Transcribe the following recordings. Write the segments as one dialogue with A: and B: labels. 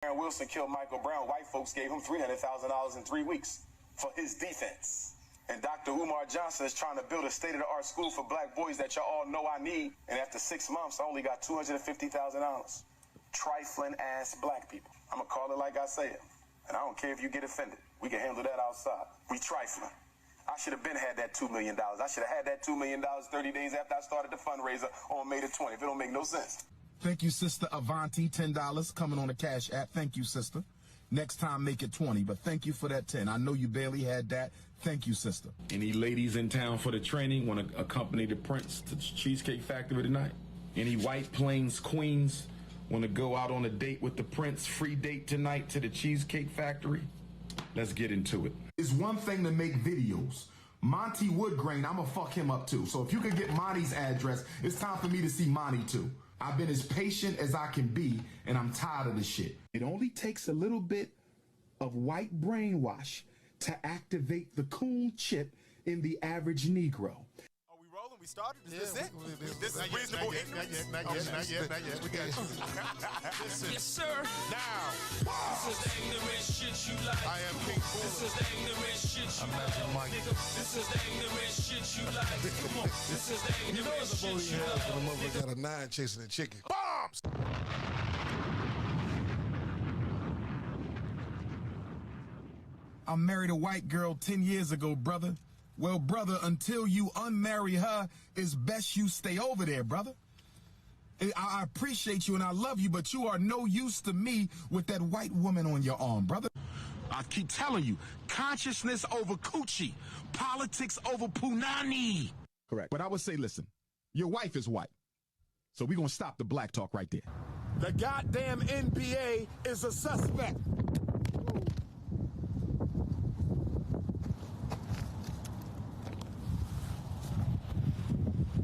A: Aaron Wilson killed Michael Brown, white folks gave him $300,000 in 3 weeks for his defense. And Dr. Umar Johnson is trying to build a state-of-the-art school for black boys that y'all all know I need. And after 6 months, I only got $250,000. Trifling ass black people. I'm going to call it like I say it. And I don't care if you get offended. We can handle that outside. We trifling. I should have had that $2 million. I should have had that $2 million 30 days after I started the fundraiser on May the 20th. It don't make no sense.
B: Thank you, Sister Avanti, $10 coming on the Cash App. Thank you, sister. Next time, make it 20, but thank you for that 10. I know you barely had that. Thank you, sister.
C: Any ladies in town for the training want to accompany the Prince to the Cheesecake Factory tonight? Any White Plains queens want to go out on a date with the Prince? Free date tonight to the Cheesecake Factory? Let's get into it.
B: It's one thing to make videos. Monty Woodgrain, I'm going to fuck him up too. So if you can get Monty's address, it's time for me to see Monty too. I've been as patient as I can be, and I'm tired of this shit. It only takes a little bit of white brainwash to activate the coon chip in the average Negro.
D: Are we rolling? We started? Is this it? This is reasonable ignorance? Not yet. We got you.
E: Yes, sir.
D: Now,
E: This is the ignorant shit you like.
D: I am King
E: This
D: Cooler.
E: is the ignorant shit you like. Nigga, this is the ignorant shit you like. Come on. This is the ignorant shit you like.
F: The motherfucker got a 9 chasing a chicken. Bombs!
B: I married a white girl 10 years ago, brother. Well, brother, until you unmarry her, it's best you stay over there, brother. I appreciate you and I love you, but you are no use to me with that white woman on your arm, brother. I keep telling you, consciousness over coochie, politics over punani. Correct. But I would say, listen, your wife is white. So we're going to stop the black talk right there.
F: The goddamn NBA is a suspect.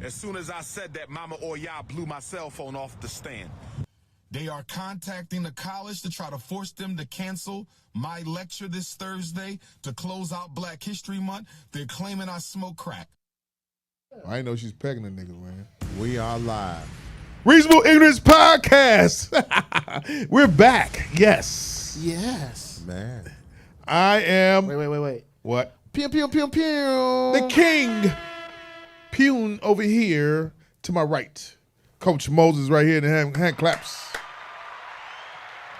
B: As soon as I said that, Mama Oya blew my cell phone off the stand. They are contacting the college to try to force them to cancel my lecture this Thursday to close out Black History Month. They're claiming I smoke crack.
G: I didn't know she's pegging the niggas, man.
H: We are live.
G: Reasonable Ignorance Podcast. We're back. Yes.
F: Yes.
H: Man.
G: I am.
F: Wait.
G: What?
F: Pew, pew, pew, pew.
G: The king. Pune over here to my right. Coach Moses right here in the hand claps.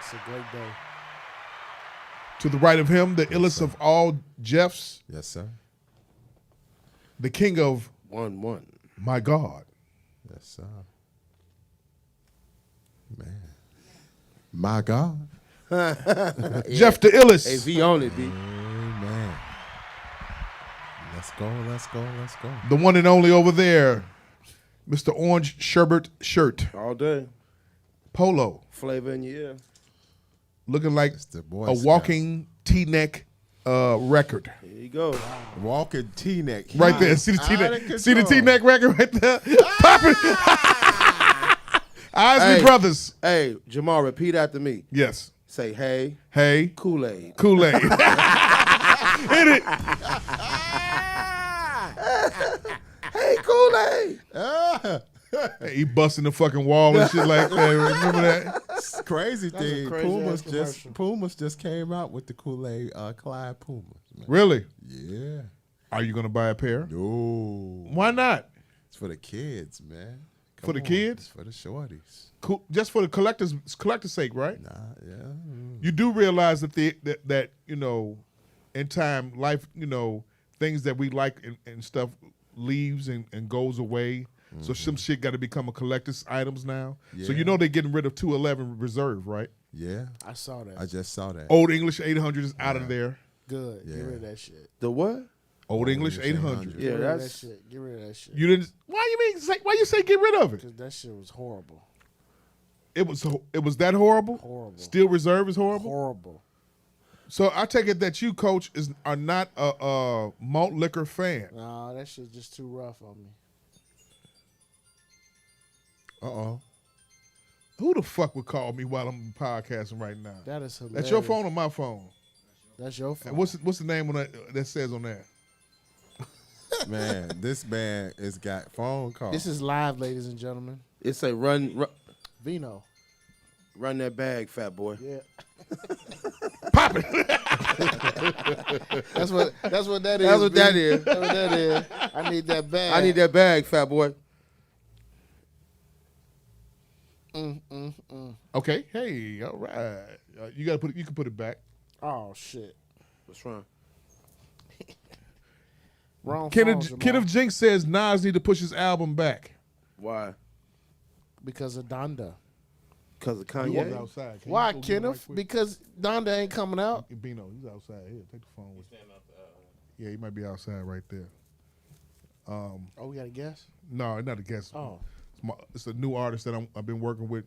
F: It's a great day.
G: To the right of him, the illest of all Jeffs.
H: Yes, sir.
G: The king of
F: 1-1.
G: my God.
H: Yes, sir. Man. My God.
G: Jeff the illest.
F: Hey, V on it, B.
H: Amen. Let's go.
G: The one and only over there. Mr. Orange Sherbet Shirt.
F: All day.
G: Polo.
F: Flavor in your ear.
G: Looking like
H: It's the Boy
G: a
H: Scout.
G: walking T-neck record.
F: Here you go.
H: Walking T-neck.
G: Right there. See the
H: Out of
G: T-neck. See the
H: control.
G: T-neck record right there? Popping. Isley
F: Hey.
G: Brothers.
F: Hey, Jamal, repeat after me.
G: Yes.
F: Say, hey,
G: Hey.
F: Kool-Aid.
G: Kool-Aid. Hit it.
F: Hey, Kool-Aid.
G: Hey, he busting the fucking wall and shit like that. Remember that?
H: It's crazy
F: That's a
H: thing.
F: crazy-ass
H: Pumas just came out with the Kool-Aid Clyde Pumas. Man.
G: Really?
H: Yeah.
G: Are you going to buy a pair?
H: No.
G: Why not?
H: It's for the kids, man.
G: For the
H: on.
G: kids?
H: It's for the shorties.
G: Cool. Just for the collector's sake, right?
H: Nah, yeah.
G: You do realize that that you know, in time, life, you know, things that we like and stuff leaves and goes away. So some shit got to become a collector's items now. So
H: Yeah.
G: you know they're getting rid of 211 Reserve, right?
H: Yeah.
F: I saw that.
H: I just saw that.
G: Old English 800 is out of there.
F: Good. Get
H: Yeah.
F: rid of that shit.
I: The what?
G: Old English
H: English
G: 800.
H: 800.
I: Yeah,
F: Get rid of that
I: that's
F: shit. Get rid of that shit.
G: You didn't. Why you say get rid of it?
F: Because that shit was horrible.
G: It was that horrible.
F: Horrible.
G: Steel Reserve is horrible.
F: Horrible.
G: So I take it that you, Coach, are not a malt liquor fan.
F: Nah, that shit just too rough on me.
H: Uh-oh.
G: Who the fuck would call me while I'm podcasting right now?
F: That is hilarious.
G: That's your phone or my phone?
F: That's your phone.
G: And what's the name on that says on there?
H: Man, this man has got phone calls.
F: This is live, ladies and gentlemen.
I: it's a run.
F: Vino.
I: Run that bag, fat boy.
J: Yeah.
G: Pop it.
J: That's what that is.
I: That's what
J: B.
I: that is.
J: That's what that is. I need that bag.
I: I need that bag, fat boy.
G: Okay. Hey. All right. You gotta put it. You can put it back.
J: Oh shit.
I: What's wrong?
J: Wrong phone, Jamal.
G: Kenneth Jinx says Nas need to push his album back.
I: Why?
J: Because of Donda.
I: Because of
G: You walk
I: Kanye?
G: outside. Can
J: Why,
G: you go get him right
J: Kenneth?
G: quick?
J: Because Donda ain't coming out.
G: Bino, he's outside. Here, take the phone with you. Yeah, he might be outside right there.
J: Oh, we got a guess?
G: No, not a guest.
J: Oh.
G: It's a new artist that I've been working with.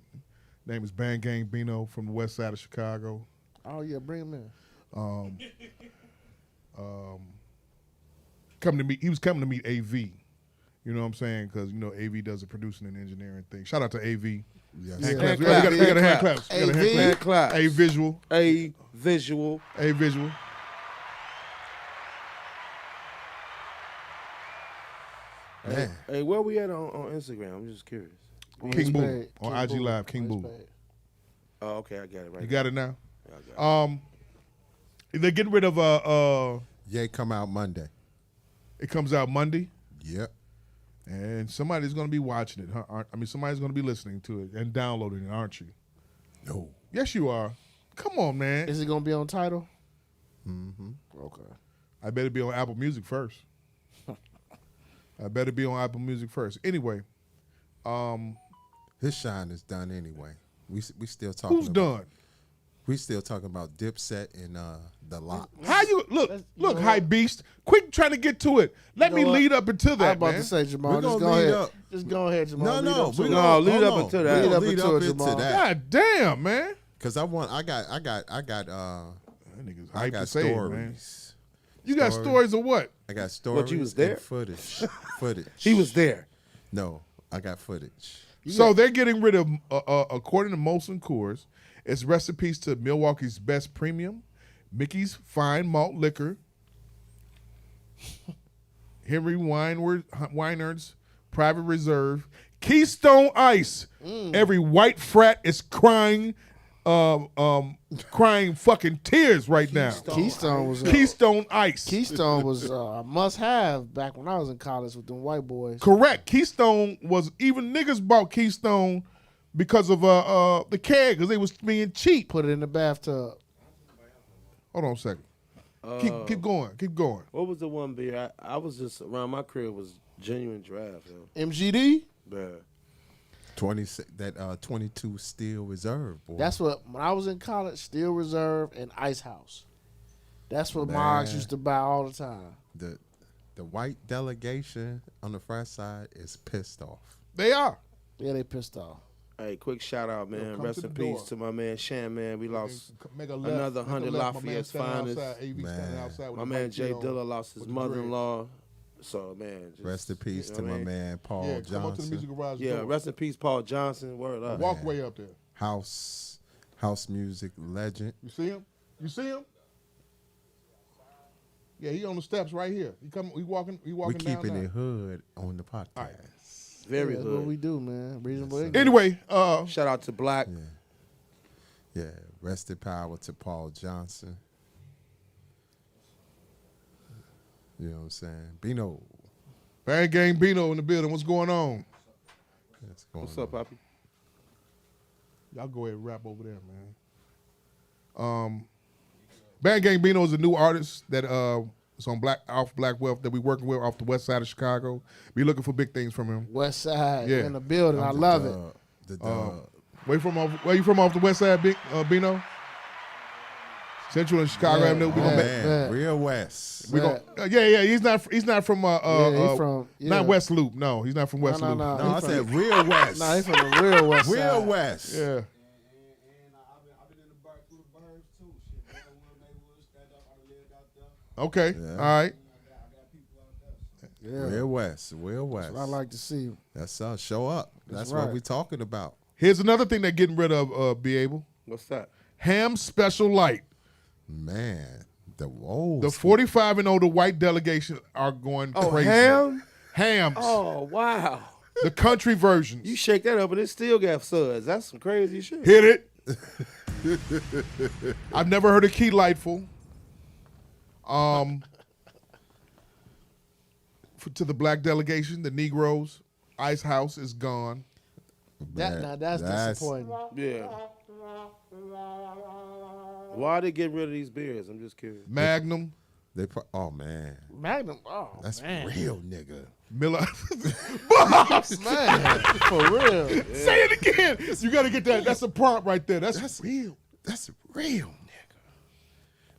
G: Name is Bang Gang Bino from the west side of Chicago.
J: Oh yeah, bring him in.
G: He was coming to meet AV. You know what I'm saying? Because AV does the producing and engineering thing. Shout out to AV.
H: Yes.
G: Hand
I: Hand
G: claps.
I: clap.
G: We got a hand claps.
J: AV.
G: We got a hand
I: Hand
G: claps.
I: claps.
G: A visual.
I: A visual.
G: A visual.
H: Man.
I: Hey, where we at on Instagram? I'm just curious.
G: King Boo
J: Spade.
G: on
J: King
G: IG
J: Boo.
G: Live. King
J: On
G: Boo.
J: Spade.
I: Oh, okay, I got it right.
G: You got it now.
I: Yeah, I got it.
G: They're getting rid of
H: Ye come out Monday.
G: it comes out Monday,
H: Yep.
G: and somebody's going to be watching it. Huh? I mean, somebody's going to be listening to it and downloading it, aren't you?
H: No.
G: Yes, you are. Come on, man.
J: Is it gonna be on title?
H: Mm-hmm.
J: Okay.
G: I better be on Apple Music first. Anyway,
H: His shine is done anyway. We still talking.
G: who's
H: about,
G: done?
H: We still talking about Dipset and the Lot.
G: How you look, Hype Beast? Quit trying to get to it. Let me
J: know what?
G: lead up into
J: I was
G: that,
J: about
G: man.
J: to say, Jamal,
H: We're
J: just
H: gonna
J: go
H: lead
J: ahead.
H: up.
J: Just go ahead, Jamal.
H: No,
J: Lead up to it.
I: No, lead
H: hold
I: up
H: on.
I: into that.
H: We're
J: Lead
H: gonna
J: up
H: lead
J: into
H: up
J: it,
H: into
J: Jamal.
H: that.
G: God damn, man.
H: Cause I got
G: That nigga's
H: I
G: hype
H: got
G: to say it, man.
H: stories.
G: You got stories of what?
H: I got stories.
I: you was
H: and
I: there?
H: Footage. Footage.
I: He was there.
H: No, I got footage.
G: So they're getting rid of, according to Molson Coors, it's recipes to Milwaukee's Best Premium, Mickey's Fine Malt Liquor, Henry Weinard's Private Reserve, Keystone Ice. Every white frat is crying fucking tears right now.
J: Keystone was
G: Keystone Ice.
J: Keystone was a must-have back when I was in college with them white boys.
G: Correct. Keystone was, even niggas bought Keystone because of the keg, because they was being cheap.
J: Put it in the bathtub.
G: Hold on a second. Keep going. Keep going.
I: What was the one beer? I was just around my crib was Genuine Draft. Yo.
J: MGD.
I: Yeah.
H: 22 Steel Reserve, boy.
J: That's what, when I was in college, Steel Reserve and Ice House. That's what Moggs used to buy all the time.
H: The white delegation on the front side is pissed off.
G: They are.
J: Yeah, they pissed off.
I: Hey, quick shout out, man.
G: come
I: Rest
G: to
I: in
G: the
I: peace
G: door.
I: to my man Shan, man. We lost
G: Make a left,
I: another
G: make a
I: 100
G: left. My man
I: Lafayette's
G: standing
I: finest.
G: outside, AV standing
H: Man.
G: outside with
I: My
G: a
I: man
G: white
I: Jay
G: tee on
I: Dilla lost his
G: with the dread.
I: mother-in-law. So, man. Just,
H: Rest in peace
I: you
H: to
I: know
H: my
I: what I mean?
H: man Paul
G: Yeah, come up to the
H: Johnson.
G: music garage
I: Yeah,
G: door.
I: rest in peace, Paul Johnson. Word up.
G: Walkway up there.
H: House music legend.
G: You see him? You see him? Yeah, he on the steps right here. He walking
H: We
G: down
H: keeping
G: there.
H: it hood on the podcast.
G: All right.
I: Very
J: That's what
I: good.
J: we do, man. Reasonable.
H: Yes,
J: ignorance.
G: Anyway,
I: Shout out to Black.
H: Yeah. Rest in power to Paul Johnson. You know what I'm saying? Bino.
G: Bang Gang Bino in the building. What's going on?
I: What's up, Poppy?
G: Y'all go ahead and rap over there, man. Bang Gang Bino is a new artist that is on Black Wealth that we working with off the west side of Chicago. Be looking for big things from him.
J: West Side
G: Yeah.
J: in the building. I love it.
G: Where you from off the west side, Bino? Central and Chicago
J: Yeah,
G: Avenue. We gonna
J: man.
H: Real West.
G: we gonna, yeah. He's not from
J: He's from
G: not West Loop. No, he's not from West Loop.
J: No.
H: No, I said real West.
J: Nah, he's from the real West Side.
H: Real West.
G: Yeah.
K: And I've been in the bar through the burbs too. Shit, Brentwood, Maywood, stand up, I lived out there.
G: Okay.
H: Yeah.
G: All right.
K: I got people out there.
J: Yeah.
H: Real West. Real West.
J: That's what I like to see.
H: That's us. Show up. That's
J: right.
H: what we talking about.
G: Here's another thing they're getting rid of. Be able
I: What's that?
G: Ham Special Light.
H: Man, the
G: 45 and older white delegation are going crazy.
I: Ham?
G: Hams.
I: Oh, wow.
G: The country versions.
I: You shake that up and it still got suds. That's some crazy shit.
G: Hit it. I've never heard of Key Lightful. To the black delegation, the Negroes, Ice House is gone.
J: That's disappointing.
I: Yeah. Why they get rid of these beers? I'm just curious.
G: Magnum.
H: Oh man.
J: Magnum. Oh,
H: that's
J: man.
H: real, nigga.
G: Miller.
J: Man, for real.
G: Yeah. Say it again. You got to get that. That's a prompt right there. That's real.
H: That's real, nigga.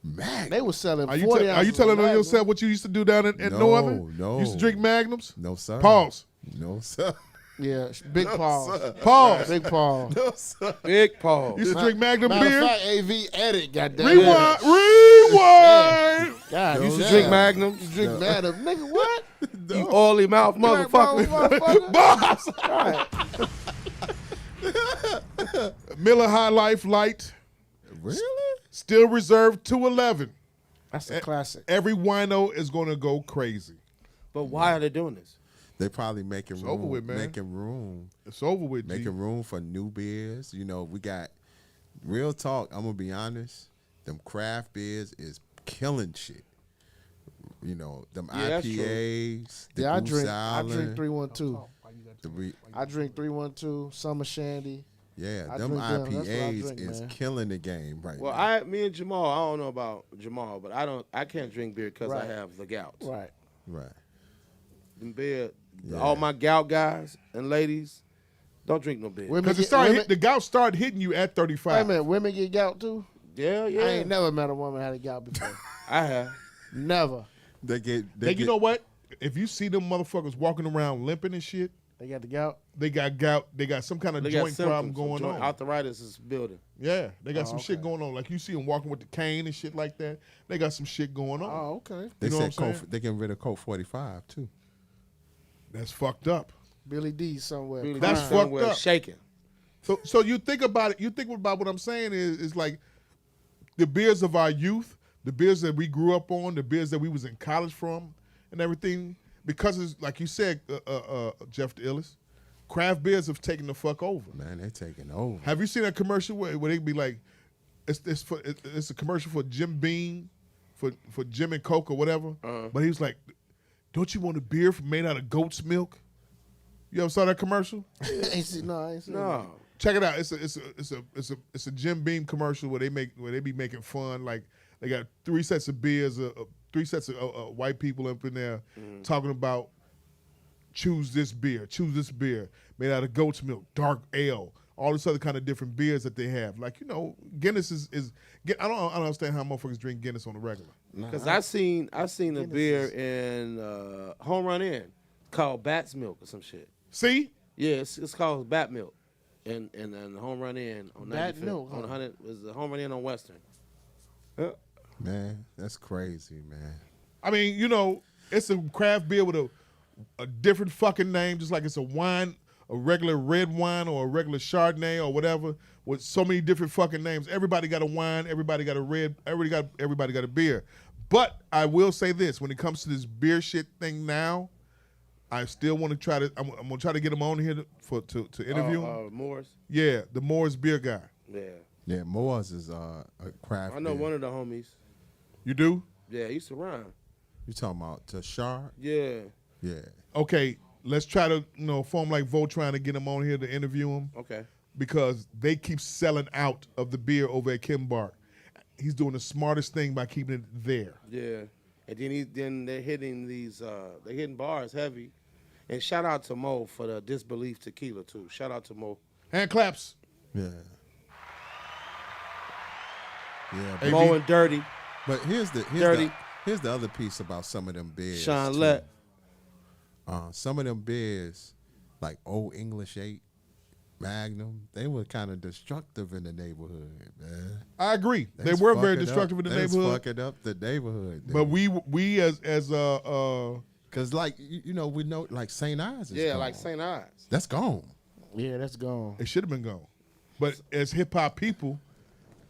H: Magnum.
J: They were selling 40
G: Are you telling on yourself what you used to do down in Northern?
H: No.
G: You used to drink Magnums?
H: No, sir.
G: Pause.
H: No, sir.
J: Yeah, big pause.
H: Sir.
G: Pause.
J: Big pause.
H: No, sir.
I: Big pause.
G: You used to drink Magnum
J: Matter
G: beer?
J: of fact, AV edit, goddamn.
G: Rewind. Rewind.
J: God,
I: you used to drink Magnum?
J: You drink Magnum. Nigga, what?
I: You oily mouth motherfucker.
G: Miller High Life Light.
H: Really?
G: Still reserved 211.
J: That's a classic.
G: Every wino is going to go crazy.
I: But why are they doing this?
H: They probably making
G: It's
H: room.
G: over with, man.
H: Making room.
G: It's over with, G.
H: Making room for new beers. You know, we got real talk. I'm gonna be honest. Them craft beers is killing shit. You know, them IPAs. The
J: Yeah, I
H: Goose
J: drink
H: Island,
J: 312.
H: the
J: I drink 312, Summer Shandy.
H: Yeah,
J: I
H: them
J: drink them. That's what I
H: IPAs
J: drink,
H: is
J: man.
H: killing the game right
I: Well,
H: now.
I: me and Jamal, I don't know about Jamal, but I can't drink beer because
J: Right.
I: I have the gout.
J: Right.
H: Right.
I: Them beer,
H: Yeah.
I: all my gout guys and ladies, don't drink no beer.
J: Women
G: Because
J: get,
G: the gout started hitting you at 35.
J: Wait a minute, women get gout too?
I: Yeah, yeah.
J: I ain't never met a woman had a gout before.
I: I have.
J: Never.
G: You know what? If you see them motherfuckers walking around limping and shit,
J: They got the gout?
G: they got gout. They got some kind of
I: They got
G: joint problem
I: symptoms.
G: going on.
I: Arthritis is building.
G: Yeah, they got
J: Oh,
G: some shit going on. Like you see them walking with the cane and shit like that. They got some shit going on.
J: Oh, okay.
H: They
G: You know what I'm
H: said Colt,
G: saying?
H: they getting rid of Colt 45 too.
G: That's fucked up.
J: Billy D somewhere.
I: Really
G: That's
I: good
G: fucked
I: somewhere
G: up.
I: shaking.
G: So you think about it. You think about what I'm saying is like the beers of our youth, the beers that we grew up on, the beers that we was in college from, and everything. Because it's like you said, Jeff the Illis, craft beers have taken the fuck over.
H: Man, they taking over.
G: Have you seen that commercial where they be like, it's a commercial for Jim Beam, for Jim and Coke or whatever. But he was like, "Don't you want a beer made out of goat's milk?" You ever saw that commercial?
J: I ain't seen that.
I: No.
G: Check it out. It's a Jim Beam commercial where they be making fun. Like they got three sets of beers, three sets of white people up in there talking about choose this beer made out of goat's milk, dark ale, all this other kind of different beers that they have. Like Guinness is I don't understand how motherfuckers drink Guinness on the regular.
I: Because I seen a beer in Home Run Inn called Bat's Milk or some shit.
G: See?
I: Yeah, it's called Bat Milk, and Home Run Inn on
J: Bat
I: 95th,
J: Milk,
I: on
J: huh?
I: 100 was the Home Run Inn on Western.
H: Man, that's crazy, man.
G: I mean, it's a craft beer with a different fucking name, just like it's a wine, a regular red wine or a regular Chardonnay or whatever, with so many different fucking names. Everybody got a wine, everybody got a red, everybody got a beer. But I will say this: when it comes to this beer shit thing now, I still want to try to. I'm gonna try to get him on here to interview him.
I: Morris.
G: Yeah, the Morris beer guy.
I: Yeah.
H: Yeah, Moore's is a craft.
I: I know
H: beer.
I: one of the homies.
G: You do?
I: Yeah, he used to rhyme.
H: You talking about Tashard?
I: Yeah.
H: Yeah.
G: Okay, let's try to form like Voltron to get him on here to interview him.
I: Okay.
G: Because they keep selling out of the beer over at Kim Bark. He's doing the smartest thing by keeping it there.
I: Yeah. And then they're hitting they're hitting bars heavy. And shout out to Mo for the Disbelief Tequila too. Shout out to Mo.
G: Hand claps.
H: Yeah. Yeah.
I: Mo and Dirty.
H: But here's the other piece about some of them beers.
I: Sean
H: too.
I: Lett.
H: Some of them beers, like Old English 8, Magnum, they were kind of destructive in the neighborhood, man.
G: I agree. They were very
H: fucking
G: destructive in the
H: They was
G: neighborhood.
H: fucking up the neighborhood.
G: But we as
H: because like we know like St. Ives is
I: Yeah,
H: gone.
I: like St. Ives.
H: That's gone.
J: Yeah, that's gone.
G: it should have been gone. But as hip hop people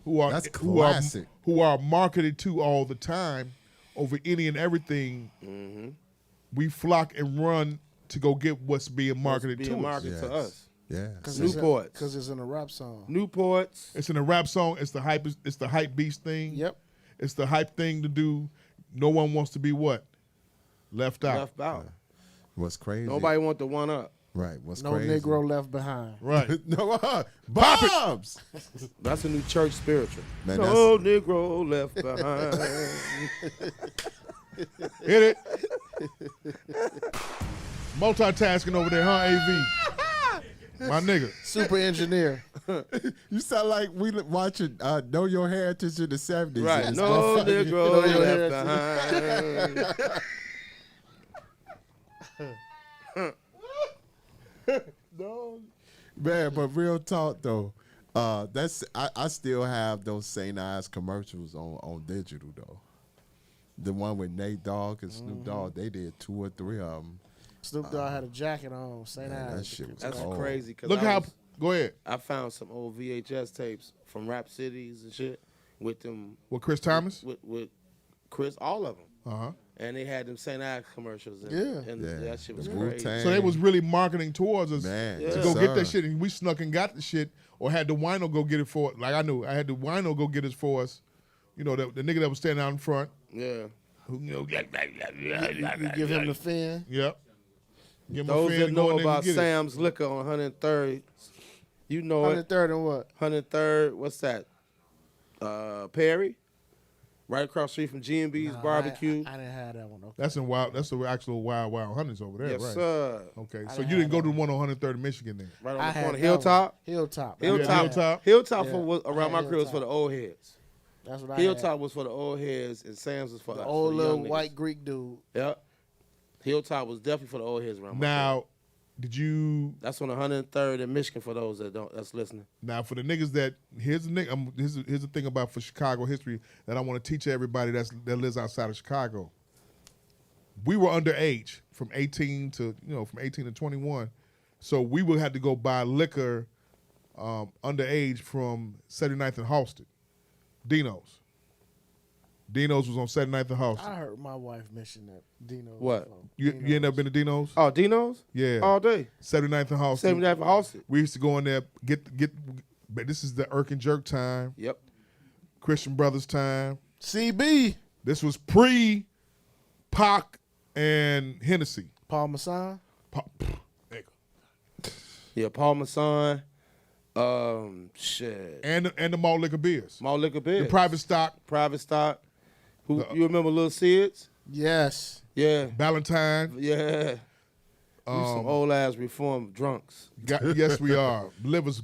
G: who are
H: That's classic.
G: who are marketed to all the time over any and everything, we flock and run to go get what's being marketed to us.
I: To us.
H: Yeah.
I: Newports.
J: Because it's in a rap song.
I: Newports.
G: It's in a rap song. It's the hype. It's the hype beast thing.
J: Yep.
G: It's the hype thing to do. No one wants to be what? Left out.
I: Left out.
H: What's crazy?
I: Nobody want the one up.
H: Right. What's
J: No
H: crazy?
J: Negro left behind.
G: Right.
H: No, Bobs.
I: That's a new church spiritual.
H: Man,
I: no Negro left behind.
G: Hit it. Multitasking over there, huh, AV? My nigga.
J: Super engineer.
H: You sound like we watching Know Your Heritage in the 70s.
I: Right.
H: It's
I: No
H: funny.
I: Negro left behind.
H: No. Man, but real talk though, that's I still have those St. Ives commercials on digital though. The one with Nate Dogg and Snoop Dogg, they did 2 or 3 of them.
J: Snoop Dogg had a jacket on. St. Ives.
H: That shit was
I: That's
H: cold.
I: crazy. Cause
G: Look how. Go ahead.
I: I found some old VHS tapes from Rap Cities and shit with them.
G: With Chris Thomas.
I: With Chris, all of them.
G: Uh-huh.
I: And they had them St. Ives commercials. And,
J: Yeah.
I: and
H: Yeah.
I: that shit was
H: The
I: crazy.
H: Wu-Tang.
G: So they was really marketing towards us
H: Man,
G: to
H: yes,
G: go get that
H: sir.
G: shit, and we snuck and got the shit, or had the wino go get it for. Like I knew, I had the wino go get it for us. You know, the nigga that was standing out in front.
I: Yeah.
G: Who you know?
J: You give him the fin.
G: Yep. Give him a
I: Those
G: fan
I: that
G: and go
I: know
G: in there and
I: about
G: get it.
I: Sam's Liquor on 103rd, you know it.
J: 103rd and what?
I: 103rd, what's that? Perry? Right across the street from G&B's Barbecue.
J: I didn't have that one. Okay.
G: That's in Wild. That's the actual Wild Hundreds over there,
I: Yes,
G: right?
I: sir.
G: Okay,
J: I
G: so
J: didn't
G: you didn't
J: have
G: go
J: that
G: to the one on 103rd in Michigan then?
I: Right on
J: I
I: the
J: had
I: corner.
J: that
I: Hilltop?
J: one. Hilltop.
I: Hilltop.
J: Yeah.
I: Hilltop
J: Yeah.
I: was
J: I
I: around
J: had
I: my crib was for
J: Hilltop.
I: the old heads.
J: That's what I had.
I: Hilltop was for the old heads, and Sam's was for
J: The
I: for
J: old
I: the
J: little
I: young
J: white
I: niggas.
J: Greek dude.
I: Yep. Hilltop was definitely for the old heads around my crib.
G: Now, did you?
I: That's on 103rd in Michigan for those that's listening.
G: Now, for the niggas that here's the thing about for Chicago history that I want to teach everybody that lives outside of Chicago. We were underage from 18 to 21, so we would have to go buy liquor underage from 79th and Halsted, Dino's. Dino's was on 79th and Halsted.
J: I heard my wife mention that. Dino.
I: What?
G: You end up been to Dino's?
I: Oh, Dino's?
G: Yeah.
I: All day.
G: 79th and Halsted.
I: 79th and Halsted.
G: We used to go in there, but this is the Irk and Jerk time.
I: Yep.
G: Christian Brothers time.
J: CB.
G: This was pre-Pac and Hennessy.
J: Paul Masson.
I: Yeah, Paul Masson. Shit.
G: And the malt liquor beers.
I: Malt liquor beers.
G: The private stock.
I: Private stock. Who you remember Lil Sid's?
J: Yes.
I: Yeah.
G: Valentine.
I: Yeah. We some old ass reformed drunks.
G: Yes, we are. Livers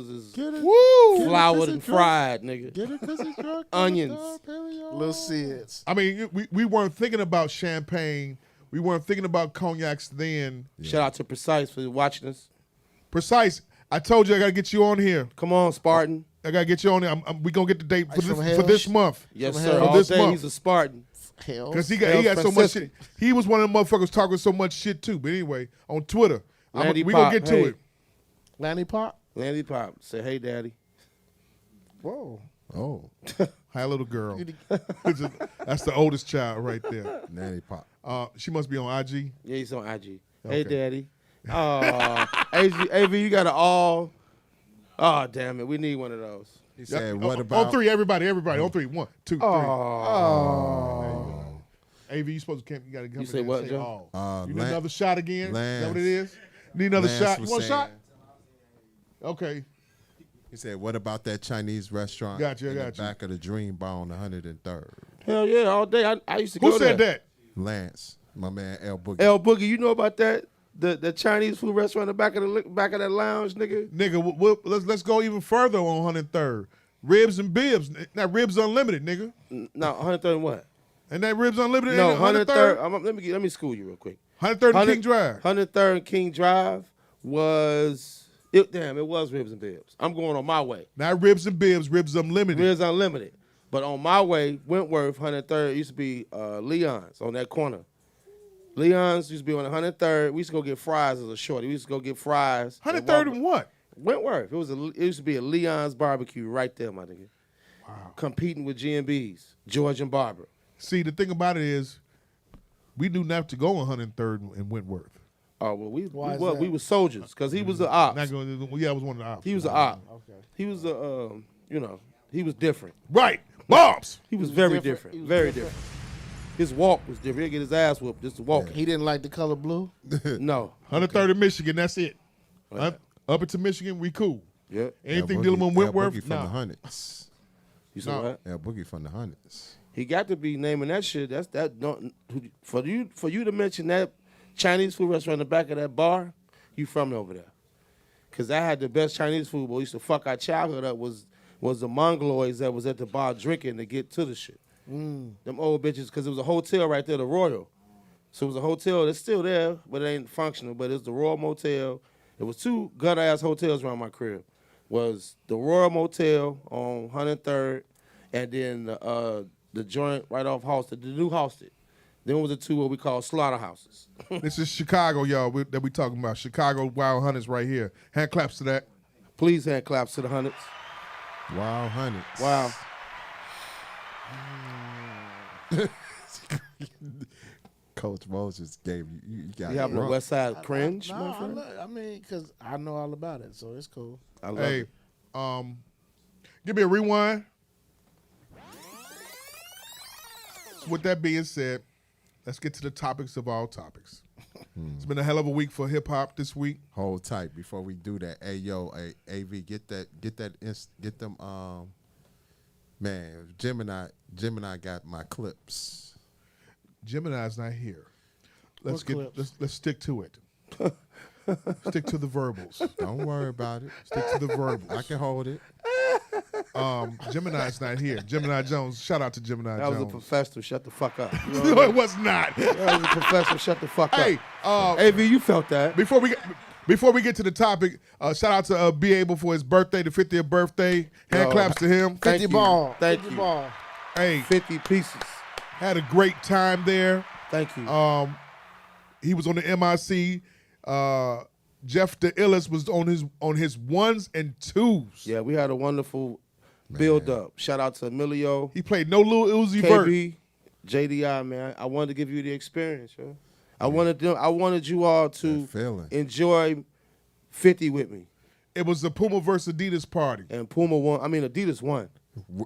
I: is
G: woo
I: floured and fried, nigga.
H: Get it 'cause it's drunk.
I: Onions.
J: Little Sid's.
G: I mean, we weren't thinking about champagne. We weren't thinking about cognacs then.
I: Shout out to Precise for watching us.
G: Precise. I told you I got to get you on here.
I: Come on, Spartan.
G: I got to get you on here. We going to get the date for
J: From
G: this,
J: hell?
G: for this month.
I: Yes,
J: From
I: sir.
J: hell.
I: All
G: this
I: day
G: month.
I: he's a Spartan.
J: Hell.
G: Because he got so much shit. He was one of the motherfuckers talking so much shit too. But anyway, on Twitter,
I: Landy
G: we going
I: Pop,
G: to get to
I: hey.
G: it.
J: Landy Pop.
I: Landy Pop. Say, hey, daddy.
J: Whoa.
H: Oh,
G: Hi, little girl. That's the oldest child right there.
H: Nanny Pop.
G: She must be on IG.
I: Yeah, he's on IG.
G: Okay.
I: Hey, daddy. Oh, AV, you got an all. Oh, damn it. We need one of those.
H: He said,
G: Yeah,
H: "What
G: on
H: about
G: 3? Everybody. On 3. 1, 2, 3.
I: Oh.
G: AV, you supposed to come. You got to come.
I: You
G: in
I: say
G: there and
I: what,
G: say,
I: Joe?
G: oh. You need
H: Lan-
G: another shot again? Is that what it
H: Lance-
G: is? Need another
H: Lance
G: shot? You
H: was
G: want a shot?
H: saying-
G: Okay.
H: He said, "What about that Chinese restaurant
G: Got you, I
H: in
G: got
H: the
G: you.
H: back of the Dream Bar on 103rd?"
I: Hell yeah, all day. I used to go
G: Who said
I: there.
G: that?
H: Lance, my man, L Boogie.
I: El Boogie, you know about that? The Chinese food restaurant in the back of that lounge, nigga?
G: Nigga, let's go even further on 103rd. Ribs and Bibs. Not Ribs Unlimited, nigga.
I: No, 103rd and what?
G: And that Ribs Unlimited
I: No,
G: in 103rd?
I: 103rd. Let me school you real quick.
G: 103rd and King Drive.
I: 103rd and King Drive was it was Ribs and Bibs. I'm going on my way.
G: Not Ribs and Bibs, Ribs Unlimited.
I: Ribs Unlimited. But on my way, Wentworth, 103rd, used to be Leon's on that corner. Leon's used to be on 103rd. We used to go get fries as a shorty. We used to go get fries.
G: 103rd and what?
I: Wentworth. It used to be a Leon's barbecue right there, my nigga. Wow. Competing with G&B's, George and Barbara.
G: See, the thing about it is, we knew not to go on 103rd and Wentworth.
I: Oh well,
J: Why is that?
I: we were soldiers because he was the ops.
G: Not going. Yeah, I was one of the ops.
I: He was the op.
J: Okay.
I: He was a he was different.
G: Right. Bombs.
I: He was very
J: different.
I: different.
J: He was
I: Very
J: different.
I: different. His walk was different. He'd get his ass whooped just to walk.
J: He didn't like the color blue.
I: No.
G: 103rd Michigan. That's it. Up into Michigan, we cool.
I: Yeah.
G: Anything dealing with Wentworth,
H: Boogie from the hundreds.
I: You said what?
H: Yeah, Boogie from the hundreds.
I: He got to be naming that shit. That's that. Don't, for you to mention that Chinese food restaurant in the back of that bar, you from over there? Because I had the best Chinese food. But we used to fuck our childhood up was the Mongoloids that was at the bar drinking to get to the shit. Them old bitches, because it was a hotel right there, the Royal. So it was a hotel that's still there, but it ain't functional. But it's the Royal Motel. There was 2 gut-ass hotels around my crib. Was the Royal Motel on 103rd, and then the joint right off Halsted, the new Halsted. Then was the 2 what we call slaughterhouses.
G: This is Chicago, y'all, that we talking about. Chicago Wild Hunters right here. Hand claps to that.
I: Please hand claps to the Hunters.
H: Wild hundreds.
I: Wow.
H: Coach Moses gave you got
I: You having a
H: drunk.
I: West Side cringe,
J: No,
I: my friend?
J: I mean, because I know all about it, so it's cool.
I: I love
G: Hey,
I: it.
G: give me a rewind. So with that being said, let's get to the topics of all topics. It's been a hell of a week for hip hop this week.
H: Hold tight before we do that. Hey yo, hey AV, get them man, Gemini got my clips.
G: Gemini's not here.
J: What clips?
G: Let's stick to it. Stick to the verbals.
H: Don't worry about it.
G: Stick to the verbals.
H: I can hold it.
G: Gemini's not here. Gemini Jones. Shout out to Gemini
I: That
G: Jones.
I: was a professional. Shut the fuck up. You know
G: No,
I: what I
G: it
I: mean?
G: was not.
I: That was a professional. Shut the fuck
G: Hey,
I: up. AV, you felt that.
G: Before we get to the topic, shout out to Be Able for his birthday, the 50th birthday. Hand
I: Yo,
G: claps to him.
I: Thank
J: 50
I: you.
J: ball.
I: Thank
J: 50
I: you.
J: ball.
G: Hey,
I: 50 pieces.
G: had a great time there.
I: Thank you.
G: He was on the MIC. Jeff the Illis was on his ones and twos.
I: Yeah, we had a wonderful build up. Shout out to Emilio,
G: He played no Lil Uzi Vert.
I: KB, JDI, man. I wanted to give you the experience, yo. I wanted you all to
H: That feeling.
I: enjoy 50 with me.
G: It was the Puma versus Adidas party.
I: And Puma won. I mean, Adidas won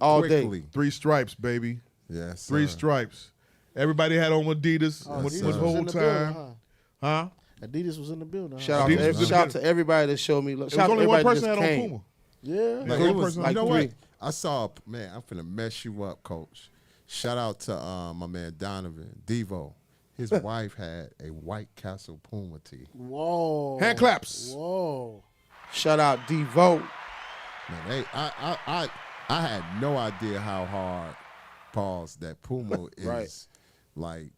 I: all
H: Quickly.
I: day.
G: 3 stripes, baby.
H: Yes.
G: 3
H: sir.
G: stripes. Everybody had on Adidas
J: Oh,
G: with
J: Adidas
G: the
J: was
G: whole
J: in the building,
G: time. Huh?
J: Adidas was in the building.
I: Shout out,
G: Adidas
I: to,
G: was in the
I: shout out
G: building.
I: to everybody that showed me love.
G: It
I: Shout
G: was
I: out to
G: only one
I: everybody
G: person
I: that
G: had
I: just
G: on
I: came.
G: Puma.
J: Yeah.
H: Like,
G: The
H: it
G: only
H: was,
G: person-
H: you know
I: like
H: what?
I: three.
H: I saw, man, I'm finna mess you up, coach. Shout out to my man Donovan, Devo. His wife had a White Castle Puma tee.
J: Whoa.
G: Hand claps.
J: Whoa.
I: Shout out Devo.
H: Man, I had no idea how hard, pause, that Puma is
I: Right.
H: like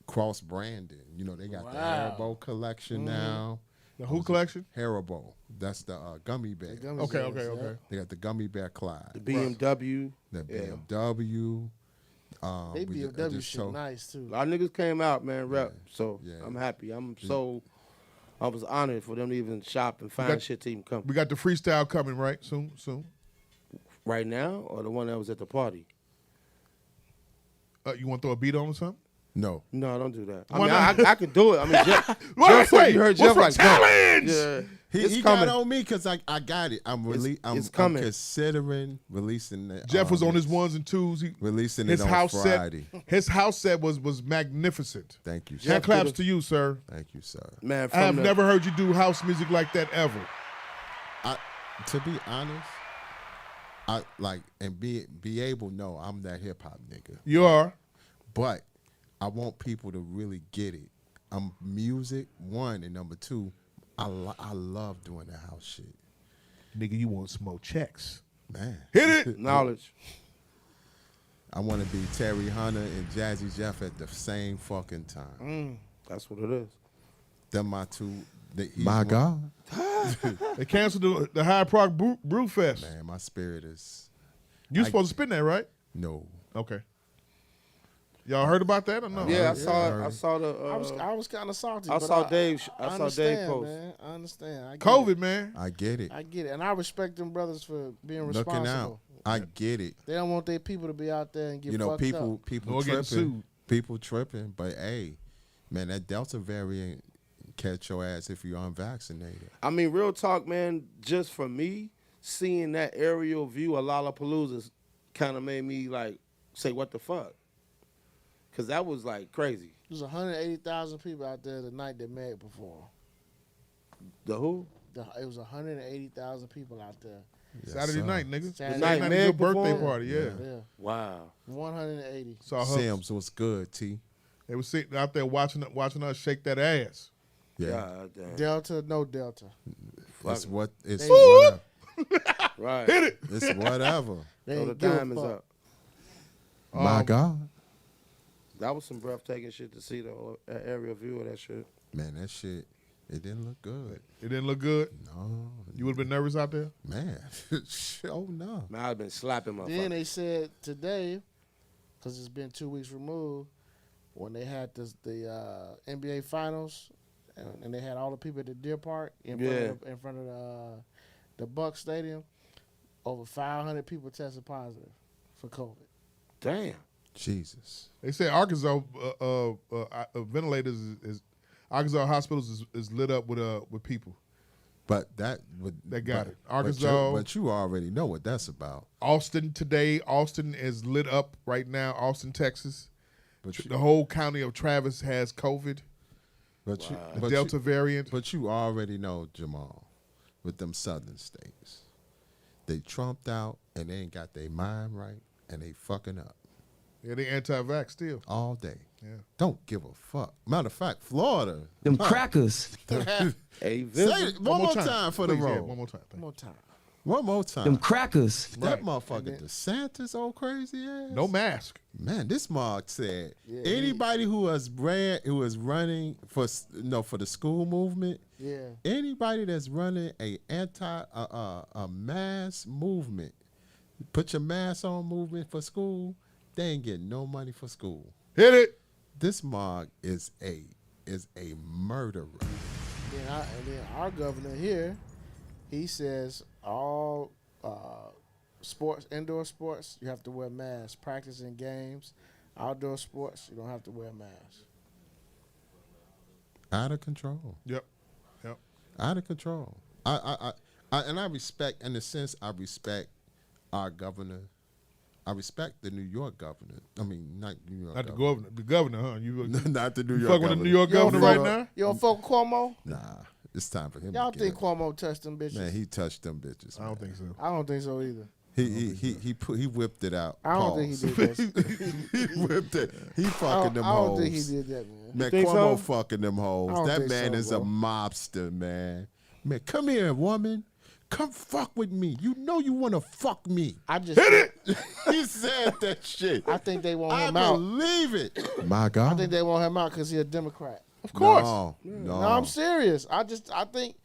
H: cross branding. You know, they got the
J: Wow.
H: Haribo collection now.
G: The Who collection?
H: Haribo. That's the gummy bear.
J: Gummy
G: Okay,
J: bears,
G: okay,
J: yeah.
G: okay.
H: They got the gummy bear Clyde.
I: The BMW.
H: The
I: Yeah.
H: BMW.
J: They
H: we ju-
J: BMW
H: just
J: shit
H: so-
J: nice too.
I: Our niggas came out, man, rep.
H: Yeah,
I: So
H: yeah.
I: I'm happy. I was honored for them to even shop and find
G: got-
I: shit to even come.
G: We got the freestyle coming, right? Soon.
I: Right now, or the one that was at the party?
G: You want to throw a beat on or something?
H: No.
I: No, don't do that. I
G: Why
I: mean, I could do it. I mean, Jeff,
G: Wait,
I: Jeff
G: wait,
I: you heard
G: what's
I: Jeff
G: the
I: like
G: challenge?
I: Yeah,
H: He
I: it's
H: got
I: coming.
H: on me because I got it. I'm
I: it's coming.
H: considering releasing the
G: Jeff was on his ones and twos.
H: releasing
G: His
H: it on
G: house
H: Friday.
G: set. His house set was magnificent.
H: Thank you, sir.
I: Jeff
G: Hand claps
I: did a-
G: to you, sir.
H: Thank you, sir.
I: Man,
G: I
I: from
G: have
I: the,
G: never heard you do house music like that ever.
H: To be honest, I like and be able. No, I'm that hip hop nigga.
G: You are.
H: But I want people to really get it. I'm music, one, and number two, I love doing the house shit.
G: Nigga, you want some more checks.
H: Man.
G: Hit it.
I: knowledge.
H: I want to be Terry Hunter and Jazzy Jeff at the same fucking time.
I: That's what it is.
H: Them my two. My God.
G: They canceled the Hyde Park Brew Fest.
H: Man, my spirit is.
G: You supposed to spin that, right?
H: No.
G: Okay. Y'all heard about that or no?
I: Yeah, I saw. I saw the.
J: I was kind of salty.
I: I
J: but
I: saw Dave. I saw
J: understand,
I: Dave post.
J: Man. I understand. I get
G: COVID,
J: it.
G: man.
H: I get it.
J: I get it, and I respect them brothers for being responsible.
H: Looking out. I get it.
J: They don't want their people to be out there and get
H: You know,
J: fucked
H: people
J: up.
H: people
G: Or getting
H: tripping.
G: sued.
H: People tripping. But hey, man, that Delta variant catch your ass if you're unvaccinated.
I: I mean, real talk, man. Just for me, seeing that aerial view of Lollapalooza kind of made me like say, "What the fuck?" Because that was like crazy.
J: There's 180,000 people out there the night that Meg performed.
I: The who?
J: It was 180,000 people out there.
G: Saturday night, nigga.
J: Saturday
G: Saturday night is your birthday party, yeah.
I: Wow.
J: 180.
G: Saw her.
H: Sims was good, T.
G: They was sitting out there watching us shake that ass.
H: Yeah.
I: God damn.
J: Delta, no Delta.
H: It's what it's
J: They-
H: whatever.
I: Right.
G: Hit it.
H: It's whatever.
J: They
I: So the
J: ain't give a
I: diamonds
J: fuck.
I: up.
H: My God.
I: That was some breathtaking shit to see the aerial view of that shit.
H: Man, that shit, it didn't look good.
G: It didn't look good.
H: No.
G: You would have been nervous out there.
H: Man. Oh no.
I: Man, I've been slapping my
J: Then they said today, because it's been 2 weeks removed, when they had the NBA Finals, and they had all the people at the Deer Park in front of the Bucks Stadium, over 500 people tested positive for COVID.
I: Damn.
H: Jesus.
G: They said Arkansas ventilators is Arkansas hospitals is lit up with people.
H: But that
G: They got
H: but-
G: it. Arkansas.
H: But you already know what that's about.
G: Austin today. Austin is lit up right now. Austin, Texas.
H: But
G: The whole county of Travis has COVID.
H: But you,
G: The
H: but
G: Delta
H: you,
G: variant.
H: But you already know, Jamal, with them southern states, they trumped out and they ain't got their mind right and they fucking up
G: Yeah, they anti-vax still.
H: all day.
G: Yeah.
H: Don't give a fuck. Matter of fact, Florida.
L: Them crackers.
I: Hey,
H: Say it one more time for the
G: Please, yeah,
H: road.
G: one more time.
J: One more time.
H: One more time.
L: Them crackers.
H: That motherfucker DeSantis old crazy ass.
G: No mask.
H: Man, this mark said
J: Yeah,
H: anybody who is running for for the school movement,
J: Yeah.
H: anybody that's running a mass movement, put your mask on movement for school, they ain't getting no money for school.
G: Hit it.
H: This mark is a murderer.
J: And then our governor here, he says all sports, indoor sports, you have to wear masks. Practicing games, outdoor sports, you don't have to wear masks.
H: Out of control.
G: Yep.
H: Out of control. I respect, in a sense, I respect our governor. I respect the New York governor. I mean, not New York.
G: Not the governor. The governor, huh? You
H: not the New
G: you
H: York
G: fuck
H: governor.
G: with the New York governor right now?
J: You don't fuck with Cuomo?
H: Nah, it's time for him.
J: Y'all
H: to
J: think
H: get
J: Cuomo touched them bitches?
H: Man, he touched them bitches.
G: I don't think so.
J: I don't think so either.
H: He whipped it out.
J: I don't think he did that.
H: He whipped it. He fucking them
J: I don't
H: hoes.
J: think he did that, man.
H: Man,
I: think
H: Cuomo
I: so?
H: fucking them
J: I
H: hoes.
J: don't
H: That
J: think
H: man
J: so,
H: is
J: bro.
H: a mobster, man. Man, come here, woman. Come fuck with me. You know you want to fuck me.
J: I just hit it.
H: He said that shit.
J: I think they want
H: I
J: him out.
H: believe it. My God.
J: I think they want him out because he's a Democrat.
G: Of course.
H: No.
J: No, I'm serious. I just think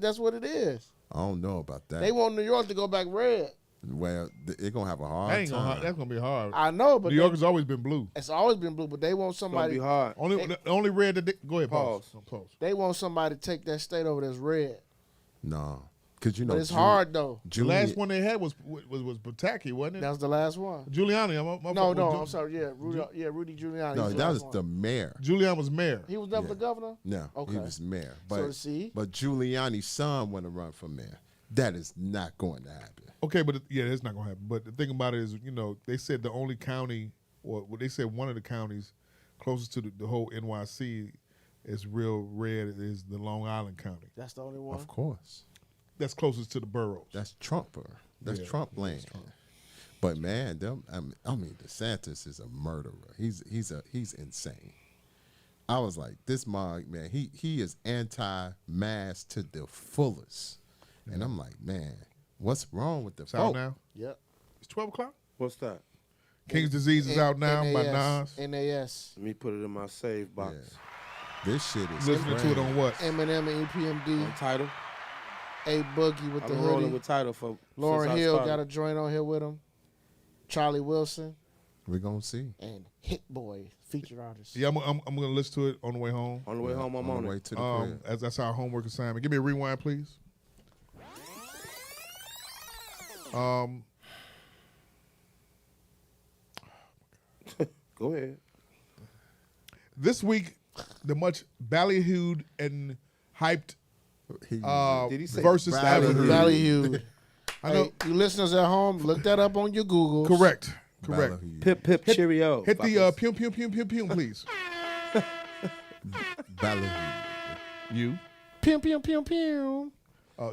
J: that's what it is.
H: I don't know about that.
J: They want New York to go back red.
H: Well, they're going to have a
G: That
H: hard
G: ain't
H: time.
G: that's gonna be hard.
J: I know, but
G: New York has always been blue.
J: it's always been blue. But they want
I: It's gonna
J: somebody.
I: be hard.
G: Only red that go ahead. Pause. Pause.
J: They want somebody to take that state over that's red.
H: No. Because, you know.
J: But it's hard though.
G: The last one they had was Pataki, wasn't it?
J: That was the last one.
G: Giuliani.
J: No, I'm sorry. Yeah, Rudy Giuliani.
H: No,
J: He's
H: that
J: last
H: was
J: one.
H: the mayor.
G: Giuliani was mayor.
J: He was never the governor.
H: No,
J: Okay.
H: he was mayor.
J: So
H: But,
J: see?
H: but Giuliani's son want to run for mayor. That is not going to happen.
G: Okay, but that's not gonna happen. But the thing about it is, they said the only county, or they said one of the counties closest to the whole NYC is real red is the Long Island County.
J: That's the only one.
H: Of course.
G: That's closest to the boroughs.
H: That's Trumper. That's
G: Yeah,
H: Trump land. But man, DeSantis is a murderer. He's insane. I was like, this mug, man, he is anti-mask to the fullest. And I'm like, man, what's wrong with the
G: It's out
H: folk?
G: now.
J: Yep.
G: It's 12 o'clock.
I: What's that?
G: King's Disease is out now by Nas.
J: NAS.
I: Let me put it in my save box.
H: This shit is
G: Listening to it on what?
J: Eminem and EPMD.
I: On Title.
J: A Boogie with
I: I've
J: the
I: been rolling
J: hoodie.
I: with Title for
J: Lauryn
I: since I
J: Hill
I: started.
J: got a joint on here with him. Charlie Wilson
H: We're going to see.
J: and Hit Boy, featured artist.
G: Yeah, I'm gonna listen to it on the way home.
I: On the way home, I'm on
H: the way
I: it.
H: to the crib.
G: As that's our homework assignment. Give me a rewind, please.
I: Go ahead.
G: This week ballyhooed and hyped
I: Did he say
G: versus
H: ballyhooed?
J: Ballyhooed.
G: I know.
J: Hey, you listeners at home, look that up on your Google.
G: Correct.
I: Pip Pip Cheerio.
G: Hit the pum pum pum pum pum, please.
H: Ballyhooed.
G: You.
J: Pew pew pew pew.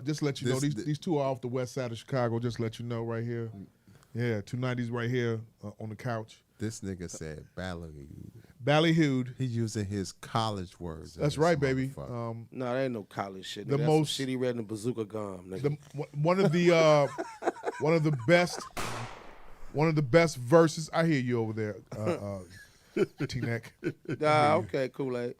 G: Just let you know, these two are off the west side of Chicago. Just let you know right here. Yeah, 290s right here on the couch.
H: This nigga said ballyhooed.
G: Ballyhooed.
H: He's using his college words.
G: That's right, baby.
I: No, that ain't no college shit.
G: The
I: That's
G: most
I: some shit he read in the bazooka gum. Nigga.
G: One of the best verses. I hear you over there, T-Neck.
I: Okay, Kool-Aid.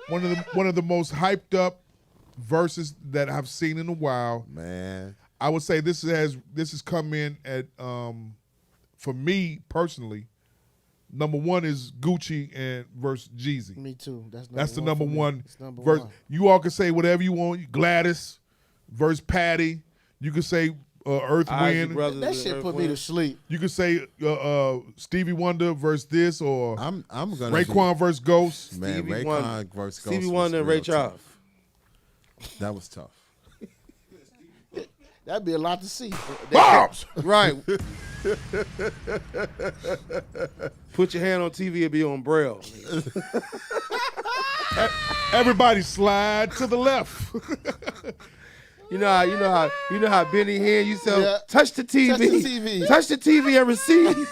G: One of the most hyped up verses that I've seen in a while.
H: Man,
G: I would say this has come in at for me personally. Number one is Gucci and versus Jeezy.
J: Me too.
G: That's the number one
J: number
G: verse.
J: one.
G: You all can say whatever you want. Gladys versus Patty. You can say Earth Wind.
J: That shit put me to sleep.
G: You could say Stevie Wonder versus this, or
H: I'm gonna
G: Raekwon versus Ghost.
H: Man, Raekwon versus Ghost.
I: Stevie Wonder and Ray Charles.
H: That was tough.
J: That'd be a lot to see.
G: Bombs!
I: Right. Put your hand on TV, it'll be on Braille.
G: Everybody slide to the left.
I: You know how Benny Hinn used to
J: Yeah.
I: touch the TV.
J: Touch the TV.
I: Touch the TV and receive.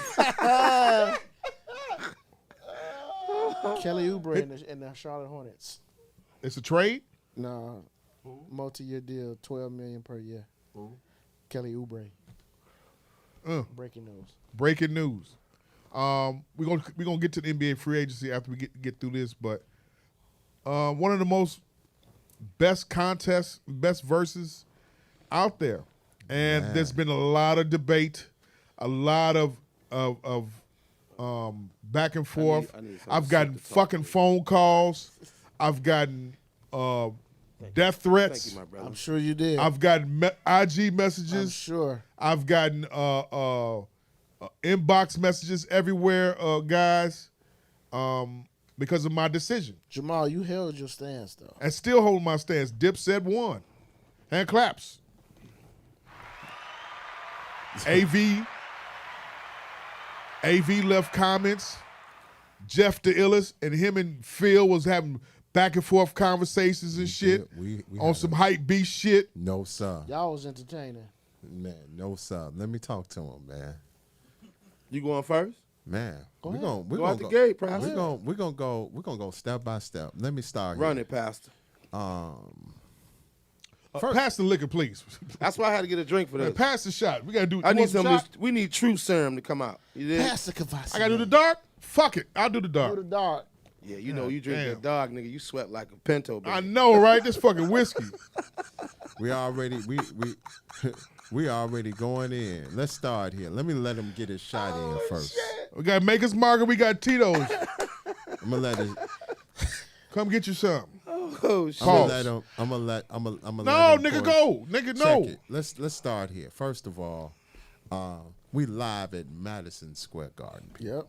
J: Kelly Oubre and the Charlotte Hornets.
G: It's a trade.
J: No, multi-year deal, $12 million per year. Kelly Oubre. Breaking news.
G: Breaking news. We're gonna get to the NBA free agency after we get through this, but one of the most best contests, best verses out there, and there's been a lot of debate, a lot of back and forth.
I: I need
G: I've gotten fucking phone calls. I've gotten death threats.
I: Thank you, my brother.
J: I'm sure you did.
G: I've gotten IG messages.
J: I'm sure.
G: I've gotten inbox messages everywhere, guys, because of my decision.
J: Jamal, you held your stance, though.
G: And still holding my stance. Dipset won. Hand claps. AV left comments. Jeff the illest, and him and Phil was having back and forth conversations and shit
H: We
G: on
H: had
G: some hype beast shit.
H: No sir.
J: Y'all was entertaining.
H: Man, no sir. Let me talk to him, man.
I: You going first?
H: Man,
J: Go
H: we're
J: ahead.
H: gonna
I: Go out the gate, Pastor.
H: we're gonna go step by step. Let me start.
I: Run
H: here.
I: it, Pastor.
G: Pass the liquor, please.
I: That's why I had to get a drink for this.
G: Pass the shot. We gotta do.
I: I
G: you
I: need
G: want
I: some.
G: shot?
I: We need true serum to come out. You did?
J: Pass the Kavasi.
G: I gotta do the dark. Fuck it. I'll do the
J: Do
G: dark.
J: the dark.
I: Yeah, you know you drink
G: damn.
I: that dog, nigga. You sweat like a pinto. Baby.
G: I know, right? This fucking whiskey.
H: We already we already going in. Let's start here. Let me let him get his shot in first.
G: We got Maker's Market. We got Tito's.
H: I'm gonna let it.
G: Come get you some.
I: Oh shit.
H: I'm gonna
G: Pause.
H: let him. I'm gonna let. I'm gonna.
G: No,
H: let him
G: nigga,
H: push.
G: go. Nigga,
H: Check
G: no.
H: it. Let's start here. First of all, we live at Madison Square Garden.
J: Yep.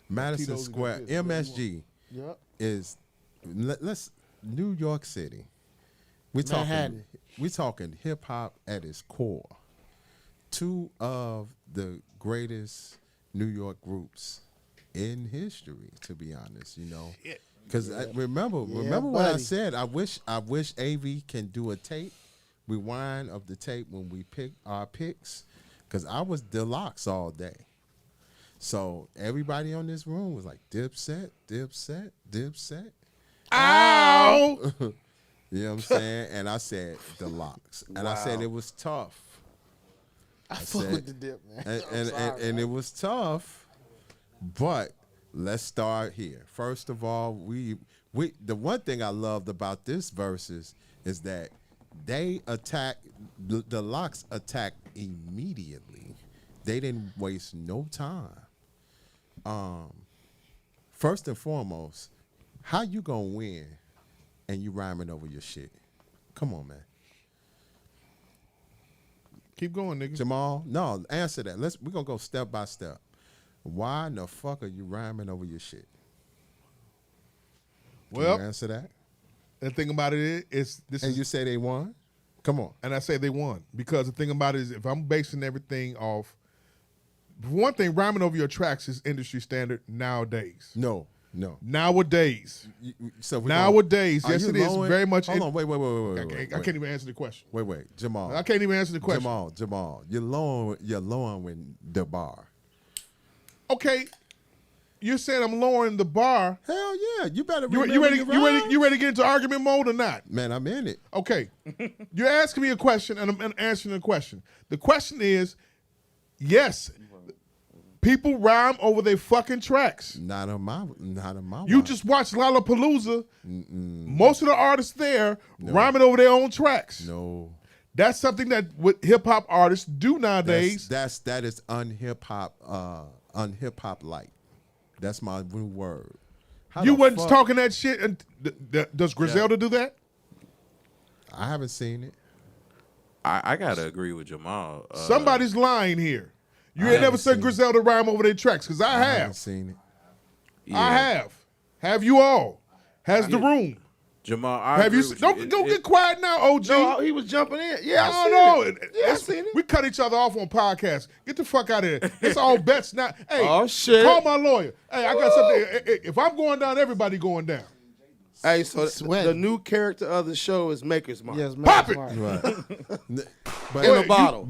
H: Madison
G: Tito's
H: Square
G: is good.
H: MSG
J: Yep.
H: is let's New York City. We
J: Manhattan.
H: talking hip hop at its core. Two of the greatest New York groups in history, to be honest, you know. Because remember what I
J: buddy.
H: said. I wish AV can do a tape, rewind of the tape when we pick our picks. Because I was deluxe all day. So everybody on this room was like Dipset.
G: Ow!
H: You know what I'm saying? And I said Deluxe. And I said it was tough.
J: I fuck with the dip, man.
H: And it was tough, but let's start here. First of all, we the one thing I loved about this versus is that they attacked the Locks attacked immediately. They didn't waste no time. First and foremost, how you gonna win and you rhyming over your shit? Come on, man.
G: Keep going, nigga.
H: Jamal, no, answer that. We're gonna go step by step. Why in the fuck are you rhyming over your shit? Can
G: Well,
H: you answer that.
G: The thing about it is this.
H: And you say they won? Come on.
G: And I say they won because the thing about it is if I'm basing everything off, for one thing, rhyming over your tracks is industry standard nowadays.
H: No.
G: Nowadays.
H: So
G: nowadays, yes, it is very much.
H: Hold on, wait.
G: I can't even answer the question.
H: Wait, Jamal.
G: I can't even answer the question.
H: Jamal, you're lowering the bar.
G: Okay, you're saying I'm lowering the bar.
H: Hell yeah, you better.
G: You ready to get into argument mode or not?
H: Man, I'm in it.
G: Okay, you're asking me a question and I'm answering a question. The question is, yes, people rhyme over their fucking tracks.
H: Not on my.
G: You just watch Lollapalooza. Most of the artists there rhyming over their own tracks.
H: No.
G: That's something that what hip hop artists do nowadays.
H: That is unhip hop like. That's my new word.
G: You wasn't talking that shit. And does Griselda do that?
H: I haven't seen it.
L: I gotta agree with Jamal.
G: Somebody's lying here. You ain't never said Griselda rhyme over their tracks, because I have.
H: haven't seen it.
L: Yeah.
G: I have. Have you all? Has the room?
L: Jamal,
G: have you? Don't get quiet now, OG.
I: No, he was jumping in. Yeah,
G: I seen it. We cut each other off on podcasts. Get the fuck out of here. It's all bets now. Hey,
I: oh shit!
G: Call my lawyer. Hey, I got something. If I'm going down, everybody going down.
I: Hey, so the new character of the show is Maker's Mark.
J: Yes,
G: Pop it.
H: Right.
I: But in a bottle.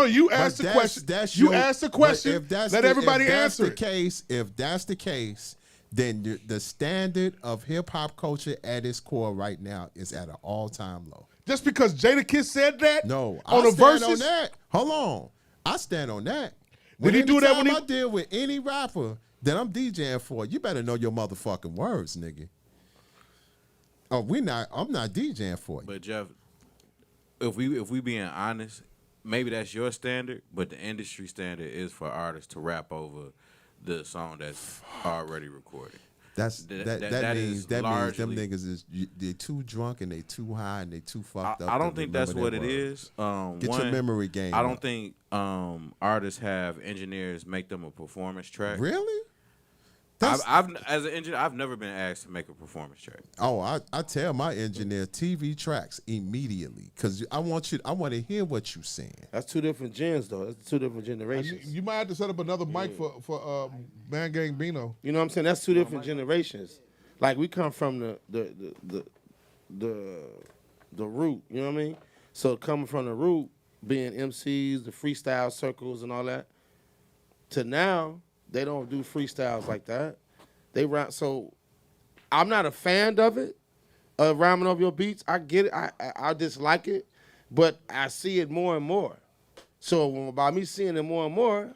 G: You asked the question. You asked the question. Let everybody answer it.
H: If that's the case, then the standard of hip hop culture at its core right now is at an all-time low.
G: Just because Jadakiss said that?
H: No,
G: on the verses?
H: On that. Hold on, I stand on that.
G: Did he do that when
H: I deal with any rapper that I'm DJing for? You better know your motherfucking words, nigga. Oh, I'm not DJing for you.
L: But Jeff, if we being honest, maybe that's your standard, but the industry standard is for artists to rap over the song that's already recorded.
H: That means them niggas they too drunk and they too high and they too fucked up.
L: I don't think that's what it is.
H: Get your memory game.
L: I don't think artists have engineers make them a performance track.
H: Really?
L: I've as an engineer, I've never been asked to make a performance track.
H: Oh, I tell my engineer TV tracks immediately because I want to hear what you saying.
I: That's two different gens though. That's two different generations.
G: You might have to set up another mic for Man Gang Bino.
I: You know what I'm saying? That's two different generations. Like we come from the root. You know what I mean? So coming from the root, being MCs, the freestyle circles and all that, to now. They don't do freestyles like that. They rhyme. So I'm not a fan of it, rhyming over your beats. I get it. I dislike it, but I see it more and more. So by me seeing it more and more,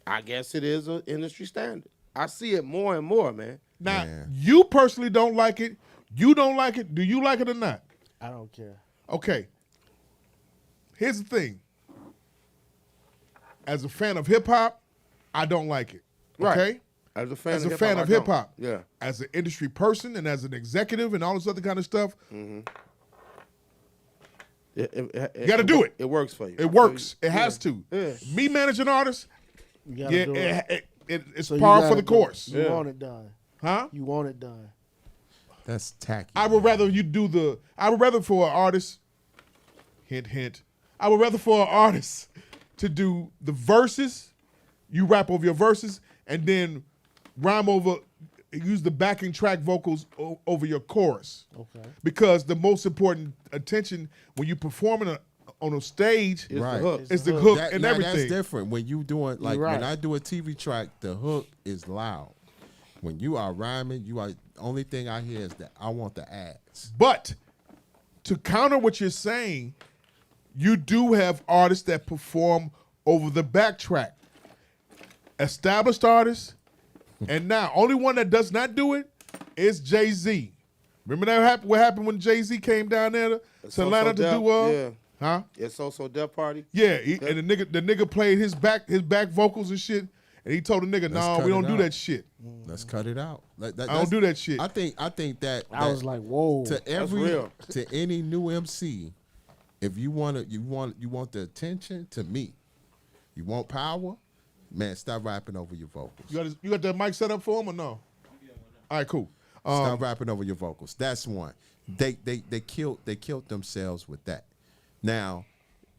I: I guess it is an industry standard. I see it more and more, man.
G: Now, you personally don't like it. You don't like it. Do you like it or not?
J: I don't care.
G: Okay. Here's the thing. As a fan of hip-hop, I don't like it. Okay?
I: Right. As a fan
G: of hip hop.
I: Yeah.
G: As an industry person and as an executive and all this other kind of stuff.
I: Mm-hmm.
G: You got to do it.
I: It works for you.
G: It works. It has to.
I: Yeah.
G: Me managing artists, it's
J: So
G: par for the course.
J: You want it done.
G: Huh?
J: You want it done.
H: That's tacky.
G: I would rather you do I would rather for an artist, hint, hint, I would rather for an artist to do the verses. You rap over your verses and then rhyme over, use the backing track vocals over your chorus.
J: Okay.
G: Because the most important attention when you performing on a stage
I: is the hook.
G: It's the hook and
H: now
G: everything.
H: That's different. When you doing when I do a TV track, the hook is loud. When you are rhyming, only thing I hear is that I want the ads.
G: But to counter what you're saying, you do have artists that perform over the backtrack. Established artists, and now only one that does not do it is Jay-Z. Remember that what happened when Jay-Z came down there to Atlanta to do huh?
I: It's So Death Party.
G: Yeah, and the nigga played his back vocals and shit, and he told the nigga, "No, we don't do that shit.
H: Let's cut it out.
G: I don't do that shit."
H: I think that
J: I was like, whoa.
H: To any new MC, If you want the attention to me, you want power, man. Stop rapping over your vocals.
G: You got the mic set up for him or no? All right, cool.
H: Stop rapping over your vocals. That's one. They killed themselves with that. Now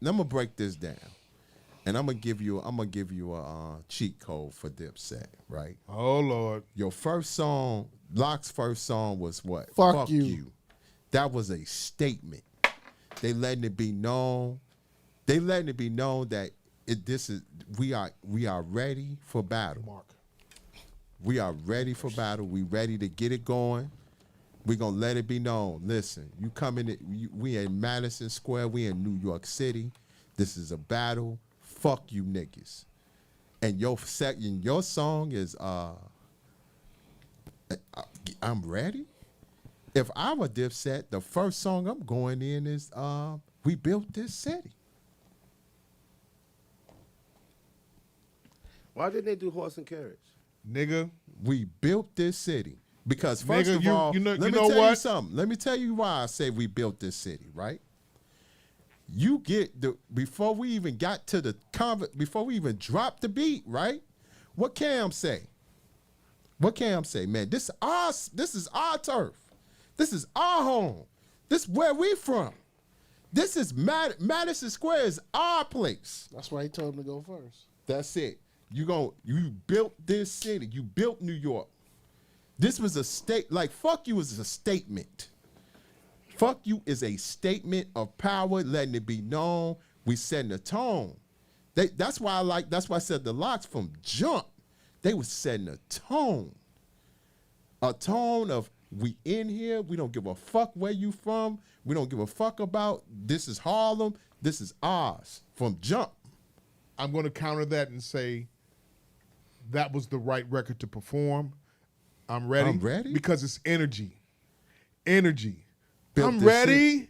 H: I'm gonna break this down, and I'm gonna give you a cheat code for Dipset, right?
G: Oh Lord.
H: Your first song, Locke's first song was what?
J: Fuck you.
H: That was a statement. They letting it be known. They letting it be known that we are ready for battle.
G: Mark.
H: We are ready for battle. We ready to get it going. We gonna let it be known. Listen, you coming? We in Madison Square. We in New York City. This is a battle. Fuck you niggas. And your song is I'm ready. If I were Dipset, the first song I'm going in is We Built This City.
I: Why didn't they do Horse and Carriage?
G: Nigga,
H: we built this city. Because first
G: Nigga,
H: of
G: you-
H: all,
G: you know-
H: let
G: you
H: me
G: know
H: tell you
G: what?
H: something. Let me tell you why I say we built this city, right? You get before we even got to before we even dropped the beat, right? What Cam say? What Cam say, man? This is our turf. This is our home. This is where we from. This is Madison Square is our place.
J: That's why he told him to go first.
H: That's it. You built this city. You built New York. This was a fuck you is a statement. Fuck you is a statement of power, letting it be known. We setting a tone. That's why I said the Locks from jump. They was setting a tone. A tone of we in here. We don't give a fuck where you from. We don't give a fuck about this is Harlem. This is ours from jump.
G: I'm going to counter that and say that was the right record to perform. I'm ready.
H: I'm ready?
G: Because it's energy. Energy.
H: Built
G: I'm
H: this
G: ready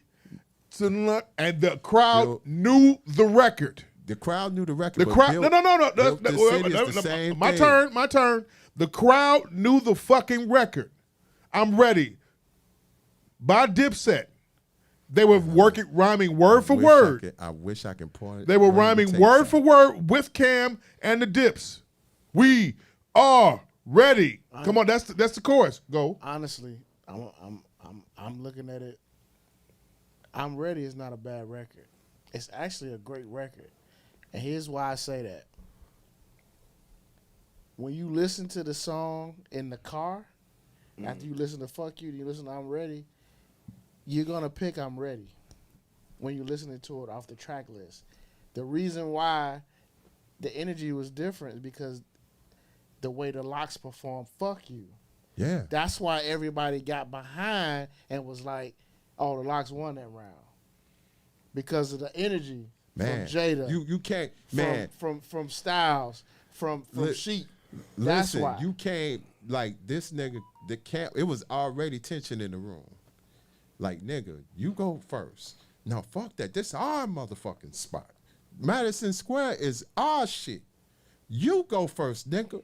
G: to look. And the crowd knew the record.
H: The crowd knew the record.
G: The crowd. No.
H: Built This City is the same
G: my
H: thing.
G: turn. My turn. The crowd knew the fucking record. I'm ready. By Dipset. They were rhyming word for word.
H: I wish I could point it.
G: They were rhyming word for word with Cam and the Dips. We are ready. Come on, that's the chorus. Go.
J: Honestly, I'm looking at it. I'm Ready is not a bad record. It's actually a great record. And here's why I say that. When you listen to the song in the car, after you listen to Fuck You, you listen to I'm Ready, you're going to pick I'm Ready when you're listening to it off the track list. The reason why the energy was different is because the way the Locks performed Fuck You.
H: Yeah.
J: That's why everybody got behind and was like, oh, the Locks won that round. Because of the energy
H: Man,
J: from Jada.
H: You can't,
J: From Styles, from Sheep. That's
H: listen,
J: why.
H: you can't, like, this nigga, it was already tension in the room. Like, nigga, you go first. No, fuck that. This our motherfucking spot. Madison Square is our shit. You go first, nigga.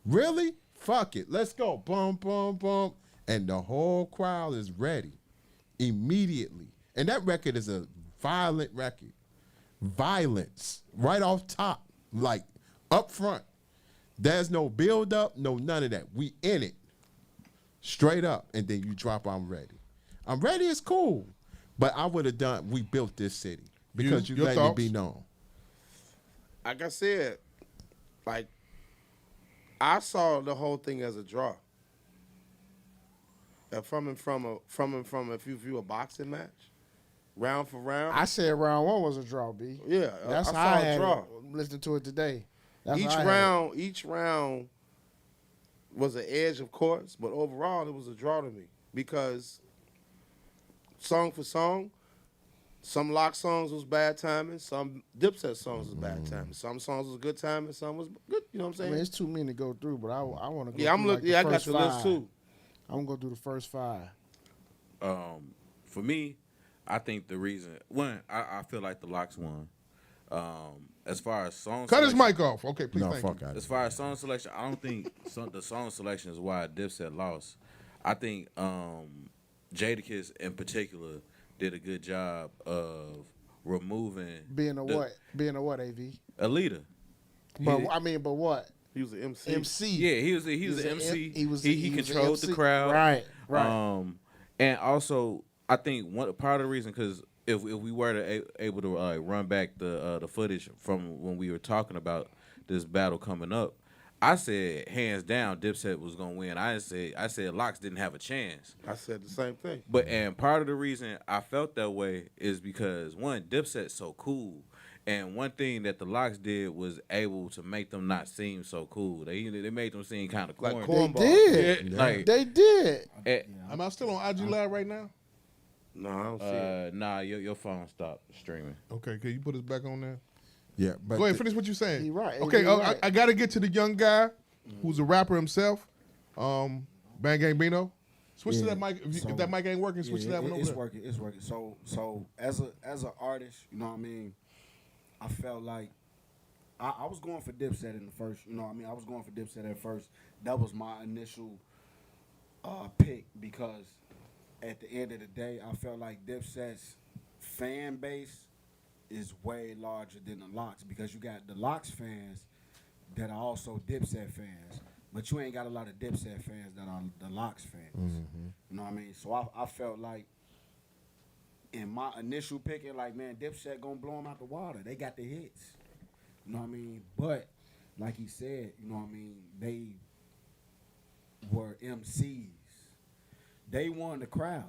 H: Really? Fuck it. Let's go. Bum, bum, bum. And the whole crowd is ready immediately. And that record is a violent record. Violence. Right off top. Like, up front. There's no build up, no none of that. We in it. Straight up. And then you drop I'm Ready. I'm Ready is cool. But I would have done We Built This City. Because you let it be known.
I: Like I said, like, I saw the whole thing as a draw. From if you view a boxing match, round for round.
J: I said round one was a draw, B.
I: Yeah,
J: that's
I: I
J: how
I: saw
J: I
I: a
J: had
I: draw.
J: it. Listening to it today. That's
I: Each
J: how I had
I: round was an edge, of course, but overall it was a draw to me because song for song, some Lock songs was bad timing, some Dipset songs was bad timing, some songs was good timing, some was good. You know what I'm
J: I
I: saying?
J: mean, it's too many to go through, but I want to go.
I: Yeah,
J: through like the
I: I got
J: first
I: the list
J: five.
I: too.
J: I'm gonna go through the first five.
L: For me, I think the reason I feel like the Locks won. As far as song
G: Cut his
L: selection-
G: mic off. Okay, please.
H: No,
G: thank
H: fuck
G: you.
H: out.
L: As far as song selection, I don't think the song selection is why Dipset lost. I think Jadakiss in particular did a good job of removing
J: Being a what? Being a what? Av.
L: a leader.
J: But I mean, but what?
I: He was an MC.
J: MC.
L: Yeah, he was an MC. He
J: was
L: controlled
J: an
L: the
J: MC.
L: crowd.
J: Right.
L: And also I think one part of the reason, because if we were to able to run back the footage from when we were talking about this battle coming up, I said hands down Dipset was gonna win. I said Lox didn't have a chance.
I: I said the same thing.
L: And part of the reason I felt that way is because one, Dipset's so cool. And one thing that the Lox did was able to make them not seem so cool. They made them seem kind of corny.
I: Like
J: They
I: cornball.
J: did.
L: Yeah, like,
J: They did.
G: Am I still on IG Live right now?
I: No, I don't see it.
L: Nah, your phone stopped streaming.
G: Okay, can you put us back on there?
H: Yeah, but
G: Go ahead, finish what you're saying.
J: He right.
G: Okay,
J: He right.
G: I got to get to the young guy who's a rapper himself, Bang Gang Bino. Switch to that mic. If that mic ain't working, switch to that one over
K: It's
G: there.
K: working. It's working. So as an artist, you know what I mean. I felt like I was going for Dipset in the first. You know what I mean. I was going for Dipset at first. That was my initial pick because at the end of the day, I felt like Dipset's fan base is way larger than the Lox because you got the Lox fans that are also Dipset fans, but you ain't got a lot of Dipset fans that are the Lox fans. You know what I mean? So I felt like in my initial picking, like, man, Dipset gonna blow them out the water. They got the hits. You know what I mean? But like he said, you know what I mean, they were MCs. They won the crowd.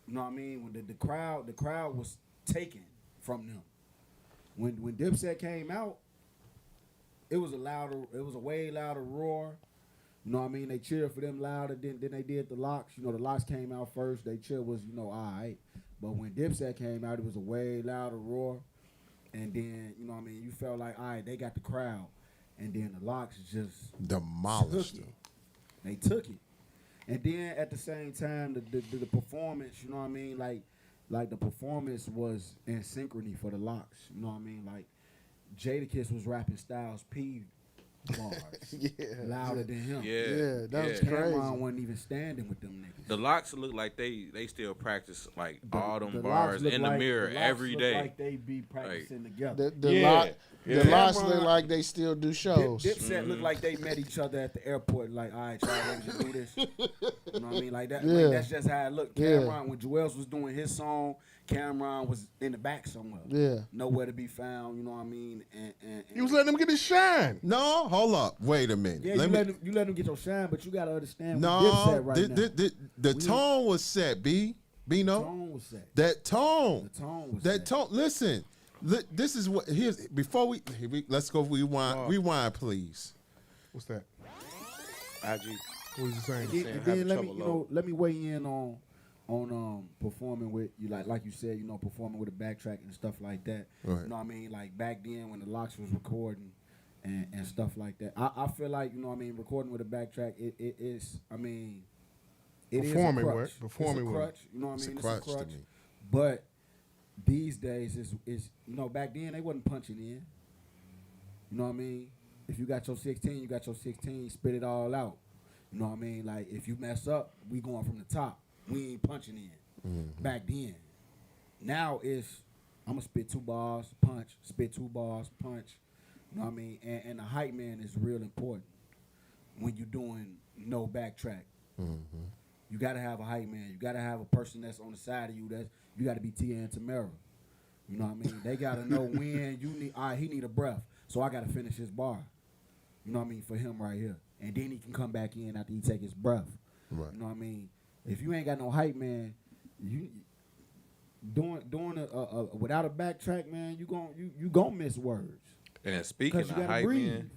K: You know what I mean? When the crowd was taken from them. When Dipset came out, it was a way louder roar. You know what I mean? They cheered for them louder than they did the Lox. You know, the Lox came out first. They cheer was, all right. But when Dipset came out, it was a way louder roar. And then, you know what I mean, you felt like, all right, they got the crowd. And then the Lox just
H: demolished
K: took
H: them.
K: They took it. And then at the same time, the performance, you know what I mean? Like the performance was in synchrony for the Lox. You know what I mean? Like Jadakiss was rapping Styles P bars louder than him.
J: Yeah, that was
K: Cameron wasn't even standing with them niggas.
L: The Lox look like they still practice like all them
K: The
L: bars
K: Lox look
L: in the
K: like-
L: mirror
K: the Lox
L: every
K: look
L: day.
K: Like they be practicing together.
J: The Lox look like they still do shows.
K: Dipset look like they met each other at the airport. Like, all right, y'all ready to do this? You know what I mean? Like that.
J: Yeah.
K: Like, that's just how it looked.
J: Yeah.
K: Cameron, when Joel's was doing his song, Cameron was in the back somewhere.
J: Yeah.
K: Nowhere to be found. You know what I mean? And
G: He was letting him get his shine.
H: No, hold up. Wait a minute.
K: yeah, you let him get your shine, but you gotta understand.
H: No,
K: Dipset right now.
H: the tone was set, Bino.
K: The tone was set.
H: That tone.
K: The tone was
H: that
K: set.
H: tone. Listen, this is what here's before we let's go rewind. Rewind, please.
G: What's that?
I: IG.
G: What was he saying?
K: And then let me weigh in on performing with you, like you said, performing with a backtrack and stuff like that.
H: Right.
K: You know what I mean? Like back then when the Lox was recording and stuff like that. I feel like, you know what I mean, recording with a backtrack, it is, I mean, it
G: Performing
K: is a crutch.
G: work. Performing
K: it's a
G: work.
K: crutch. You know what I mean?
H: It's a crutch to me.
K: But these days is back then they wasn't punching in. You know what I mean? If you got your 16, you got your 16, spit it all out. You know what I mean? Like if you mess up, we going from the top. We ain't punching in. Back then. Now it's I'm gonna spit 2 bars, punch, spit 2 bars, punch. You know what I mean? And the hype man is real important when you're doing no backtrack. You gotta have a hype man. You gotta have a person that's on the side of you. You gotta be Tia and Tamara. You know what I mean? They gotta know when you need. All right, he need a breath, so I gotta finish his bar. You know what I mean, for him right here, and then he can come back in after he take his breath.
H: Right.
K: You know what I mean? If you ain't got no hype man, you doing a without a backtrack, man, you gonna miss words.
L: And speaking
K: 'Cause
L: of
K: you gotta
L: hype,
K: breathe.
L: man,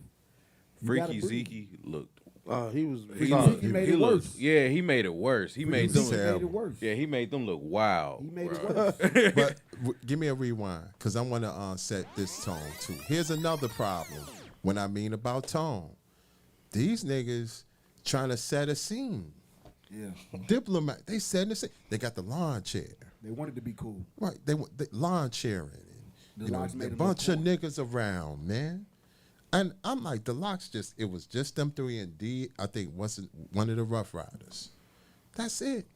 K: You gotta
L: Freaky
K: breathe.
L: Zeke looked.
I: He was.
K: He made it
L: looked-
K: worse.
L: Yeah, he made it worse. He made them.
K: He made it worse.
L: Yeah, he made them look wild.
K: He made it
L: bro.
K: worse.
H: But give me a rewind because I want to set this tone too. Here's another problem when I mean about tone. These niggas trying to set a scene.
K: Yeah.
H: Diplomat, they setting the scene. They got the lawn chair.
K: They wanted to be cool.
H: Right, they lawn chairing.
K: The
H: And,
K: Lox
H: a
K: made them
H: bunch
K: look
H: of niggas around, man. And I'm like, the Lox it was just them three and D, I think one of the Rough Riders. That's it.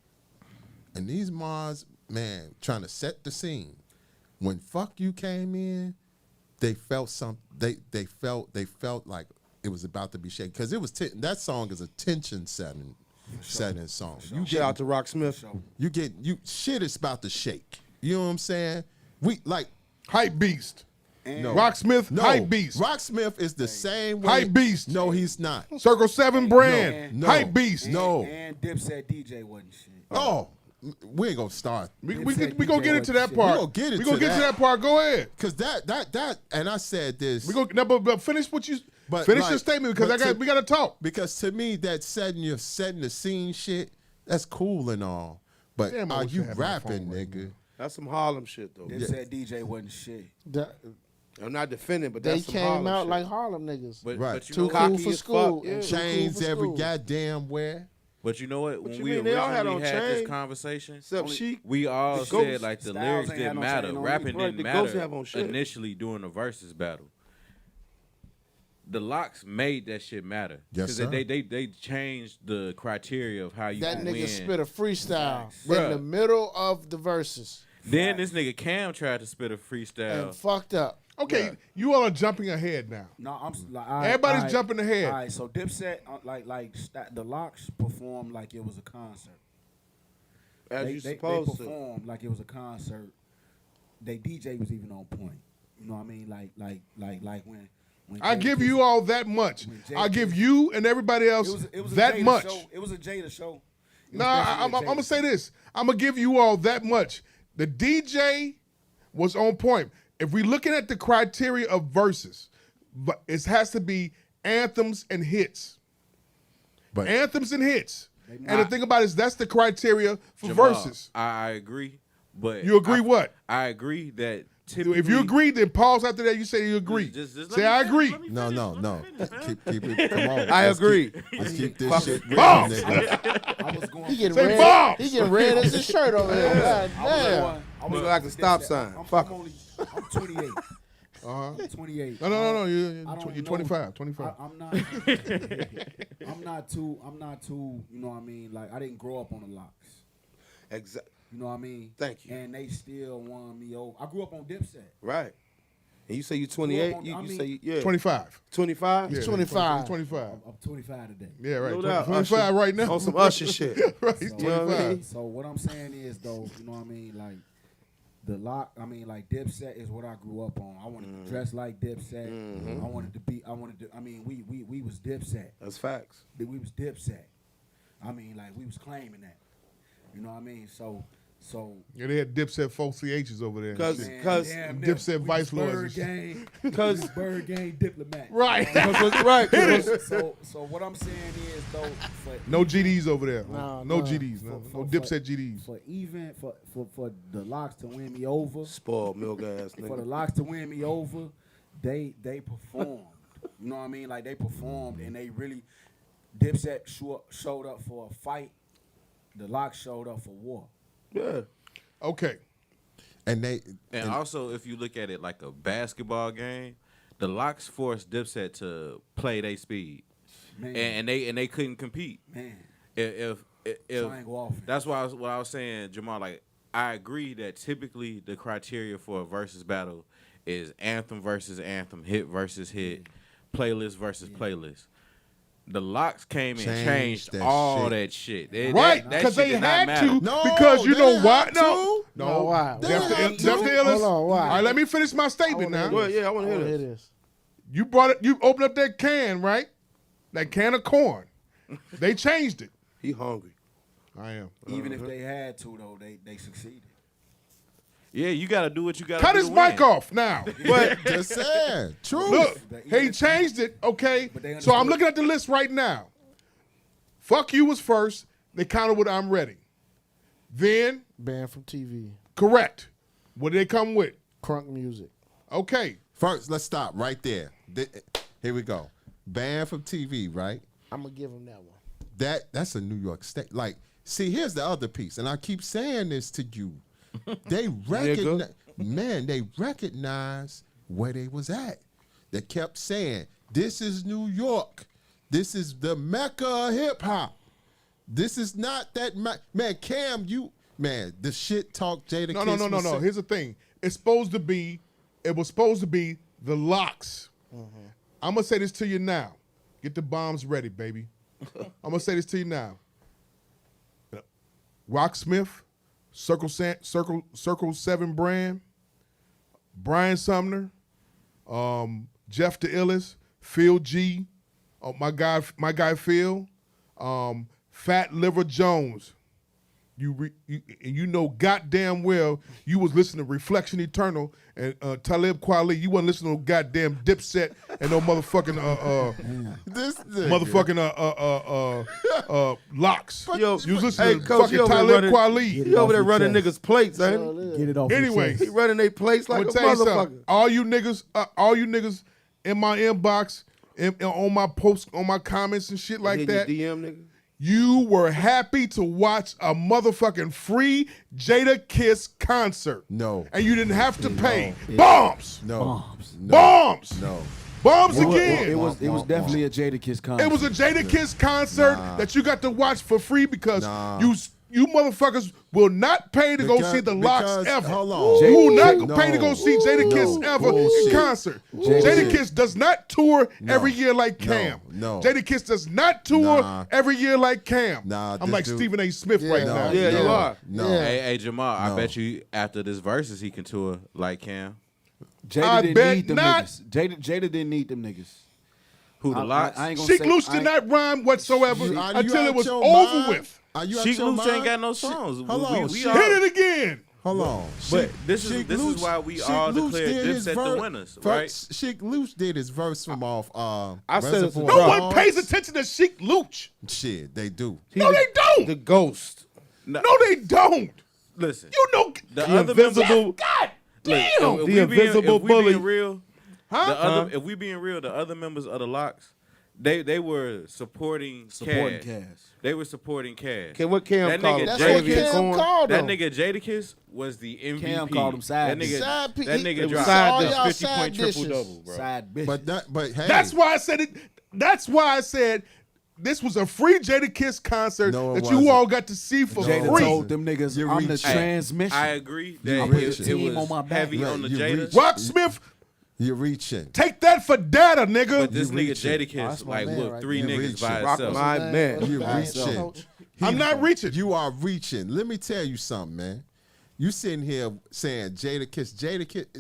H: And these Mars, man, trying to set the scene. when Fuck You came in, they felt some. They felt like it was about to be shaken because it was that song is a tension setting song. You
I: Shout out to Rocksmith.
H: You shit is about to shake. You know what I'm saying? We like
G: Hype Beast.
H: no
G: Rocksmith,
H: no.
G: Hype Beast.
H: Rocksmith is the same way.
G: Hype Beast.
H: No, he's not.
G: Circle 7 brand.
H: No.
G: Hype Beast.
H: No.
K: And Dipset DJ wasn't shit.
H: Oh, we ain't gonna start.
G: We gonna get into that part.
H: We gonna get
G: We gonna get to that part. Go ahead.
H: Cause that and I said this.
G: We go. But finish what you.
H: But
G: finish
H: like,
G: your statement because we gotta talk.
H: Because to me, that setting the scene shit, that's cool and all. But
G: Damn, I
H: are
G: wish I
H: you
G: had my
H: rapping,
G: phone right
H: nigga?
I: That's some Harlem shit though.
K: Dipset DJ wasn't shit.
I: I'm not defending, but
J: They
I: that's some
J: came
I: Harlem
J: out
I: shit.
J: like Harlem niggas.
L: But,
H: Right.
L: but you
J: Too
L: know
J: cool
L: what?
J: for
I: as
J: school.
I: fuck, yeah.
J: and too
H: Chains
J: cool for
H: every
J: school.
H: goddamn where.
L: But you know what? When
I: you
L: we
I: mean? They all had
L: originally
I: on
L: had this
I: chain.
L: conversation,
I: Except Sheik.
L: we all
I: The
L: said
I: Ghost.
L: like the
K: Styles
L: lyrics
K: ain't
L: didn't
K: had no
L: matter.
K: chain on
L: Rapping
I: Right,
L: didn't
I: the Ghost
L: matter
I: have on shit.
L: initially during the versus battle. The Locks made that shit matter.
H: Yes,
L: 'Cause
H: sir.
L: they changed the criteria of how you
J: That
L: win.
J: nigga spit a freestyle
L: Bruh.
J: in the middle of the verses
L: Then this nigga Cam tried to spit a freestyle.
J: and fucked up.
G: Okay, you all are jumping ahead now.
K: No, I'm like
G: Everybody's jumping ahead.
K: All right, so Dipset, the Locks performed like it was a concert.
I: As
K: they,
I: you
K: they
I: supposed to.
K: performed like it was a concert. They DJ was even on point. You know what I mean? Like when
G: I give you all that much.
K: Jay
G: I give you and everybody else
K: it was a
G: that
K: Jada
G: much.
K: Show. It was a Jada show. It was
G: No, I'm
K: definitely a
G: gonna
K: Jada
G: say this. I'm gonna give you all that much. The DJ was on point. If we're looking at the criteria of verses, but it has to be anthems and hits.
H: But
G: Anthems and hits. And the thing about it is that's the criteria for
L: Jamal,
G: verses.
L: I agree, but
G: You agree what?
L: I agree that typically
G: If you agree, then pause after that. You say you agree.
L: Just let
G: say
L: me
G: I
L: finish,
G: agree.
L: let me
H: no,
L: finish,
H: no,
L: let me
H: no.
L: finish, man.
H: Keep it. Come on.
I: I
H: Let's
I: agree.
H: Let's keep this shit real,
G: Pause.
H: nigga.
K: I was going.
J: He getting
G: Say
J: red.
G: bombs.
J: He getting red as his shirt over there. God damn.
K: I
I: Look like a stop sign. Fuck 'em.
K: I'm 28.
G: Uh-huh.
K: I'm 28.
G: No.
K: I
G: You're
K: don't know.
G: 25. 25.
K: I'm not. I'm not too. You know what I mean? Like I didn't grow up on the Locks.
I: Exactly.
K: You know what I mean?
I: Thank you.
K: And they still won me over. I grew up on Dipset.
I: Right. And you say you 28?
K: Well, I
I: You
K: mean-
I: say yeah.
G: 25.
I: 25?
G: Yeah,
J: 25.
G: 25.
K: I'm 25 today.
G: Yeah, right.
I: No doubt.
G: 25
I: Usher.
G: right now.
I: On some Usher shit.
G: Right,
K: So,
G: 25.
K: So what I'm saying is though, you know what I mean? Like the like Dipset is what I grew up on. I wanted to dress like Dipset. I wanted to. I mean, we was Dipset.
I: That's facts.
K: We was Dipset. I mean, like we was claiming that. You know what I mean? So
G: Yeah, they had Dipset 4 CHs over there. and
I: 'Cause-
G: shit.
K: damn,
G: Dipset
K: we
G: Vice
K: was
G: Lords.
K: Bird Gang.
I: Because
K: We was Bird Gang diplomats.
G: Right.
I: right.
K: So what I'm saying is though, for
G: No GDs over there.
J: No,
G: No
J: no.
G: GDs. No Dipset GDs.
K: for the Locks to win me over.
I: Spoiled milk ass
K: For the
I: nigga.
K: Locks to win me over, they performed. You know what I mean? Like they performed and they really Dipset showed up for a fight. The Locks showed up for war.
I: Yeah.
G: Okay.
H: And they
L: And also, if you look at it like a basketball game, the Locks forced Dipset to play their speed,
K: Man,
L: and they couldn't compete.
K: man.
L: If
K: Triangle offense.
L: that's why what I was saying, Jamal. Like I agree that typically the criteria for a versus battle is anthem versus anthem, hit versus hit, playlist versus playlist. The Locks came and changed
H: that
L: all
H: shit.
L: that shit. They-
G: Right,
L: that
G: because
L: shit
G: they
L: did not
G: had
L: matter.
G: to.
H: No,
G: Because you
H: they
G: know
H: didn't
G: why?
H: have
G: No.
H: to.
J: No, why?
H: They
G: Def
H: didn't have
G: the
H: to.
G: Def the illest.
J: Hold on, why?
G: All right, let me finish my statement now.
I: Well, yeah, I want
J: I
I: to
J: want to
I: hear
J: hear
I: this.
J: this.
G: You brought it. You opened up that can, right? That can of corn. They changed it.
I: He hungry.
G: I am.
K: Even if they had to though, they succeeded.
L: Yeah, you got to do what you got to do.
G: Cut his
L: to
G: mic
L: win.
G: off now.
H: But just saying, truth.
G: Look, he changed it. Okay,
K: But they
G: so I'm
K: understood.
G: looking at the list right now. Fuck You was first. They counted with I'm Ready. Then
J: Banned from TV.
G: correct. What did they come with?
J: Crunk music.
G: Okay.
H: First, let's stop right there. Here we go. Banned from TV, right?
J: I'm gonna give him that one.
H: That's a New York State. Like, see, here's the other piece, and I keep saying this to you. They recognize, man, they recognize where they was at. They kept saying, "This is New York. This is the Mecca of hip hop. This is not that man, Cam. Man, the shit talk Jada
G: No.
H: Kiss was
G: Here's the thing. It was supposed to be the Locks. I'm gonna say this to you now. Get the bombs ready, baby. I'm gonna say this to you now. Rocksmith, Circle 7 brand, Brian Sumner, Jeff the Illest, Phil G, my guy Phil, Fat Liver Jones. You know goddamn well you was listening to Reflection Eternal and Talib Kweli. You wasn't listening to goddamn Dipset and no motherfucking Locks.
I: Yo,
G: you was listening to
I: Coach,
G: fucking Talib Kweli.
I: He over there running niggas' plates, ain't he?
M: Get it off.
G: Anyway,
I: He running their plates like
G: I'm
I: a
G: gonna tell you
I: motherfucker.
G: something. All you niggas in my inbox, on my posts, on my comments and shit like that.
I: DM, nigga.
G: You were happy to watch a motherfucking free Jada Kiss concert.
H: No.
G: And you didn't have to pay. Bombs!
H: No.
G: Bombs!
H: No.
G: Bombs again!
M: It was definitely a Jada Kiss concert.
G: It was a Jada Kiss concert that you got to watch for free because you motherfuckers will not pay to go see the Locks ever.
H: Hold on.
G: You will not pay to go see Jada Kiss ever
H: Bullshit.
G: in concert. Jada Kiss does not tour every year like Cam.
H: No.
G: Jada Kiss does not tour every year like Cam. I'm
H: this
G: like
H: dude-
G: Stephen A. Smith right now.
I: Yeah, you are.
H: No.
L: Hey, Jamal, I
H: No.
L: bet you after this verses he can tour like Cam.
M: Jada
G: I
M: didn't
G: bet
M: need them
G: not.
M: niggas. Jada didn't need them niggas.
L: Who, the Locks?
M: I ain't gonna
G: Sheik
M: say-
G: Luch
M: I
G: did
M: ain't-
G: not rhyme whatsoever
H: Are you
G: until
H: out
G: it was
H: your
G: over
H: mind?
G: with.
H: Are you out
L: Sheik
H: your
L: Luch ain't
H: mind?
L: got no songs.
H: Hold on.
L: We
H: Sheik-
L: all-
G: Hit it again.
H: Hold on.
L: But this
H: Sheik
L: is
H: Luch-
L: why we
H: Sheik
L: all
H: Luch
L: declared
H: did his
L: Dipset the
H: verse-
L: winners,
H: Fir-
L: right?
H: Sheik Luch did his verse from off.
I: I said it's a
H: Reservoir
G: No
I: drop.
G: one pays attention to Sheik Luch.
H: Shit, they do.
G: No, they don't.
I: The ghost.
G: No, they don't.
L: Listen,
G: You know.
L: the other
I: invisible-
G: God
L: Look,
G: damn.
L: if
I: The
L: we
I: invisible
L: being
I: bully.
L: real,
G: Huh?
L: if we being real, the other members of the Locks, they were supporting
M: Supporting
L: Cash.
M: Cass.
L: They were supporting Cash.
I: Okay, what Cam
L: That
I: called
L: nigga
I: him?
J: That's what
L: Jada-
J: Cam called
L: That
J: him.
L: nigga Jadakiss was the MVP.
M: Cam called him side
L: That nigga,
J: Side piece.
L: that
J: He-
L: nigga
J: it was
L: dropped
J: all
L: this
J: y'all
L: 50 point
J: side
L: triple
J: dishes.
L: double, bro.
M: Side bitch.
H: But hey,
G: That's why I said it. That's why I said this was a free Jada Kiss concert
H: No, it
G: that
H: wasn't.
G: you all got to see for
M: Jada
G: free.
M: told them niggas,
H: You're
M: I'm the
H: reaching.
M: transmission.
L: I agree that
H: You
L: it,
H: reaching.
L: it
M: Team
L: was
M: on my back.
L: heavy
H: Right,
L: on the
H: you
L: Jada.
H: reaching.
G: Rocksmith,
H: you're reaching.
G: take that for data, nigga.
L: But this
H: You
L: nigga
H: reaching.
L: Jadakiss,
J: that's my
L: like,
J: man
L: look,
J: right
L: three
H: there. You
L: niggas by
H: reaching.
I: Rock
L: itself.
I: my man.
H: You're
J: Coach.
H: reaching.
G: I'm not reaching.
H: You are reaching. Let me tell you something, man. You sitting here saying Jada Kiss,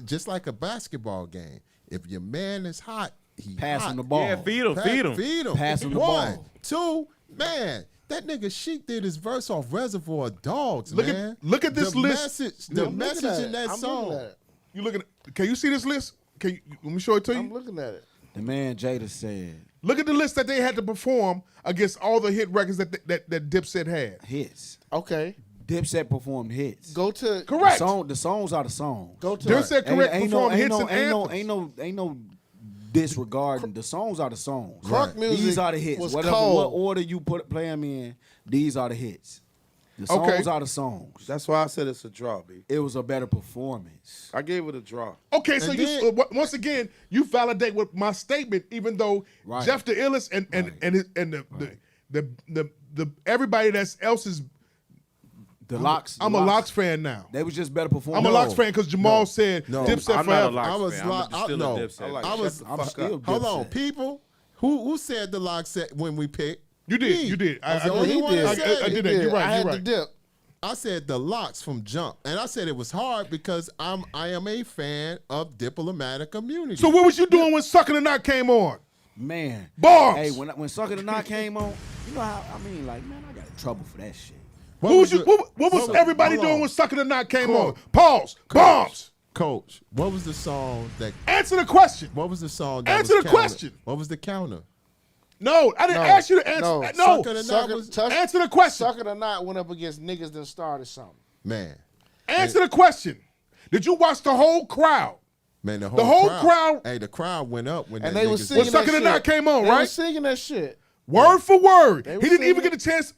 H: just like a basketball game. If your man is hot, he
M: Pass
H: hot.
M: him the ball.
L: Yeah, feed him, feed him.
H: Feed him.
M: Pass him the
H: One.
M: ball.
H: Two, man, that nigga Sheik did his verse off Reservoir Dogs,
G: Look at-
H: man.
G: look at this
H: the
G: list.
H: Message, the
J: I'm
H: message
J: looking at
H: in that
J: it. I'm
H: song.
J: looking at it.
G: You looking? Can you see this list? Can you, let me show it to
J: I'm
G: you.
J: looking at it.
M: The man Jada said
G: Look at the list that they had to perform against all the hit records that Dipset had.
M: hits.
J: Okay.
M: Dipset performed hits.
J: Go to
G: Correct.
M: The songs are the songs.
J: Go to
G: Dipset correct performed hits and anthems.
M: Ain't no disregarding. The songs are the songs.
J: Crunk music
M: These are the hits.
J: was
M: Whatever
J: cold.
M: what order you play them in, these are the hits. The songs
G: Okay.
M: are the songs.
I: That's why I said it's a draw, B.
M: It was a better performance.
I: I gave it a draw.
G: Okay, so
H: And
G: you
H: then-
G: once again you validate with my statement, even though
M: Right.
G: Jeff the Illest and the everybody that's else is.
M: The Locks.
G: I'm a Locks fan now.
M: They was just better performance.
G: I'm a Locks fan because Jamal said
H: No.
G: Dipset
L: I'm not a
G: forever.
L: Locks
H: I was
L: fan.
H: like,
L: I'm still
H: no.
L: a Dipset.
H: I was.
I: Shut the
M: I'm
I: fuck
M: still
I: up.
H: Hold on,
M: Dipset.
H: people. Who said the lock set when we picked?
G: You did.
H: Me.
G: You did. I
H: That's the
G: agree.
H: only
J: he
H: one
J: did.
H: that said
G: I
H: it.
G: did that. You're right.
J: I had
G: You're
J: the
G: right.
J: dip.
H: I said the locks from jump, and I said it was hard because I am a fan of Diplomatic Immunity.
G: So what was you doing when Suckin' the Knot came on?
M: Man.
G: Bars.
M: Hey, when Sucker the Knot came on, you know how I mean, like, man, I got in trouble for that shit.
G: What was everybody
H: hold
G: doing
H: on.
G: when Suckin' the Knot came
H: Cool.
G: on? Pause. Bombs.
H: Coach, what was the song that?
G: Answer the question.
H: What was the song? That
G: Answer
H: was
G: the
H: counter?
G: question.
H: What was the counter?
G: No, I didn't ask you to answer. No,
H: Sucker the Knot was
G: answer the question.
J: Sucker or not went up against niggas that started something.
H: man.
G: Answer the question. Did you watch the whole crowd?
H: Man, the
G: whole crowd-
H: Hey, the crowd went up when
J: And
H: that
J: they was
H: niggas-
J: singing
G: When
J: that
G: Suckin' the
J: shit.
G: Knot came on,
J: They
G: right?
J: was singing that shit.
G: Word for word.
J: They
G: He
J: was
G: didn't even
J: singing
G: get a chance.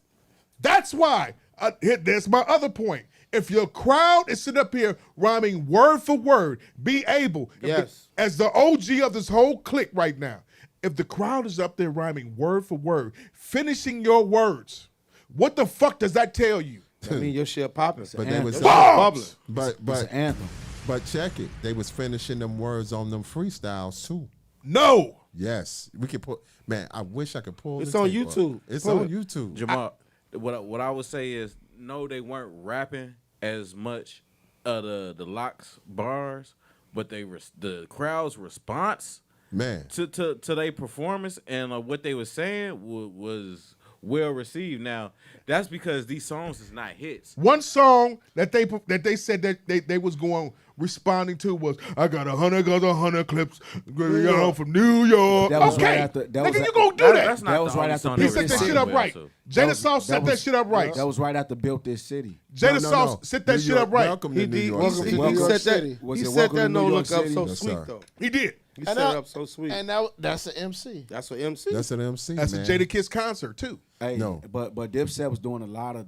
G: That's why. There's my other point. If your crowd is sitting up here rhyming word for word, be able,
I: Yes.
G: as the OG of this whole clique right now, if the crowd is up there rhyming word for word, finishing your words, what the fuck does that tell you?
I: I mean, your shit popping.
H: But they was
I: bubbling.
H: But anthem. But check it. They was finishing them words on them freestyles too.
G: No.
H: Yes, we can put. Man, I wish I could pull.
I: It's
H: the
I: on
H: tape up.
I: YouTube.
H: It's
I: Pull
H: on
I: it.
H: YouTube.
L: Jamal, what I would say is no, they weren't rapping as much of the locks bars, but the crowd's response
H: Man.
L: to their performance and what they were saying was well received. Now that's because these songs is not hits.
G: One song that they said that they was responding to was "I got 100 clips from New York."
M: That was
G: okay,
M: right after- that was
G: nigga,
M: at-
G: you gonna do that?
L: That's not
M: That was
L: the
M: right
L: only
M: after
L: song
G: He
L: they
G: set that
L: responded
G: shit up
L: well,
G: right.
L: so.
G: Jada Sauce set that shit up right.
M: That was right after Built This City.
G: Jada Sauce set that
H: New
G: shit
H: York,
G: up right.
H: Welcome to
I: He
H: New
I: did.
H: York
I: Welcome,
H: City.
I: he
J: Welcome
I: set
J: to
I: that.
J: City.
M: Was
I: He
M: it
I: set
M: Welcome
I: that
M: to
I: no
M: New
I: look
M: York
I: up
M: City?
I: so
H: Yes,
I: sweet
H: sir.
I: though.
G: He did.
I: He set it up so sweet.
J: And that's an MC.
I: That's what MC.
H: That's an MC.
G: That's
H: man.
G: a Jada Kiss concert too.
M: Hey,
H: No.
M: but Dipset was doing a lot of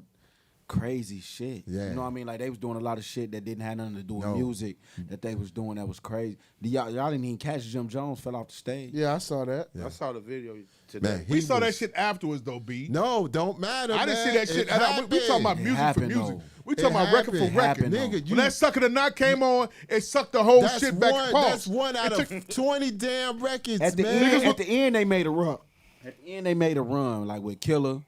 M: crazy shit.
H: Yeah.
M: You know what I mean? Like they was doing a lot of shit that didn't have nothing to do with
H: No.
M: music that they was doing that was crazy. Y'all didn't even catch Jim Jones fell off the stage.
J: Yeah, I saw that.
I: I saw the video today.
H: Man,
G: We
H: he
G: saw that
H: was-
G: shit afterwards though, B.
H: No, don't matter.
G: I didn't
H: man.
G: see that shit.
H: It
G: We talking about
H: happened.
G: music
M: happened,
G: for music.
M: though.
G: We talking
H: It
G: about record for
H: happened.
G: record.
M: Happened,
H: Nigga,
G: When that Sucker the Knot came on, it sucked the whole
H: That's
G: shit back.
H: one.
G: Pause.
H: That's one out
G: It
H: of
G: took-
H: 20 damn records,
M: At the
H: man.
M: end, they made a run. At the end, they made a run like with Killer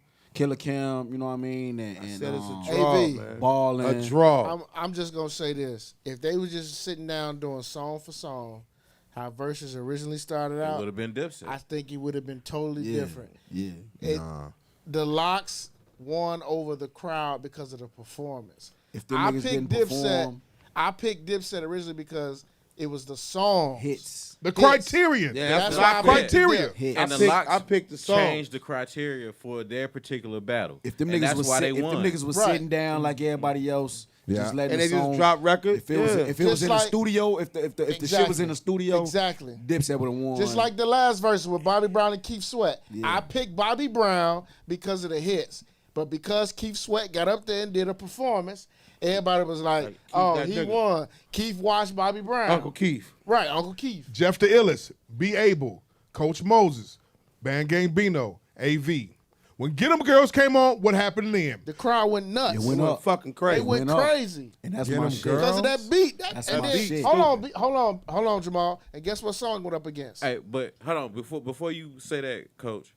M: Cam. You know what I mean? And
I: said it's a
J: AV.
I: draw, man.
M: Ballin'.
I: A draw.
J: I'm just gonna say this: if they were just sitting down doing song for song, how Versus originally started
L: It
J: out,
L: would have been Dipset.
J: I think it would have been totally
M: Yeah,
J: different.
M: Yeah.
J: The Locks won over the crowd because of the performance.
M: If them
J: I
M: niggas
J: picked
M: didn't
J: Dipset.
M: perform,
J: I picked Dipset originally because it was the song
M: hits.
G: The criterion.
I: Yeah,
J: That's
I: the
J: why I
I: lock
J: picked
G: criteria.
J: Dip.
M: Hits.
L: And the
I: picked-
L: locks
I: I picked the song.
L: changed the criteria for their particular battle.
M: If them
L: And
M: niggas
L: that's
M: was
L: why
M: sit-
L: they won.
M: if them niggas was
J: Right.
M: sitting down like everybody else,
H: Yeah.
M: just letting
I: And
M: the
I: they just
M: song
I: drop record.
M: If it was
I: Yeah.
M: if it was
J: Just
M: in
J: like-
M: the studio, if the shit was
J: Exactly.
M: in the studio,
J: Exactly.
M: Dipset would have won.
J: Just like the last verse with Bobby Brown and Keith Sweat.
M: Yeah.
J: I picked Bobby Brown because of the hits. But because Keith Sweat got up there and did a performance, everybody was like,
I: Keith
J: oh,
I: that
J: he
I: nigga.
J: won. Keith watched Bobby Brown.
I: Uncle Keith.
J: Right, Uncle Keith.
G: Jeff the Illest, B. Able, Coach Moses, Band Gang Bino, AV. When Get 'Em Girls came on, what happened to them?
J: The crowd went nuts.
M: It went up.
I: Fucking
J: They
I: crazy.
J: went
M: went up.
J: crazy.
M: and that's
H: Get
M: my
H: 'em
M: shit.
H: girls.
J: Because of that beat.
M: That's
J: and
M: my
J: then,
M: shit.
J: hold on, Jamal. And guess what song went up against?
L: Hey, but hold on before you say that, Coach.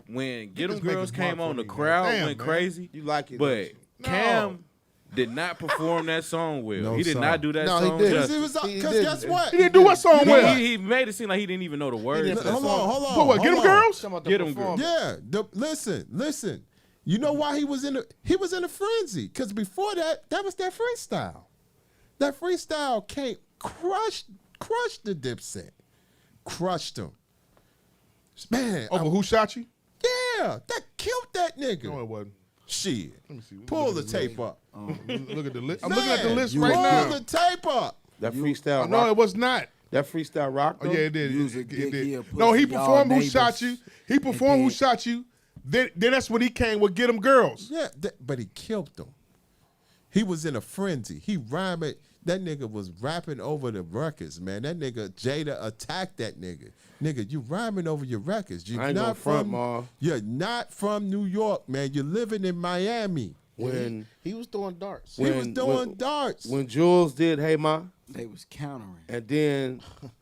L: When Get 'Em
G: just make
L: Girls
G: this mark
L: came on,
G: for
L: the
G: me, man.
L: crowd
G: Damn,
L: went
G: man.
L: crazy.
I: You like it,
L: but
I: don't you?
L: Cam did not perform that song well.
H: No,
L: he did
H: sir.
L: not do that
J: No, he
L: song
J: didn't.
L: justice.
H: Because guess what?
G: He didn't do what song well?
L: He made it seem like he didn't even know the words.
J: didn't
L: to that
H: Hold
L: song.
H: on, hold on.
G: For what? Get 'Em
H: hold on.
G: Girls?
J: Talking about the
L: Get 'Em girls.
J: performance.
H: Yeah, listen. You know why he was in a frenzy? Because before that was their freestyle. That freestyle crushed the Dipset, crushed them. Man,
G: Over Who Shot You?
H: yeah, that killed that nigga.
G: No, it wasn't.
H: Shit,
G: Let me see. Let me
H: pull
G: look
H: the
G: at this
H: tape
G: list.
H: up.
G: Look at the list. I'm
H: Man,
G: looking at the list
H: you
G: right
H: pull
G: now.
H: the tape up.
I: That freestyle
G: No,
I: rock.
G: it was not.
I: That freestyle rock.
G: Oh, yeah, it did.
M: Use
G: It
M: a dick
G: did.
M: here,
G: No, he
M: pussy, y'all
G: performed Who
M: neighbors.
G: Shot You. He performed Who
M: then-
G: Shot You. Then that's when he came with Get 'Em Girls.
H: Yeah, but he killed them. He was in a frenzy. He rhyming. That nigga was rapping over the records, man. That nigga Jada attacked that nigga. Nigga, you rhyming over your records. You're
I: I ain't gonna
H: not
I: front,
H: from.
I: Ma.
H: You're not from New York, man. You're living in Miami.
I: When
J: He was throwing darts.
H: He was doing darts.
I: when Jules did Hey Ma,
M: They was countering.
I: and then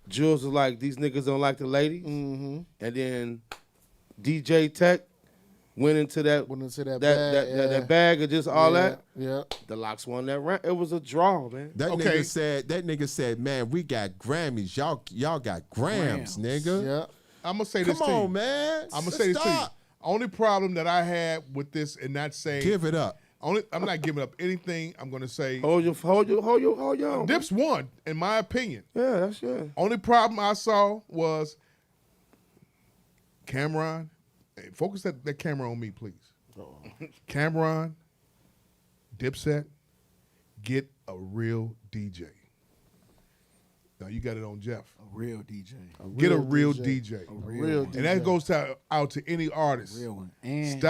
I: Jules was like, these niggas don't like the ladies.
J: Mm-hmm.
I: And then DJ Tech went into that
J: Went into that
I: that
J: bag, yeah.
I: that bag of just all that.
J: Yeah.
I: The Locks won that round. It was a draw, man.
H: That
G: Okay.
H: nigga said, man, we got Grammys. Y'all got grams, nigga.
J: Yeah.
G: I'm gonna say this
H: Come
G: to you.
H: on, man.
G: I'm gonna say this to you.
H: Stop.
G: Only problem that I had with this and not saying
H: Give it up.
G: I'm not giving up anything. I'm gonna say
I: Hold your own.
G: Dips won, in my opinion.
I: Yeah, that's good.
G: Only problem I saw was Cameron. Hey, focus that camera on me, please. Cameron, Dipset, get a real DJ. Now you got it on Jeff.
M: A real DJ.
G: Get a real DJ.
M: A real
G: And that goes out to any artist.
M: Real one. And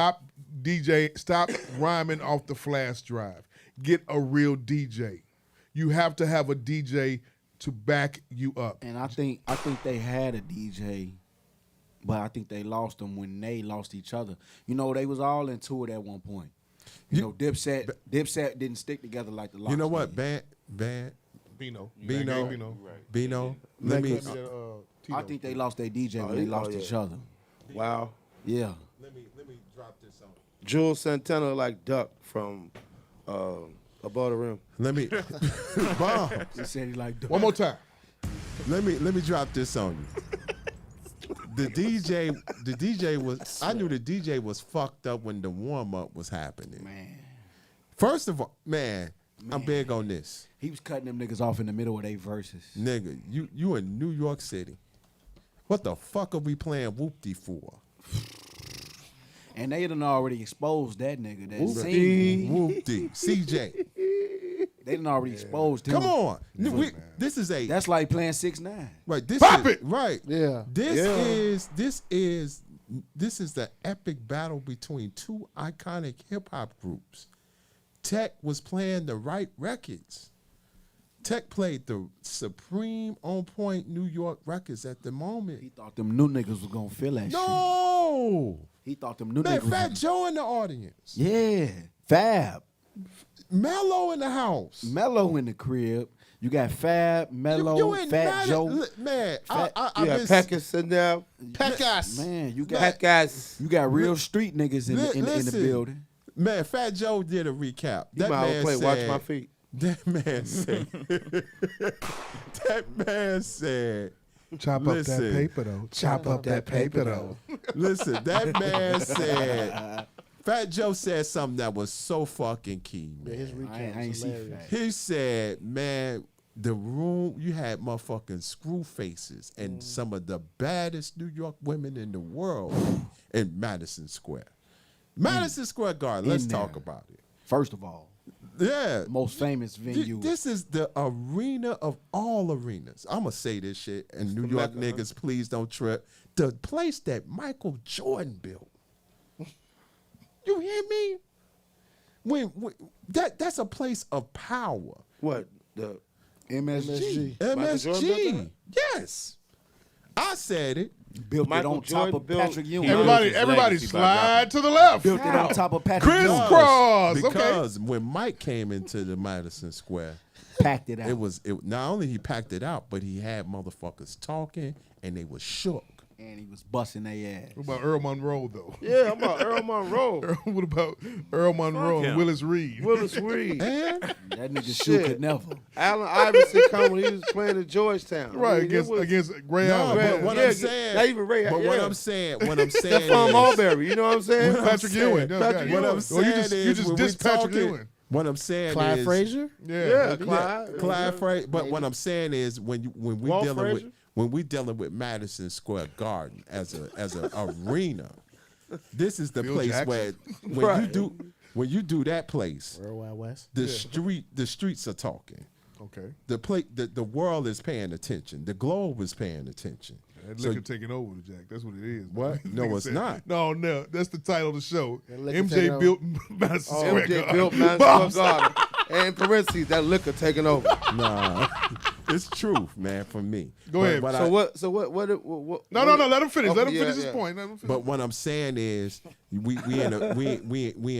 G: Stop rhyming off the flash drive. Get a real DJ. You have to have a DJ to back you up.
M: And I think they had a DJ, but I think they lost them when they lost each other. You know, they was all into it at one point. You know, Dipset didn't stick together like the Locks.
H: You know what?
M: did.
G: Bino.
H: Bino. Let me.
M: I think they lost their DJ when they lost each other.
I: Wow.
M: Yeah.
H: Let me drop this on.
I: Jules Santana like Duck from Above the Rim.
H: Let me. Bomb.
M: He said he like Duck.
G: One more time.
H: Let me drop this on you. The DJ was. I knew the DJ was fucked up when the warm up was happening.
M: Man.
H: First of all, man, I'm big on this.
M: He was cutting them niggas off in the middle of their verses.
H: Nigga, you in New York City. What the fuck are we playing Whoop-Dee for?
M: And they done already exposed that nigga. That
H: Whoop-Dee. CJ.
M: They done already exposed him.
H: Come on. This is
M: That's like playing 6ix9ine.
H: Right. This
G: Pop
H: is,
G: it!
H: Right.
J: Yeah.
H: This is the epic battle between two iconic hip hop groups. Tech was playing the right records. Tech played the supreme on point New York records at the moment.
M: He thought them new niggas was gonna feel that shit.
H: No.
M: He thought them new
H: Man,
M: niggas
H: Fat
M: was
H: Joe in the audience.
M: Yeah. Fab.
H: Mello in the house.
M: Mello in the crib. You got Fab, Mello,
H: You ain't
M: Fat
H: mad at-
M: Joe.
H: Man,
M: Fat-
H: I've
I: Yeah,
H: been
I: Pecos in there.
H: Pecos.
M: Man, you got
I: Pecos.
M: you got real street niggas in the
H: Listen.
M: building.
H: Man, Fat Joe did a recap.
I: You might as well play Watch My Feet.
H: That man said. That man said.
G: Chop up that paper though.
I: Chop up that paper though.
H: Listen, that man said. Fat Joe said something that was so fucking key, man.
J: His
M: I
J: recap
M: ain't
J: was
M: see
J: hilarious.
M: Fat.
H: He said, man, the room, you had motherfucking screw faces and some of the baddest New York women in the world in Madison Square. Madison Square Garden, let's
M: In
H: talk
M: there.
H: about it.
M: First of all,
H: Yeah.
M: most famous venue.
H: This is the arena of all arenas. I'm going to say this shit, and New York niggas, please don't trip. The place that Michael Jordan built. You hear me? When that's a place of power.
I: What? The
M: MSG.
I: Michael Jordan built
H: MSG. Yes. I said it.
M: Built
I: Michael
M: it on
I: Jordan
M: top of
I: built-
M: Patrick Ewing.
G: Everybody slide to the left.
M: Built it on top of Patrick Ewing.
G: Crisscross. Okay.
H: Because when Mike came into the Madison Square,
M: Packed it out.
H: it not only he packed it out, but he had motherfuckers talking and they was shook.
M: And he was busting their ass.
G: What about Earl Monroe though?
I: Yeah, I'm about Earl Monroe.
G: What about Earl Monroe and
L: him.
G: Willis Reed?
I: Willis Reed.
H: And
M: That nigga shoe
I: Shit.
M: could never.
I: Allen Iverson come when he was playing at Georgetown.
G: Right,
I: I mean, it was-
G: against Ray
H: no,
G: Allen.
H: but what
I: Yeah,
H: I'm saying,
I: not even Ray.
H: but
I: yeah.
H: what I'm saying
I: Stephon
H: is,
I: Marbury. You know what I'm saying?
H: What I'm
G: Patrick
H: saying-
G: Ewing. No,
I: Patrick
G: God,
H: what
I: Ewing.
H: I'm
G: Oh,
H: saying
G: you
H: is,
G: just
H: when we
G: dissed Patrick
H: talking-
G: Ewing.
H: What I'm saying
J: Clyde
H: is,
J: Frazier?
I: Yeah,
H: Clyde
I: Clyde.
H: Frazier. But what I'm saying is, when we
I: Walt
H: dealing with
I: Frazier?
H: when we dealing with Madison Square Garden as a arena, this is the
G: Phil
H: place
G: Jackson.
H: where when you do that place,
J: World Wide West.
H: the streets are talking.
G: Okay.
H: The world is paying attention. The globe is paying attention.
G: That
H: So-
G: liquor taking over the Jack. That's what it is.
H: What? No,
G: Nigga
H: it's
G: said-
H: not.
G: No, that's the title of the show.
J: That liquor
G: MJ
J: taking
G: built Madison Square
I: MJ
G: Garden.
I: built Madison Square Garden. And in parentheses, that liquor taking over.
H: Nah, it's truth, man. For me.
G: Go ahead.
H: But
I: So
H: I-
I: what?
G: No, let him finish.
I: Oh,
G: Let him
I: yeah,
G: finish his
I: yeah.
G: point. Let him finish.
H: But what I'm saying is, we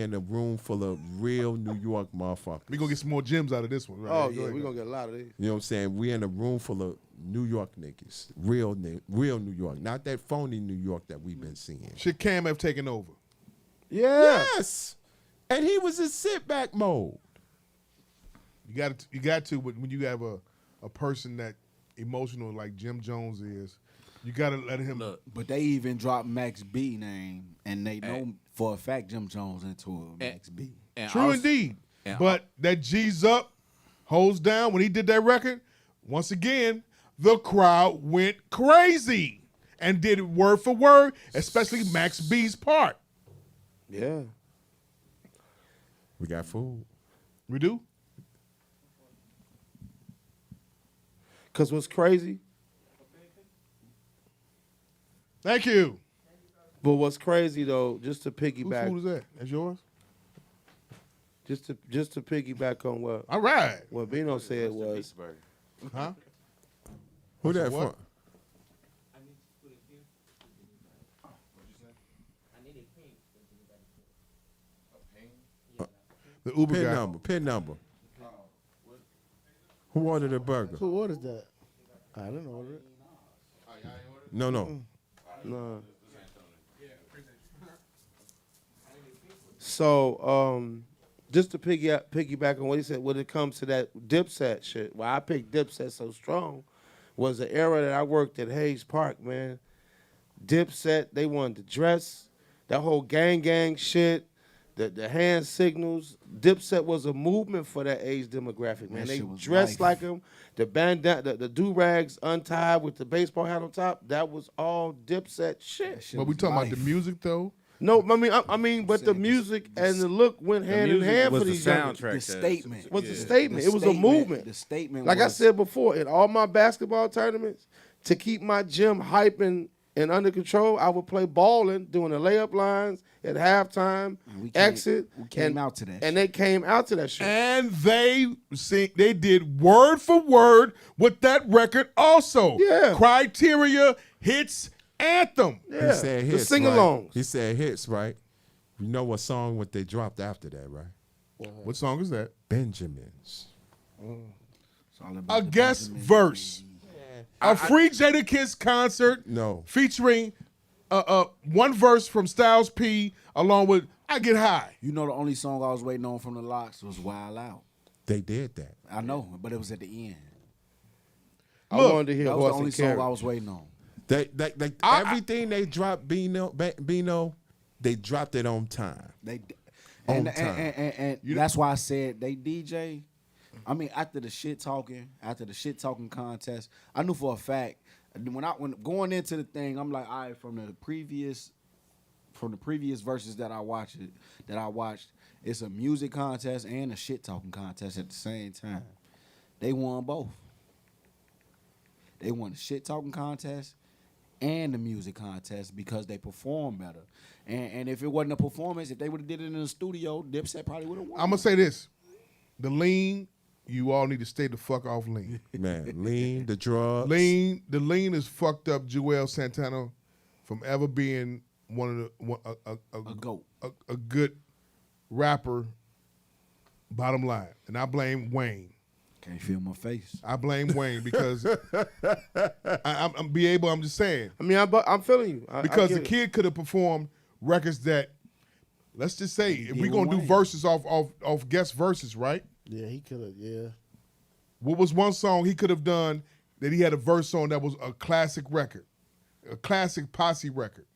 H: in a room full of real New York motherfuckers.
G: we gonna get some more gems out of this one. Right?
I: Oh
G: Go
I: yeah,
G: ahead,
I: we're
G: go.
I: gonna get a lot of these.
H: You know what I'm saying? We in a room full of New York niggas, real New York, not that phony New York that we've been seeing.
G: Should Cam have taken over?
I: Yeah.
H: Yes, and he was in sit back mode.
G: You got to. But when you have a person that emotional like Jim Jones is, you got to let him.
L: Look,
M: But they even dropped Max B name, and they know for a fact Jim Jones into it. Max B.
L: and
G: True
L: also-
G: indeed.
L: and
G: But that G's up, holds down. When he did that record, once again, the crowd went crazy and did it word for word, especially Max B's part.
I: Yeah.
H: We got food.
G: We do.
I: Cause what's crazy?
G: Thank you.
I: But what's crazy though, just to
G: Whose
I: piggyback,
G: food is that? That's yours.
I: just to piggyback on
G: All right.
I: what Bino said was,
G: Huh?
H: Who that
G: what?
H: for?
G: The Uber
H: Pin
G: guy.
H: number. Pin number. Who ordered a burger?
J: Who ordered that? I didn't order it.
H: No, no.
I: No. So, just to piggyback on what he said, when it comes to that Dipset shit, why I picked Dipset so strong was the era that I worked at Hayes Park, man. Dipset, they wanted to dress, that whole gang shit, the hand signals. Dipset was a movement for that age demographic, man.
M: That
I: They
M: shit was
I: dressed
M: life.
I: like them. The bandana, the do-rags untied with the baseball hat on top, that was all Dipset shit.
G: But we talking about the music though.
I: No, I mean, but the music and the look went hand in hand for these youngsters.
M: The statement
I: Was the statement. It was a movement.
M: The statement.
I: Like I
M: was,
I: said before, in all my basketball tournaments, to keep my gym hyping and under control, I would play balling, doing the layup lines at halftime, exit.
M: We came out to that.
I: And they came out to that shit.
G: And they did word for word with that record also.
I: Yeah.
G: Criteria hits anthem.
H: He said
I: the
H: hits,
I: sing-alongs.
H: right? He said hits, right? You know what song what they dropped after that, right?
G: What song is that?
H: Benjamins.
G: A guest verse. A free Jadakiss concert.
H: No.
G: Featuring one verse from Styles P along with I Get High.
M: You know, the only song I was waiting on from the Locks was Wild Out.
H: They did that.
M: I know, but it was at the end.
I: I wanted to hear
M: That was the
I: Horse
M: only
I: and
M: song
I: Carriage.
M: I was waiting on.
H: Everything they dropped, Bino, they dropped it on time.
M: They
H: On
M: and,
H: time.
M: and that's why I said they DJ. I mean, after the shit talking contest, I knew for a fact when going into the thing, I'm like, all right, from the previous verses that I watched, it's a music contest and a shit talking contest at the same time. They won both. They won the shit talking contest and the music contest because they performed better. And if it wasn't a performance, if they would have did it in the studio, Dipset probably would have won.
G: I'm gonna say this: the lean, you all need to stay the fuck off lean.
H: Man, lean, the drugs.
G: The lean is fucked up Joel Santana from ever being a
M: goat,
G: a good rapper. Bottom line, and I blame Wayne.
M: Can't feel my face.
G: I blame Wayne because I'm just saying.
I: I mean, I'm feeling you.
G: Because
I: I
G: the
I: get it.
G: kid could have performed records that, let's just say, if
M: Yeah,
G: we're going to do
M: Wayne.
G: verses off guest verses, right?
J: Yeah, he could have. Yeah.
G: What was one song he could have done that he had a verse on that was a classic record, a classic posse record?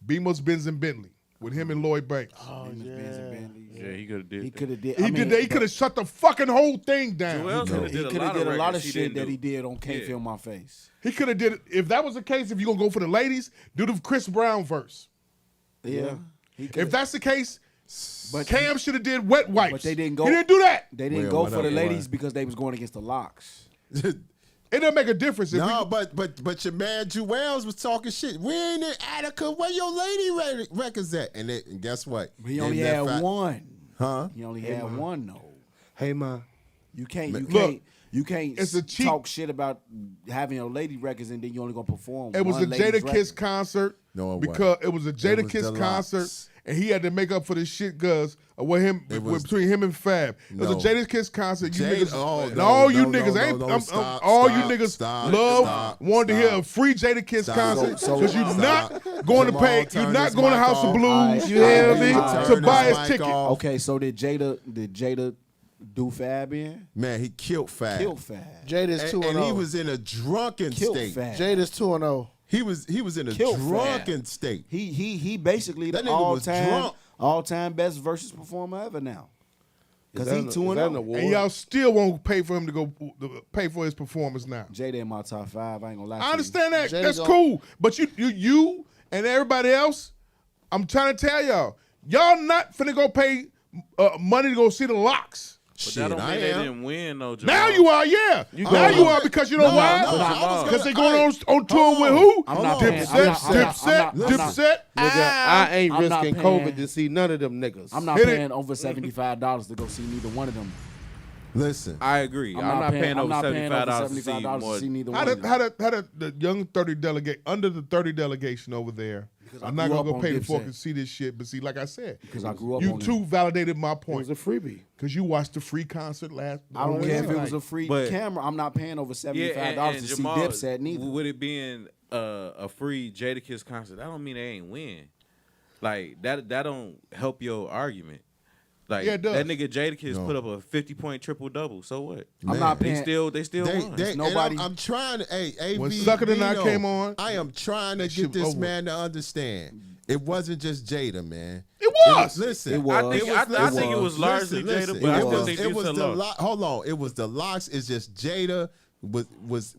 G: Beamos, Benz, and Bentley with him and Lloyd Banks.
J: Oh yeah.
L: Yeah, he could have did.
M: He could have did.
G: He did that. He could have shut the fucking whole thing down.
L: Joel coulda
M: He
L: did
M: could have did a lot of
L: records he
M: shit
L: didn't
M: that
L: do.
M: he did on Can't
L: Yeah.
M: Feel My Face.
G: He could have did it. If that was the case, if you're going to go for the ladies, do the Chris Brown verse.
M: Yeah.
G: If that's the case,
M: But
G: Cam should have did Wet Wipes.
M: But they didn't go.
G: He didn't do that.
M: They didn't
H: Well,
M: go for the
H: whatever,
M: ladies
H: why?
M: because they was going against the Locks.
G: It doesn't make a difference. If
H: No, but your man Jewels was talking shit. We ain't in Attica. Where your lady records at? And guess what?
M: He only had one.
H: Huh?
M: He only had one though.
I: Hey, ma.
M: You can't.
G: Look,
M: You can't
G: it's a cheap-
M: talk shit about having your lady records and then you only gonna perform.
G: It was
M: one
G: a
M: lady's
G: Jada
M: record.
G: Kiss concert
H: No, it
G: because
H: wasn't.
G: it was a
H: It
G: Jada
H: was
G: Kiss
H: deluxe.
G: concert, and he had to make up for this shit because of what between him and Fab. It was
H: No.
G: a Jada Kiss concert. You
H: Jada-
G: niggas,
H: oh,
G: and
H: no,
G: all you
H: no,
G: niggas
H: no,
G: ain't.
H: no, stop,
G: all you
H: stop,
G: niggas
H: stop,
G: wanted to hear a
H: stop.
G: free Jada Kiss
H: Stop.
G: concert
M: So-
G: because you're
H: stop.
G: not going to
H: Jamal,
G: pay.
H: turn
G: You're not
H: this
G: going to
H: mic
G: House of
H: off.
G: Blues.
M: Alright,
G: You hear
M: alright,
G: me?
M: alright.
G: To buy his
H: Turn this mic
G: ticket.
H: off.
M: Okay, so did Jada do Fab in?
H: Man, he killed Fab.
M: Killed Fab.
J: Jada's
H: And,
J: 2-0.
H: and he was in a drunken
M: Killed
H: state.
M: Fab.
J: Jada's 2-0.
H: He was in a
M: Killed
H: drunken
M: Fab.
H: state.
M: He basically
H: That
M: the
H: nigga was drunk.
M: all time best versus performer ever now. Because he 2-0.
G: And y'all still won't pay for him to pay for his performance now.
M: Jada in my top 5. I ain't gonna lie.
G: I understand that.
J: Jada
G: That's
J: gon-
G: cool. But you and everybody else, I'm trying to tell y'all not finna go pay money to go see the Locks.
L: But that don't mean they didn't win, though, Jamal.
G: Now you are, yeah. Now you are because you know why? Because they going on tour with who?
M: I'm not
G: Dipset.
I: Nigga, I ain't
M: I'm not
I: risking
M: paying-
I: COVID to see none of them niggas.
M: I'm not
G: Hit it.
M: paying over $75 to go see neither one of them.
H: Listen,
L: I agree. I'm not paying over $75 to see
K: $75
L: more.
K: to see neither
G: How
K: one.
G: the young 30 delegate under the 30 delegation over there? I'm not
K: grew
G: gonna
K: up
G: go
K: on
G: pay the
K: Dipset.
G: fork and see this shit. But see, like I said,
K: Because I grew up
G: you
K: on
G: too validated my point.
I: It was a freebie.
G: Because you watched the free concert last.
K: I don't care if it was a
G: night.
K: free
L: But-
K: camera. I'm not paying over $75
L: and
K: to
L: Jamal,
K: see Dipset neither.
L: With it being a free Jadakiss concert, that don't mean they ain't win. Like that don't help your argument. Like
G: Yeah, it does.
L: that nigga Jadakiss
H: No.
L: put up a 50-point triple double. So what?
K: I'm not
L: They
K: paying.
L: still won.
H: and
K: nobody-
H: I'm trying to. Hey, AV,
G: When Sucker the Night
H: Bino,
G: came on,
H: I am trying to
G: that shit
H: get this
G: over.
H: man to understand. It wasn't just Jada, man.
G: It was.
H: Listen,
K: It was.
L: I think it was largely Jada, but I still think
H: it was
L: Dipset
H: the
L: lost.
H: hold on. It was the locks. It's just Jada was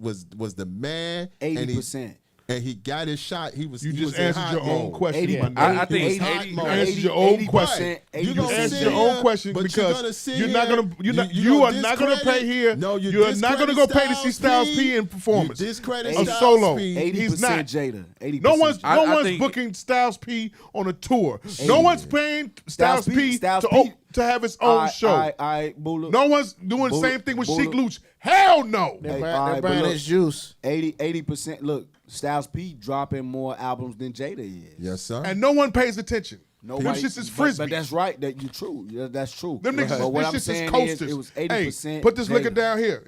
H: the man.
K: 80%.
H: And he got his shot. He was.
G: You
H: he
G: just
H: was in
G: answered
H: hot
G: your own
H: mode.
G: question,
K: 80,
G: my nigga.
L: I think
H: He was hot
L: 80
H: mode.
G: You answered your own
K: 80%,
G: question.
K: 80%.
H: You gonna
G: answered
H: sit
G: your
H: here,
G: own question
H: but
G: because
H: gonna sit
G: you're not
H: here,
G: gonna you
H: gonna
G: are not gonna pay here.
H: No,
G: you are not gonna go pay to see Styles P in performance.
H: You discredit
G: a
H: Styles
G: solo.
H: P.
K: 80%
G: He's not.
K: Jada. 80%
G: No one's
K: Jada.
G: no
L: I
G: one's
L: think-
G: booking Styles P on a tour. No one's paying Styles P to have his own show.
K: All right, Bula.
G: No one's doing the
K: Bula-
G: same thing with
K: Bula-
G: Sheek Louch. Hell no.
J: They're
K: Hey,
J: buying,
K: all right,
J: they're
K: but
J: buying
K: look,
J: his juice.
K: 80%. Look, Styles P dropping more albums than Jada is.
H: Yes, sir.
G: And no one pays attention. Them shits is frisbee.
K: But that's right. That you true. Yeah, that's true.
G: Them niggas,
K: But what
G: this
K: I'm
G: shit is
K: saying
G: coasters.
K: is, it was 80%.
G: Hey, put this liquor
K: Jada.
G: down here.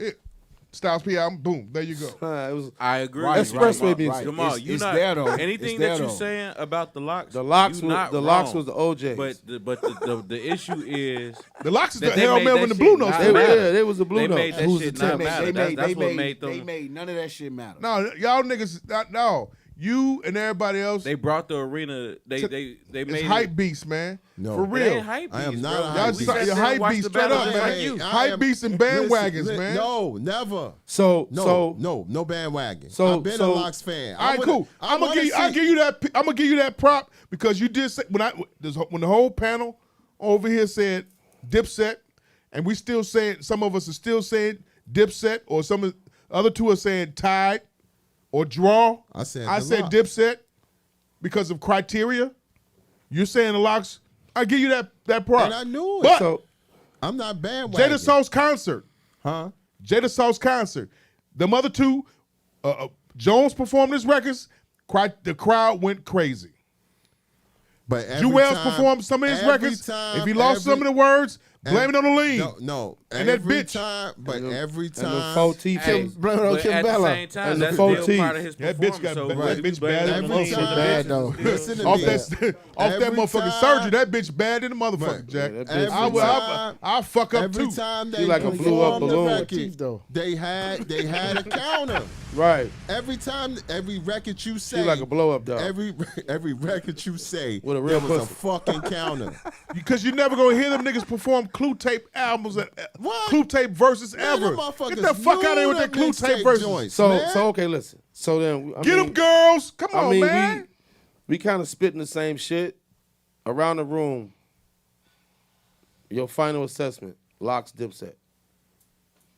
G: Styles P album, boom, there you go.
I: It was
L: I agree.
K: Right,
I: Expressway
K: right,
I: music.
K: right.
L: Jamal,
K: It's-
L: you
K: it's
L: not
K: there, though.
L: anything
K: It's
L: that
K: there,
L: you're
K: though.
L: saying about the locks.
I: The locks
L: you
I: was
L: not
I: the locks
L: wrong.
I: was the OJs.
L: But the issue is
G: The locks is the
L: that they
G: Harold
L: made
G: Melvin
L: that
G: the Blue
L: shit
G: Notes.
L: not
I: They-
L: matter.
I: yeah, they was the Blue
L: They
I: Notes.
L: made that
I: Who's
L: shit
I: the
L: not
I: tip?
L: matter. That's what made them.
K: They made none of that shit matter.
G: No, y'all niggas, no. You and everybody else,
L: They brought the arena. They
G: it's
L: made
G: hype beast, man.
H: No.
G: For
L: It
G: real.
L: ain't hype
H: I am
L: beast,
H: not
L: bro.
H: a
G: Y'all
H: hype
G: just
H: beast.
G: your hype
L: Watch
G: beast
L: the
G: straight
L: battle
G: up,
L: like
G: man.
L: you.
G: Hype beast and bandwagons, man.
H: No, never.
I: So
H: No bandwagon.
I: So-
H: I've been
I: so-
H: a Locks fan.
G: All right, cool. I'm gonna give you that. I'm gonna give you that prop because you did say when the whole panel over here said Dipset, and we still saying some of us are still saying Dipset, or some of the other two are saying Tide or Draw.
H: I said
G: Dipset
H: Deluxe.
G: because of criteria. You're saying the Locks. I give you that prop.
H: And I knew it.
G: But
I: so
H: I'm not bandwagon.
G: Jada Sauce concert.
H: Huh?
G: Jada Sauce concert. The other two, Jones performed his records. The crowd went crazy.
H: But every
G: Jewels
H: time-
G: performed some of his
H: every
G: records.
H: time-
G: If he lost some of the words, blame it on the lean.
H: No.
G: And that
H: every
G: bitch.
H: time, but every
I: and the
H: time.
I: 4 teeth.
L: Hey,
I: Blame it on
L: but at the
I: Kimbella.
L: same time,
I: And the
L: that's
I: 4
L: still
I: teeth.
L: part of his
G: That
L: performance.
G: bitch got
L: so
G: that
L: what
G: bitch
L: you
G: bad
L: better
G: than
L: than
G: a
L: the
G: motherfucker.
J: Bad though.
H: Listen to
G: Off
H: me.
G: that
H: Every
G: motherfucking
H: time-
G: surgery, that bitch bad than a motherfucker,
H: Right.
G: Jack.
I: Yeah, that bitch
G: I
H: Every
G: will-
H: time-
G: I'll fuck up
H: Every
G: too.
H: time
I: She
H: they
I: like a blew up
H: performed the
I: balloon.
H: record,
J: Teeth, though.
H: they had a counter.
I: Right.
H: Every time, every record you say,
I: She like a blow up dog.
H: every record you say,
I: With a real
H: there was
I: pussy.
H: a fucking counter.
G: Because you're never gonna hear them niggas perform Clue Tape albums,
H: What?
G: Clue Tape verses
H: Man,
G: ever.
H: them motherfuckers
G: Get the fuck out of here with
H: knew
G: that Clue
H: them
G: Tape
H: mixtape
G: verses.
H: joints,
I: So
H: man.
I: okay, listen. So then
G: Get them girls. Come on,
I: I mean,
G: man.
I: we kind of spitting the same shit around the room. Your final assessment: Locks, Dipset.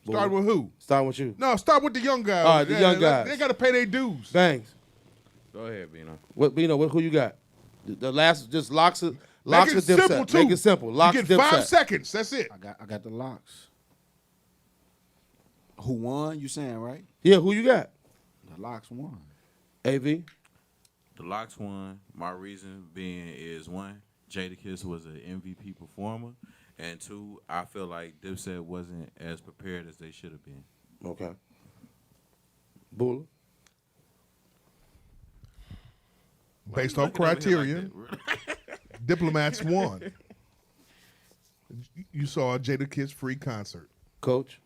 G: Start with who?
I: Starting with you.
G: No, start with the young guys.
I: All right, the young guys.
G: They gotta pay their dues.
I: Bangs.
L: Go ahead, Bino.
I: What Bino? Who you got? The last, just Locks.
G: Make
I: Locks
G: it
I: or Dipset.
G: simple too.
I: Make it simple. Locks,
G: you get
I: Dipset.
G: 5 seconds. That's it.
K: I got the locks. Who won? You saying right?
I: Yeah, who you got?
K: The locks won.
I: AV.
L: The Locks won. My reason being is one, Jadakiss was an MVP performer, and two, I feel like Dipset wasn't as prepared as they should have been.
I: Okay. Bula.
G: Based on criteria, Diplomats won. You saw a Jadakiss free concert.
I: Coach.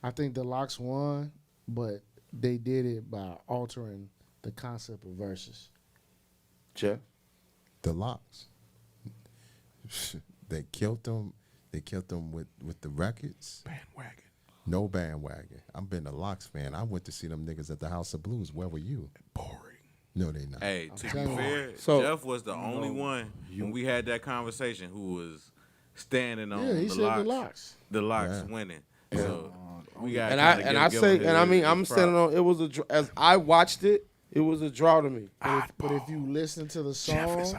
J: I think the Locks won, but they did it by altering the concept of verses.
I: Jeff.
H: The Locks. They killed them. They killed them with the records.
G: Bandwagon.
H: No bandwagon. I've been a Locks fan. I went to see them niggas at the House of Blues. Where were you?
G: Boring.
H: No, they not.
L: Hey, to be
J: telling you.
L: fair,
I: So-
L: Jeff was the only one when we had that conversation who was standing on
J: Yeah, he
L: the
J: said
L: locks.
J: the Locks.
L: The Locks
H: Yeah.
L: winning. So we got.
I: And I say, and I mean, I'm standing on. It was as I watched it, it was a draw to me.
J: But if you listen to the songs,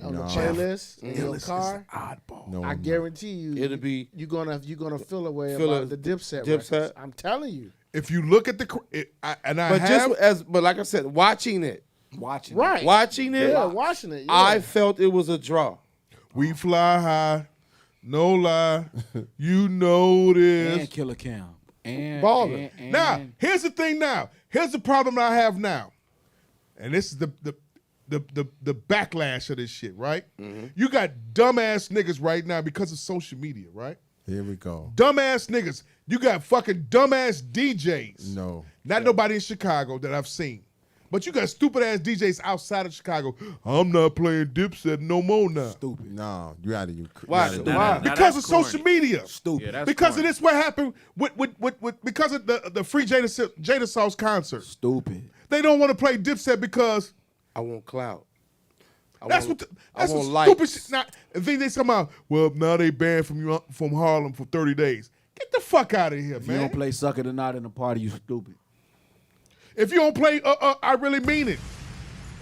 J: on the
H: No.
J: playlist in your
G: Illest is
J: car,
G: oddball.
H: No,
J: I
H: no.
J: guarantee you,
I: It'll be
J: you're gonna feel a way
I: feel
J: about
I: a
J: the Dipset.
I: Dipset.
J: records. I'm telling you.
G: If you look at but
I: but like I said, watching it,
J: Right.
I: watching it,
J: Yeah, watching it. Yeah.
I: I felt it was a draw.
G: we fly high, no lie, you know this.
M: And Killer Cam. And
J: Baller.
M: and-
G: Now, here's the thing. Now, here's the problem I have now, and this is the backlash of this shit. Right? You got dumbass niggas right now because of social media. Right?
H: Here we go.
G: Dumbass niggas. You got fucking dumbass DJs.
H: No.
G: Not nobody in Chicago that I've seen. But you got stupid ass DJs outside of Chicago. I'm not playing Dipset no more now.
H: Stupid. No, you out of your.
G: Why?
H: Why?
G: Because of social media.
M: Stupid.
L: Yeah, that's
G: Because
L: corny.
G: of this, what happened with because of the free Jada Sauce concert.
M: Stupid.
G: They don't want to play Dipset because
I: I want clout.
G: that's
I: want-
G: what
I: I
G: that's
I: want
G: what stupid
I: likes.
G: shit. Now, and then they somehow, well, now they banned from Harlem for 30 days. Get the fuck out of here,
M: If
G: man.
M: you don't play Sucker the Night in the party, you stupid.
G: If you don't play I Really Mean It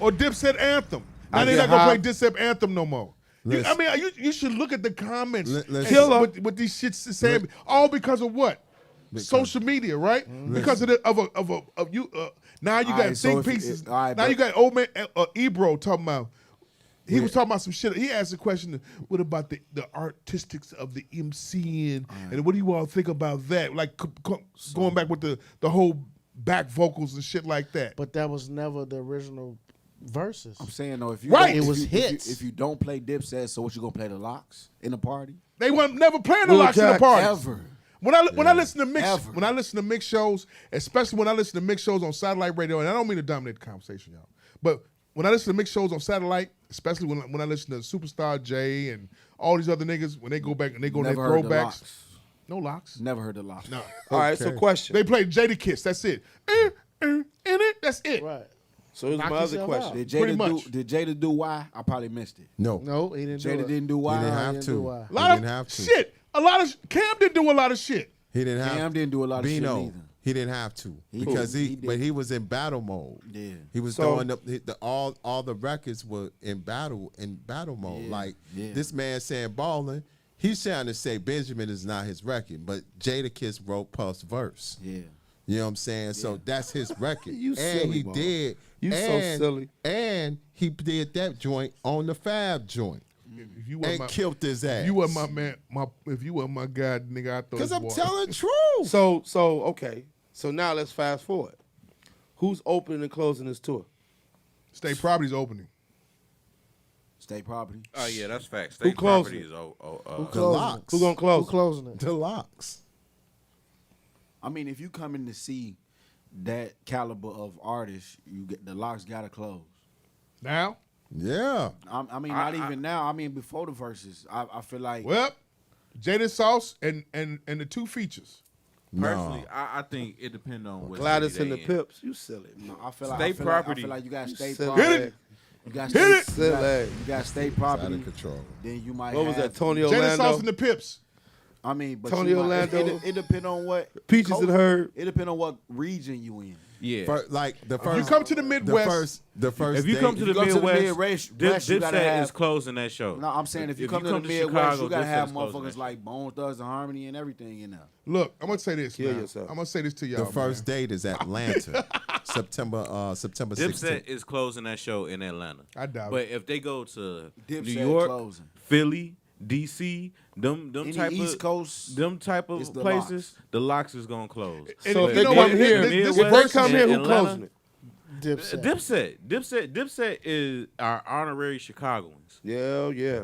G: or Dipset Anthem, now
I: I
G: they're
I: get
G: not gonna
I: high.
G: play Dipset Anthem no more.
H: Listen.
G: You should look at the comments.
H: Listen.
I: Killer.
G: What these shits saying, all because of what? Social media, right? Because of you. Now you got
M: Alright, so
G: think
M: if you-
G: pieces.
M: alright,
G: now
M: but-
G: you got old man Ebro talking about. He was talking about some shit. He asked a question. What about the artistics of the MC and what do you all think about that? Like going back with the whole back vocals and shit like that.
J: But that was never the original verses.
M: I'm saying though, if you
G: Right.
M: don't-
J: It
M: if
J: was
M: you- if you-
J: hits.
M: If you don't play Dipset, so what you gonna play the Locks in the party?
G: They weren't never playing the
I: Lil
G: locks in the
I: Jack,
G: party.
M: Ever.
G: When I listen to mix
M: Ever.
G: when I listen to mix shows, especially when I listen to mix shows on satellite radio, and I don't mean to dominate the conversation, y'all, but when I listen to mix shows on satellite, especially when I listen to Superstar J and all these other niggas, when they go back and they go in their
M: Never heard the
G: throwbacks,
M: Locks.
G: no locks.
M: Never heard the Locks.
G: No.
I: All right, so question.
G: They play Jada Kiss. That's it. In it. That's it.
J: Right.
I: So here's
J: Knock
I: my other
J: yourself
I: question.
J: out.
M: Did
G: Pretty
M: Jada
G: much.
M: do? Did Jada do Why? I probably missed it.
H: No.
J: No, he didn't do
M: Jada
J: it.
M: didn't do
H: He
M: Why.
H: didn't
J: he
H: have
J: didn't
H: to.
J: do why.
G: A lot
H: didn't have
G: of
H: to.
G: shit. Cam didn't do a lot of shit.
H: He didn't have.
M: Cam didn't do a lot of shit
H: Bino,
M: either.
H: he didn't have to
M: He
H: because
M: did.
H: he
M: He did.
H: but he was in battle mode.
M: Yeah.
H: He was
I: So-
H: throwing up all the records were in battle mode.
M: Yeah,
H: Like
M: yeah.
H: this man saying ballin', he's trying to say Benjamin is not his record, but Jada Kiss wrote Puff's verse.
M: Yeah.
H: You know what I'm saying? So that's his record.
I: You
H: and
I: silly,
H: he
I: Mo.
H: did.
I: You so
H: and-
I: silly.
H: And he did that joint on the Fab joint.
G: If you wasn't
H: And
G: my,
H: killed his ass.
G: if you wasn't my man, if you wasn't my guy, nigga, I thought.
H: Because I'm
G: water.
H: telling the truth.
I: So okay. So now let's fast forward. Who's opening and closing this tour?
G: State Property's opening.
M: State Property.
L: Oh yeah, that's facts.
I: Who
L: State
I: closing
L: property
I: it?
L: is
J: Who
H: The
J: closing
H: Locks.
J: it?
I: Who gonna close?
J: Who closing it?
H: The Locks.
M: I mean, if you come in to see that caliber of artist, you get the Locks gotta close.
G: Now,
H: Yeah.
M: I mean, not even now. I mean, before the verses, I feel like
G: well, Jada Sauce and the two features.
L: Personally, I think it depends on what
I: Gladys
L: city
I: and the
L: they in.
I: Pips. You silly.
M: no, I feel like
L: State
M: I feel
L: property.
M: Like, I feel like you got state
I: silly.
M: property.
G: Hit it.
M: You got
G: Hit
M: state,
G: it.
M: you got state
H: Out
M: property.
H: of control.
M: Then you might.
I: What was
M: have,
I: that? Tony
G: Jada
I: Orlando.
G: Sauce and the Pips.
M: I mean, but
I: Tony
M: you might-
I: Orlando.
M: It depends on what
I: Peaches and Herb.
M: It depends on what region you in.
L: Yeah.
H: Like the
G: If
H: first.
G: you come to the Midwest,
H: The first.
L: If you
H: day-
L: come to the
M: go to the
L: Midwest,
M: Midwest, you gotta
L: Dipset
M: have-
L: is closing that show.
M: No, I'm saying if you come to the Midwest,
L: Chicago,
M: you gotta have
L: Dipset's closing
M: motherfuckers
L: that
M: like Bone Thugs and Harmony and everything in there.
G: look, I'm gonna say this.
I: Kill
G: now.
I: yourself.
G: I'm gonna say this to y'all.
H: the first
G: man.
H: date is Atlanta, September 16th.
L: Dipset is closing that show in Atlanta.
G: I doubt
L: But if they go to
M: Dipset
L: New York,
M: closing.
L: Philly, DC, them
M: Any
L: type
M: East
L: of
M: Coast,
L: them type
M: it's
L: of
M: the
L: places,
M: Locks.
L: the Locks is gonna close.
G: And
I: So
G: you
I: if they
G: know
I: come
G: what?
I: here,
G: This
I: if they
G: verse-
I: come here, who
L: Atlanta,
I: closing it?
J: Dipset.
L: Dipset is our honorary Chicagoans.
I: Yeah.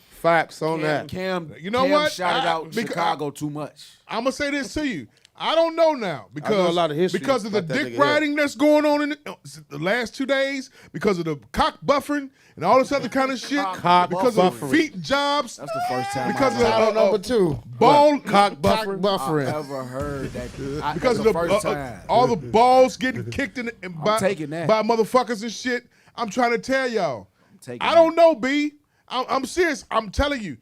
I: Facts on that.
M: Cam,
G: You know
M: Cam
G: what?
M: shouted out
G: because-
M: Chicago too much.
G: I'm gonna say this to you. I don't know now because
I: know a lot of history
G: because of the
I: about that
G: dick
I: nigga
G: riding that's going on in the last 2 days, because of the cock buffering and all this other kind of shit,
I: Cock
G: because of
I: buffering.
G: feet jobs,
M: That's the first time
G: because of
J: Title number 2.
G: ball
I: Cock
J: Cock
I: buffering.
M: I
J: buffering.
M: ever heard that.
G: because
M: that's
G: of
M: the first time.
G: all the balls getting kicked in by
M: taking that.
G: by motherfuckers and shit. I'm trying to tell y'all.
M: taking
G: I don't know, B. I'm serious. I'm telling you,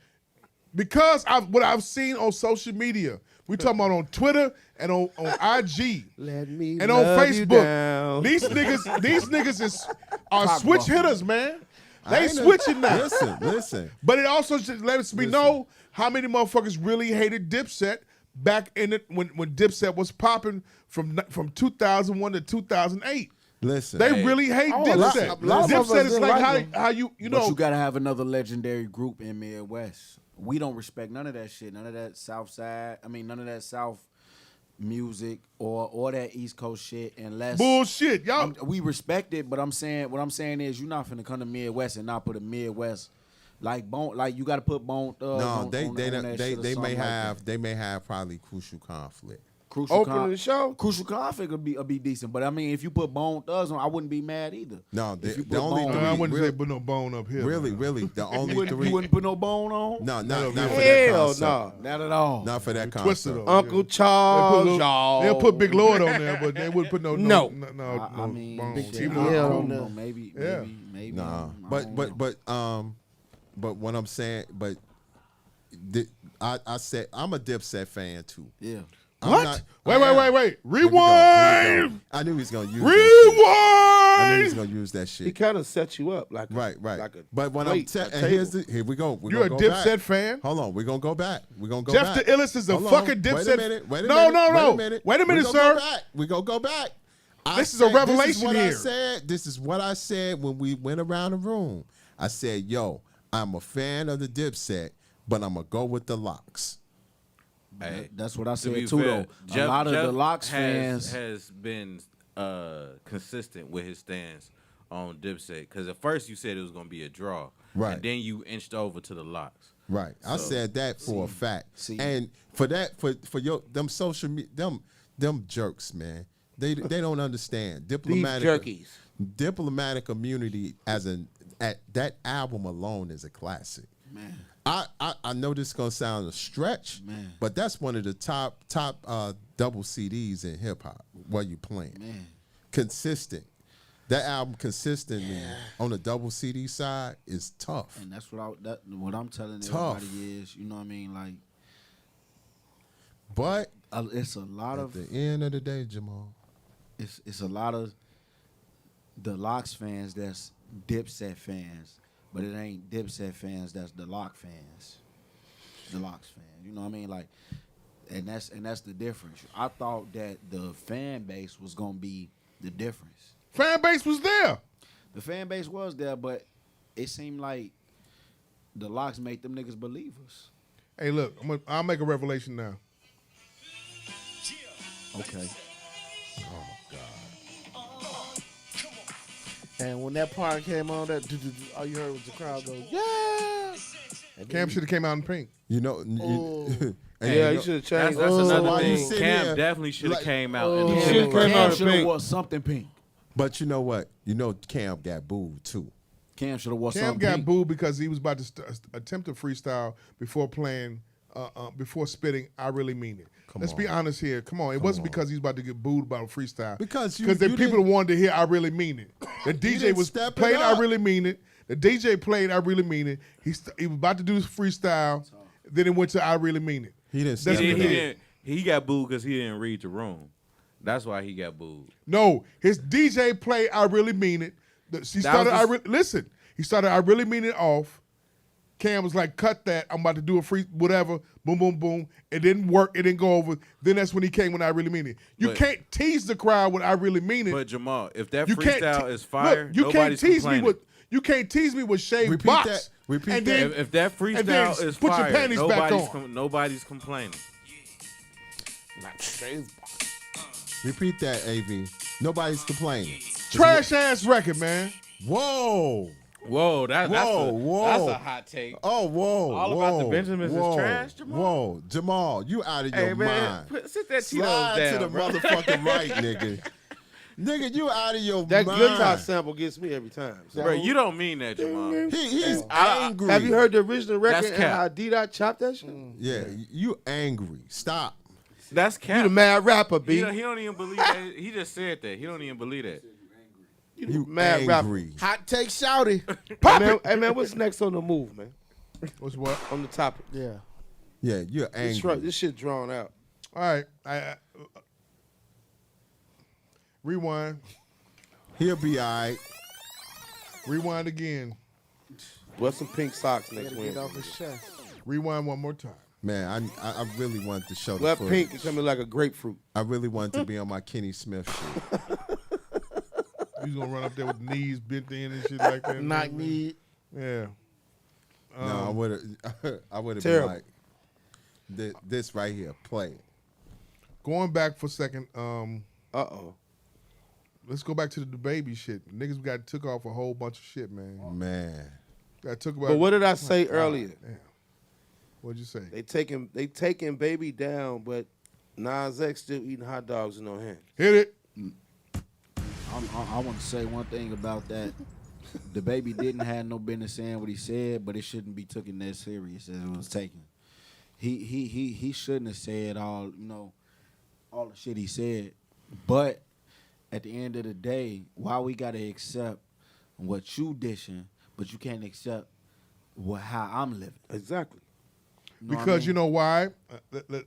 G: because what I've seen on social media. We talking about on Twitter and on IG.
I: Let me
G: And on
I: love you
G: Facebook,
I: down.
G: these niggas are
M: Cock
G: switch
M: buffering.
G: hitters, man. They switching now.
H: Listen.
G: But it also just lets me know how many motherfuckers really hated Dipset back in it when Dipset was popping from 2001 to 2008.
H: Listen,
G: they really hate Dipset. Dipset is like how you know.
M: But you gotta have another legendary group in Midwest. We don't respect none of that shit. None of that South Side. I mean, none of that South music or that East Coast shit. Unless
G: bullshit, y'all.
M: We respect it, but what I'm saying is, you're not finna come to Midwest and not put a Midwest like Bone. Like you gotta put Bone Thugs.
H: No,
M: they
H: may have probably Crucial Conflict.
I: Opening the show,
M: Crucial Conflict will be decent, but I mean, if you put Bone Thugs on, I wouldn't be mad either.
H: No,
M: if you
H: the
M: put
H: only
M: Bone,
H: three.
G: I wouldn't say put no Bone up here.
H: Really, the only three.
M: You wouldn't put no Bone on?
H: No, not for that
I: Hell
H: concept.
I: no.
M: Not at all.
H: Not for that
G: Twister
H: concept.
G: though.
I: Uncle Charles, y'all.
G: They'll put Big Lord on there, but they wouldn't put no.
M: I mean,
G: Bone.
M: shit,
G: Even
M: I
G: though-
M: don't know. Maybe.
H: Nah,
M: I don't know.
H: but what I'm saying, I said I'm a Dipset fan too.
M: Yeah.
G: What? Wait.
H: Here we go.
G: Rewind.
H: I knew he was gonna use.
G: Rewind.
H: I knew he was gonna use that shit.
I: He kind of set you up like
H: Right.
I: Like a
H: But when
I: plate,
H: I'm
I: a
H: here
I: table.
H: we go. We're
G: You're a
H: gonna go
G: Dipset
H: back.
G: fan?
H: Hold on, we're gonna go back.
G: Jeff the Illest is a
H: Hold on.
G: fucking Dipset.
H: Wait a minute. Wait a
G: No.
H: minute.
G: Wait a minute,
H: We
G: sir.
H: gonna go back. We gonna go back.
G: This is a revelation
H: this is what
G: here.
H: This is what I said when we went around the room. I said, "Yo, I'm a fan of the Dipset, but I'm gonna go with the Locks."
L: Hey,
M: That's what I
L: to be
M: said too,
L: fair,
M: though. A lot of the Locks
L: has,
M: fans
L: has been consistent with his stance on Dipset. Because at first you said it was going to be a draw.
H: Right.
L: And then you inched over to the Locks.
H: Right. I
L: So-
H: said that for a fact.
M: See.
H: And for that, for your them social media, them jerks, man. They don't understand diplomatic
I: jerkies.
H: Diplomatic immunity at that album alone is a classic.
M: Man.
H: I know this is gonna sound a stretch,
M: Man.
H: but that's one of the top double CDs in hip hop. What you playing?
M: Man.
H: Consistent. That album consistently on the double CD side is tough.
M: And that's what I'm telling
H: Tough.
M: everybody is, you know what I mean? Like,
H: But
M: it's a lot
H: at
M: of
H: the end of the day, Jamal,
M: it's a lot of the Locks fans that's Dipset fans, but it ain't Dipset fans that's the Lock fans. The Locks fans, you know what I mean? Like, and that's the difference. I thought that the fan base was gonna be the difference.
G: Fan base was there.
M: The fan base was there, but it seemed like the Locks made them niggas believers.
G: Hey, look, I'll make a revelation now.
M: Okay.
J: And when that part came on, that all you heard was the crowd go, yeah.
G: Cam should have came out in pink.
H: you know. And
I: Yeah,
H: you
I: you
H: know-
I: should have
L: That's,
I: changed.
L: that's
H: So
L: another
H: why you
L: thing.
H: sitting
L: Cam
H: here
L: definitely should have
H: like-
L: came out. in
I: He
L: the
I: should've came out in
M: Should have
I: pink.
M: wore something pink.
H: But you know what? You know Cam got booed too.
M: Cam should have wore
G: Cam
M: something
G: got
M: pink.
G: booed because he was about to attempt to freestyle before playing, before spitting. I really mean it. Let's be honest here. Come on, it wasn't because he's about to get booed about a freestyle.
H: Because
G: the
H: you
G: people
H: didn't-
G: wanted to hear "I really mean it." The DJ
H: didn't
G: was
H: step it
G: playing "I
H: up.
G: really mean it." The DJ played "I really mean it." He was about to do this freestyle. Then it went to "I really mean it."
H: He didn't.
G: That's
H: step
G: what
H: it
G: he
H: up.
G: did.
L: He got booed because he didn't read the room. That's why he got booed.
G: No, his DJ played "I really mean it." He started. Listen. He started "I really mean it" off. Cam was like, "Cut that! I'm about to do a free whatever." Boom, boom, boom. It didn't work. It didn't go over. Then that's when he came when "I really mean it." You
L: But-
G: can't tease the crowd when "I really mean it."
L: But Jamal, if that
G: You can't
L: freestyle
G: te-
L: is fire,
G: Look, you can't
L: nobody's
G: tease
L: complaining.
G: me with. You can't tease me with shaved
H: Repeat
G: box.
H: that. Repeat
G: and
H: that.
G: then,
L: If that
G: and then
L: freestyle is
G: put
L: fire,
G: your panties back
L: nobody's
G: on.
L: nobody's complaining.
H: Repeat that, AV. Nobody's complaining.
G: Trash ass record, man.
H: Whoa.
L: Whoa, that's
H: Whoa.
L: a hot take.
H: Oh, whoa.
L: All
H: whoa,
L: about the Benjamins is
H: whoa,
L: trash, Jamal?
H: Whoa, Jamal, you out of
L: Hey
H: your
L: man,
H: mind.
L: sit that Tito's
H: Slide
L: down,
H: to the
L: bro.
H: motherfucking right, nigga. Nigga, you out of your
I: That
H: mind.
I: guitar sample gets me every time. So.
L: Bro, you don't mean that, Jamal.
H: He's angry.
I: Have you heard the original record
L: That's
I: and
L: cap.
I: how D-Dot chopped that shit?
H: Yeah, you angry. Stop.
L: That's
I: You
L: cap.
I: the mad rapper, B.
L: He don't even believe that. He just said that. He don't even believe that.
H: You
I: mad
H: angry.
J: Hot take shouty.
I: Hey man, what's next on the move, man?
G: What's what?
I: On the topic.
J: Yeah.
H: Yeah, you're angry.
I: This shit drawn out.
G: All right. Rewind.
H: He'll be all right.
G: Rewind again.
I: Wear some pink socks next
J: Gotta get
I: Wednesday.
J: off his chest.
G: Rewind one more time.
H: Man, I really wanted to show
I: Wear
H: the footage.
I: pink and come in like a grapefruit.
H: I really wanted to be on my Kenny Smith shit.
G: You gonna run up there with knees bent in and shit like that?
J: Knock me.
G: Yeah.
H: No, I would have been
I: Terrible.
H: like, this right here, play it.
G: Going back for a second,
I: Uh-oh.
G: let's go back to the baby shit. Niggas got took off a whole bunch of shit, man.
H: Man.
G: Got took about.
I: But what did I say earlier?
G: Damn. What'd you say?
I: They taking baby down, but Nas X still eating hot dogs in no hand.
G: Hit it.
M: I want to say one thing about that. The baby didn't have no business saying what he said, but it shouldn't be taken that serious as it was taken. He shouldn't have said all the shit he said. But at the end of the day, why we gotta accept what you dishing, but you can't accept how I'm living?
I: Exactly.
G: Because you know why?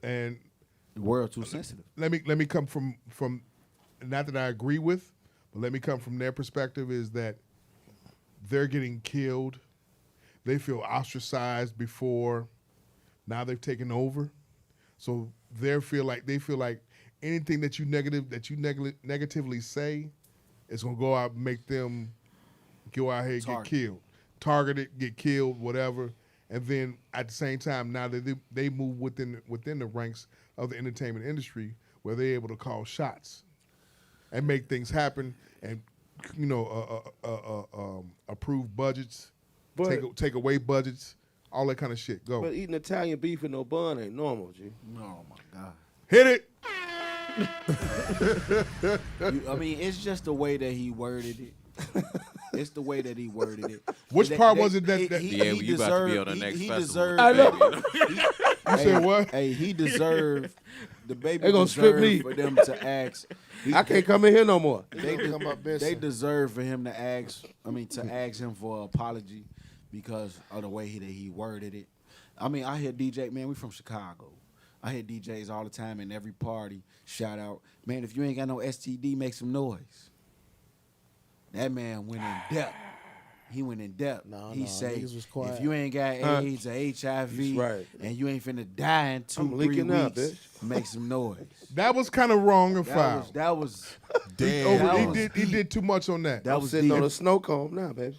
G: And
M: the world too sensitive.
G: Let me come from not that I agree with, but let me come from their perspective is that they're getting killed. They feel ostracized before. Now they've taken over. So they feel like anything that you negatively say is gonna go out and make them go out here and get killed. Targeted, get killed, whatever. And then at the same time, now that they move within the ranks of the entertainment industry where they're able to call shots and make things happen and approve budgets, take away budgets, all that kind of shit. Go.
I: But eating Italian beef with no bun ain't normal, G.
M: Oh my God.
G: Hit it.
M: I mean, it's just the way that he worded it. It's the way that he worded it.
G: Which part was it that
L: Yeah, you about to be on the next
M: he
L: festival.
M: deserved.
I: I know.
G: You said what?
M: Hey, he deserved. The baby
I: They gonna strip
M: deserved
I: me.
M: for them to ask.
I: I can't come in here no more.
M: They deserve for him to ask. I mean, to ask him for an apology because of the way that he worded it. I mean, I hear DJ. Man, we from Chicago. I hear DJs all the time in every party shout out, man, if you ain't got no STD, make some noise. That man went in depth. He went in depth. He say,
J: niggas was quiet.
M: if you ain't got AIDS or HIV
I: right.
M: and you ain't finna die in 2-3
I: I'm leaking
M: weeks,
I: up, bitch.
M: make some noise.
G: That was kind of wrong and foul.
M: That was
H: Damn.
G: He did too much on that.
M: That
I: I'm
M: was
I: sitting
M: deep.
I: on a snow cone now, baby.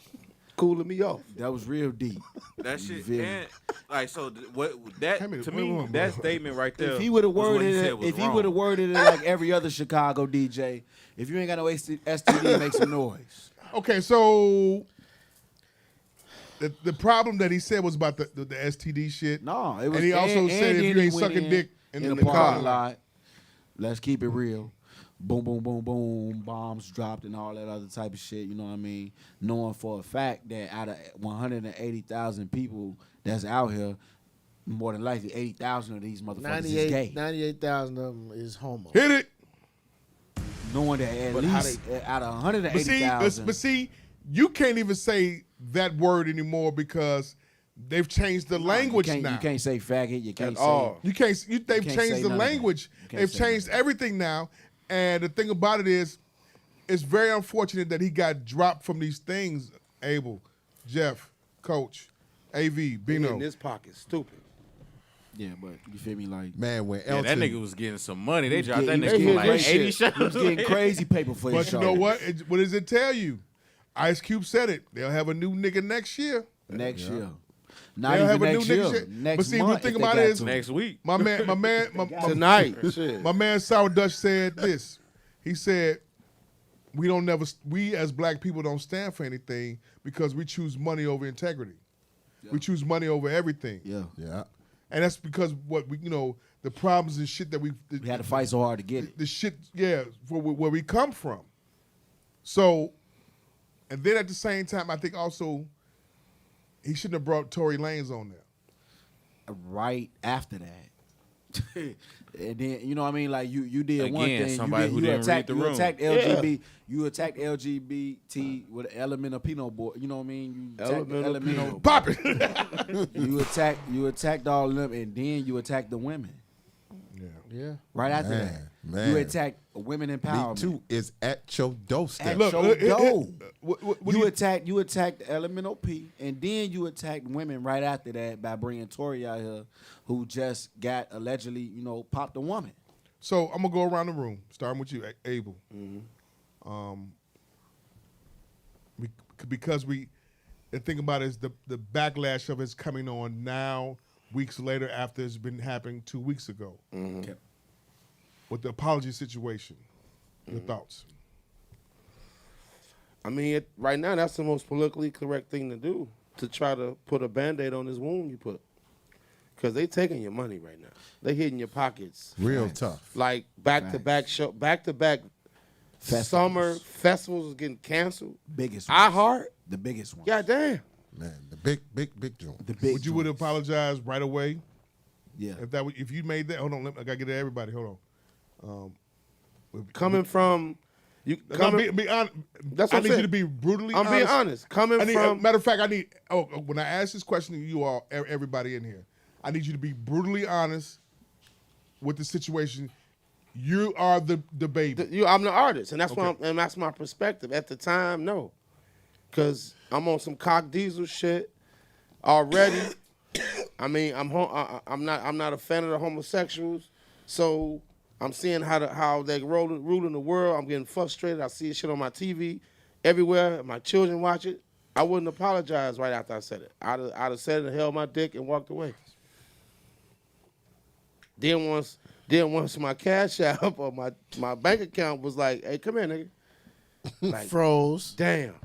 I: Cooling me off.
M: That was real deep.
L: That shit,
M: feel me?
L: and like so. What that
G: Hey, man,
L: to
G: wait,
L: me,
G: wait,
L: that
G: wait.
L: statement right there.
M: If he would have
L: was what
M: worded
L: said
M: it,
L: was
M: if he
L: wrong.
M: would have worded it like every other Chicago DJ, if you ain't got no STD, make some noise.
G: Okay, so the problem that he said was about the STD shit.
M: No, it was.
G: And he also said if you ain't sucking dick in the
M: parking
G: car.
M: lot, let's keep it real. Boom, boom, boom, boom. Bombs dropped and all that other type of shit. You know what I mean? Knowing for a fact that out of 180,000 people that's out here, more than likely 80,000 of these motherfuckers is gay.
J: 98,000 of them is homo.
G: Hit it.
M: Knowing that at
I: But how
M: least out of
G: But
M: 180,000.
G: see, you can't even say that word anymore because they've changed the language now.
M: You can't say faggot. You can't
I: At
M: say.
I: all.
G: They've
M: can't
G: changed
M: say
G: the
M: none of that.
G: language.
M: You can't
G: They've
M: say none
G: changed
M: of that.
G: everything now. And the thing about it is, it's very unfortunate that he got dropped from these things. Abel, Jeff, Coach, AV, Bino.
I: In this pocket, stupid.
M: Yeah, but you feel me? Like,
H: Man, when
L: Yeah,
H: Elton,
L: that nigga was getting some money. They
M: was
L: dropped that
M: getting-
L: nigga
M: he
L: for
M: was
L: like
M: getting
L: 80 shows.
M: he was getting crazy paper for his
G: But you
M: show.
G: know what? What does it tell you? Ice Cube said it. They'll have a new nigga next year.
M: Next year. Not
G: They'll
M: even
G: have a
M: next
G: new
M: year.
G: nigga shit.
M: Next
G: But see,
M: month.
G: the thing
M: if they
G: about
M: got
G: it is,
M: to.
L: Next week.
G: my man,
I: Tonight. Shit.
G: my man Sour Dutch said this. He said, we as black people don't stand for anything because we choose money over integrity. We choose money over everything.
M: Yeah.
H: yeah,
G: And that's because the problems and shit that
M: We had to fight so hard to get it.
G: the shit, where we come from. So, and then at the same time, I think also he shouldn't have brought Tory Lanez on there.
M: Right after that. And then you know what I mean, like you did one
L: Again,
M: thing.
L: somebody who
M: you
L: didn't read
M: attacked,
L: the
M: you
L: room.
M: attacked LGBT. You attacked LGBT with an element of Pinot boy. You know what I mean? You attacked the
I: Element of
M: element
I: Pinot.
M: of
G: Pop it.
M: you attacked all of them, and then you attacked the women.
J: Yeah.
M: Right after
H: Man,
M: that,
H: man.
M: you attack women empowerment.
H: Me Too is at your doorstep.
M: At
G: Look,
M: your door.
G: what
M: You attacked the Elemental P, and then you attacked women right after that by bringing Tori out here, who just got allegedly, popped a woman.
G: So I'm gonna go around the room, starting with you, Abel. Because the thing about it is the backlash of it's coming on now, weeks later after it's been happening 2 weeks ago.
I: Mm-hmm.
G: With the apology situation, your thoughts?
I: I mean, right now, that's the most politically correct thing to do, to try to put a Band-Aid on this wound you put. Because they taking your money right now. They hitting your pockets.
H: Real tough.
I: Like back-to-back summer festivals is getting canceled.
M: Biggest
I: iHeart.
M: The biggest one.
I: God damn.
H: Man, the big joint.
M: The big
G: Would you would apologize right away?
M: Yeah.
G: If you made that, hold on, I gotta get to everybody. Hold on.
I: Coming from you,
G: Be honest.
I: That's what
G: I
I: I'm
G: need
I: saying.
G: you to be brutally
I: I'm
G: honest.
I: being honest.
G: Matter of fact, I need. When I ask this question to you all, everybody in here, I need you to be brutally honest with the situation. You are the baby.
I: I'm the artist, and that's
G: Okay.
I: and that's my perspective. At the time, no, because I'm on some cock diesel shit already. I mean, I'm not a fan of the homosexuals, so I'm seeing how they ruling the world. I'm getting frustrated. I see shit on my TV everywhere. My children watch it. I wouldn't apologize right after I said it. I'd have said it and held my dick and walked away. Then once my cash app or my bank account was like, hey, come here, nigga. Like,
J: froze.
I: Damn.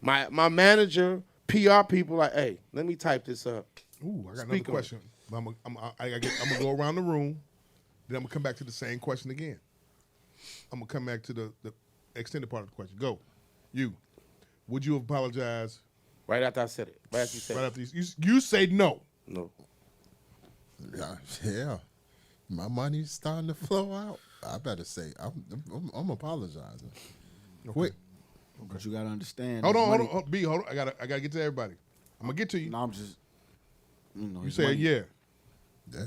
I: My manager, PR people, like, hey, let me type this up.
G: Ooh, I got
I: Speak
G: another
I: on
G: question. I'm gonna go around the room. Then I'm gonna come back to the same question again. I'm gonna come back to the extended part of the question. Go. You. Would you apologize?
I: Right after I said it. Right after you said
G: Right
I: it.
G: after you say no.
I: No.
H: Yeah. My money's starting to flow out. I better say I'm apologizing. Quick.
K: But you gotta understand.
G: Hold
K: this
G: on,
K: money-
G: B. Hold on. I gotta get to everybody. I'm gonna get to you.
K: No, I'm just.
G: You
K: his
G: say
K: money-
G: yeah.
H: Yeah.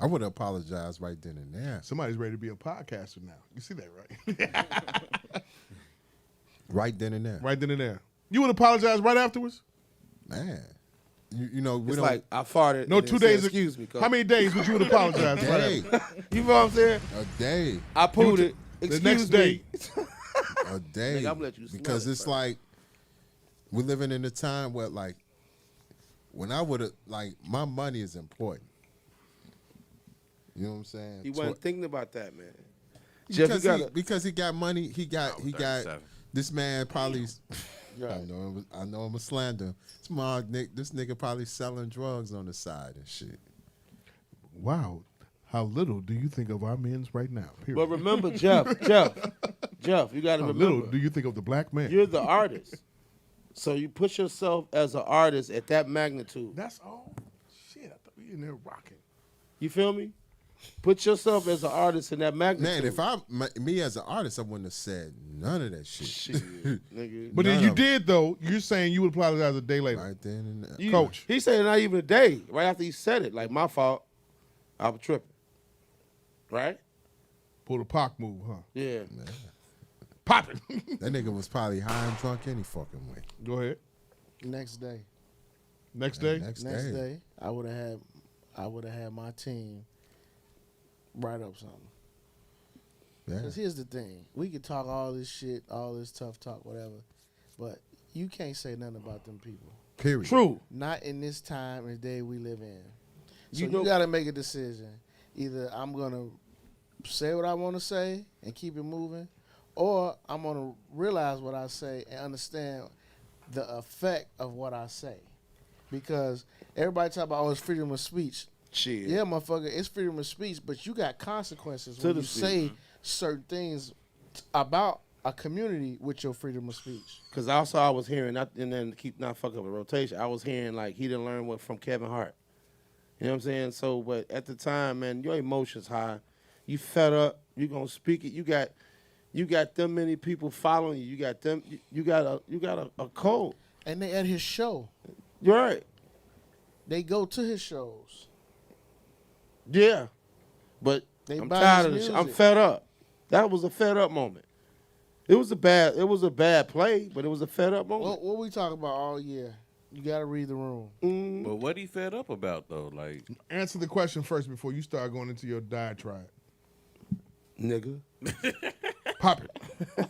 H: I would apologize right then and there.
G: Somebody's ready to be a podcaster now. You see that, right?
H: Right then and there.
G: Right then and there. You would apologize right afterwards?
H: Man. You know, we
I: It's
H: don't.
I: like I farted.
G: No,
I: and
G: 2
I: it said,
G: days.
I: Excuse me.
G: How many days would you would apologize?
H: A
G: right
H: day.
G: after?
I: You know what I'm saying?
H: A day.
I: I pulled it.
G: The
I: Excuse
G: next
I: me.
G: day.
H: A day.
I: Nigga, I'm let you smell
H: because
I: it
H: it's
I: first.
H: like we're living in a time where, like, when I would have, like, my money is important. You know what I'm saying?
I: He wasn't thinking about that, man.
H: Because he got money. He got
L: 37.
H: this man probably.
I: Right.
H: I know I'm a slander. This nigga probably selling drugs on the side and shit.
G: Wow. How little do you think of our men's right now? Period.
I: But remember, Jeff, you got to
G: How
I: remember.
G: little do you think of the black man?
I: You're the artist. So you put yourself as an artist at that magnitude.
G: That's all. Shit, I thought we in there rocking.
I: You feel me? Put yourself as an artist in that magnitude.
H: Man, if me as an artist, I wouldn't have said none of that shit.
I: Nigga.
G: But then
H: None
G: you
H: of
G: did though. You're saying you would apologize a day later.
H: Right then and there.
G: Coach.
I: He said it not even a day. Right after he said it, like my fault. I was tripping. Right?
G: Pull the Pac move, huh?
I: Yeah.
G: Pop it.
H: That nigga was probably high and drunk any fucking way.
G: Go ahead.
J: Next day.
G: Next day.
H: Next
J: Next
H: day.
J: day, I would have had my team write up something.
H: Yeah.
J: Because here's the thing: we could talk all this shit, all this tough talk, whatever, but you can't say nothing about them people.
H: Period.
I: True.
J: Not in this time and day we live in. So
I: You
J: you,
I: know-
J: got to make a decision. Either I'm gonna say what I want to say and keep it moving, or I'm gonna realize what I say and understand the effect of what I say. Because everybody talk about, oh, it's freedom of speech.
I: Shit.
J: Yeah, motherfucker, it's freedom of speech, but you got consequences
I: To
J: when
I: the
J: you
I: speech.
J: say certain things about a community with your freedom of speech.
I: Because also I was hearing, and then to keep not fucking up the rotation, I was hearing like he didn't learn what from Kevin Hart. You know what I'm saying? So, but at the time, man, your emotions high. You fed up. You gonna speak it. You got them many people following you. You got them. You got a code.
J: And they at his show.
I: You're right.
J: They go to his shows.
I: Yeah. But
J: They
I: I'm
J: buy
I: tired of
J: his
I: this shit. I'm
J: music.
I: fed up. That was a fed up moment. It was a bad play, but it was a fed up moment.
J: What we talking about all year? You got to read the room.
L: But what he fed up about though? Like,
G: Answer the question first before you start going into your diatribe.
I: Nigga.
G: Pop it.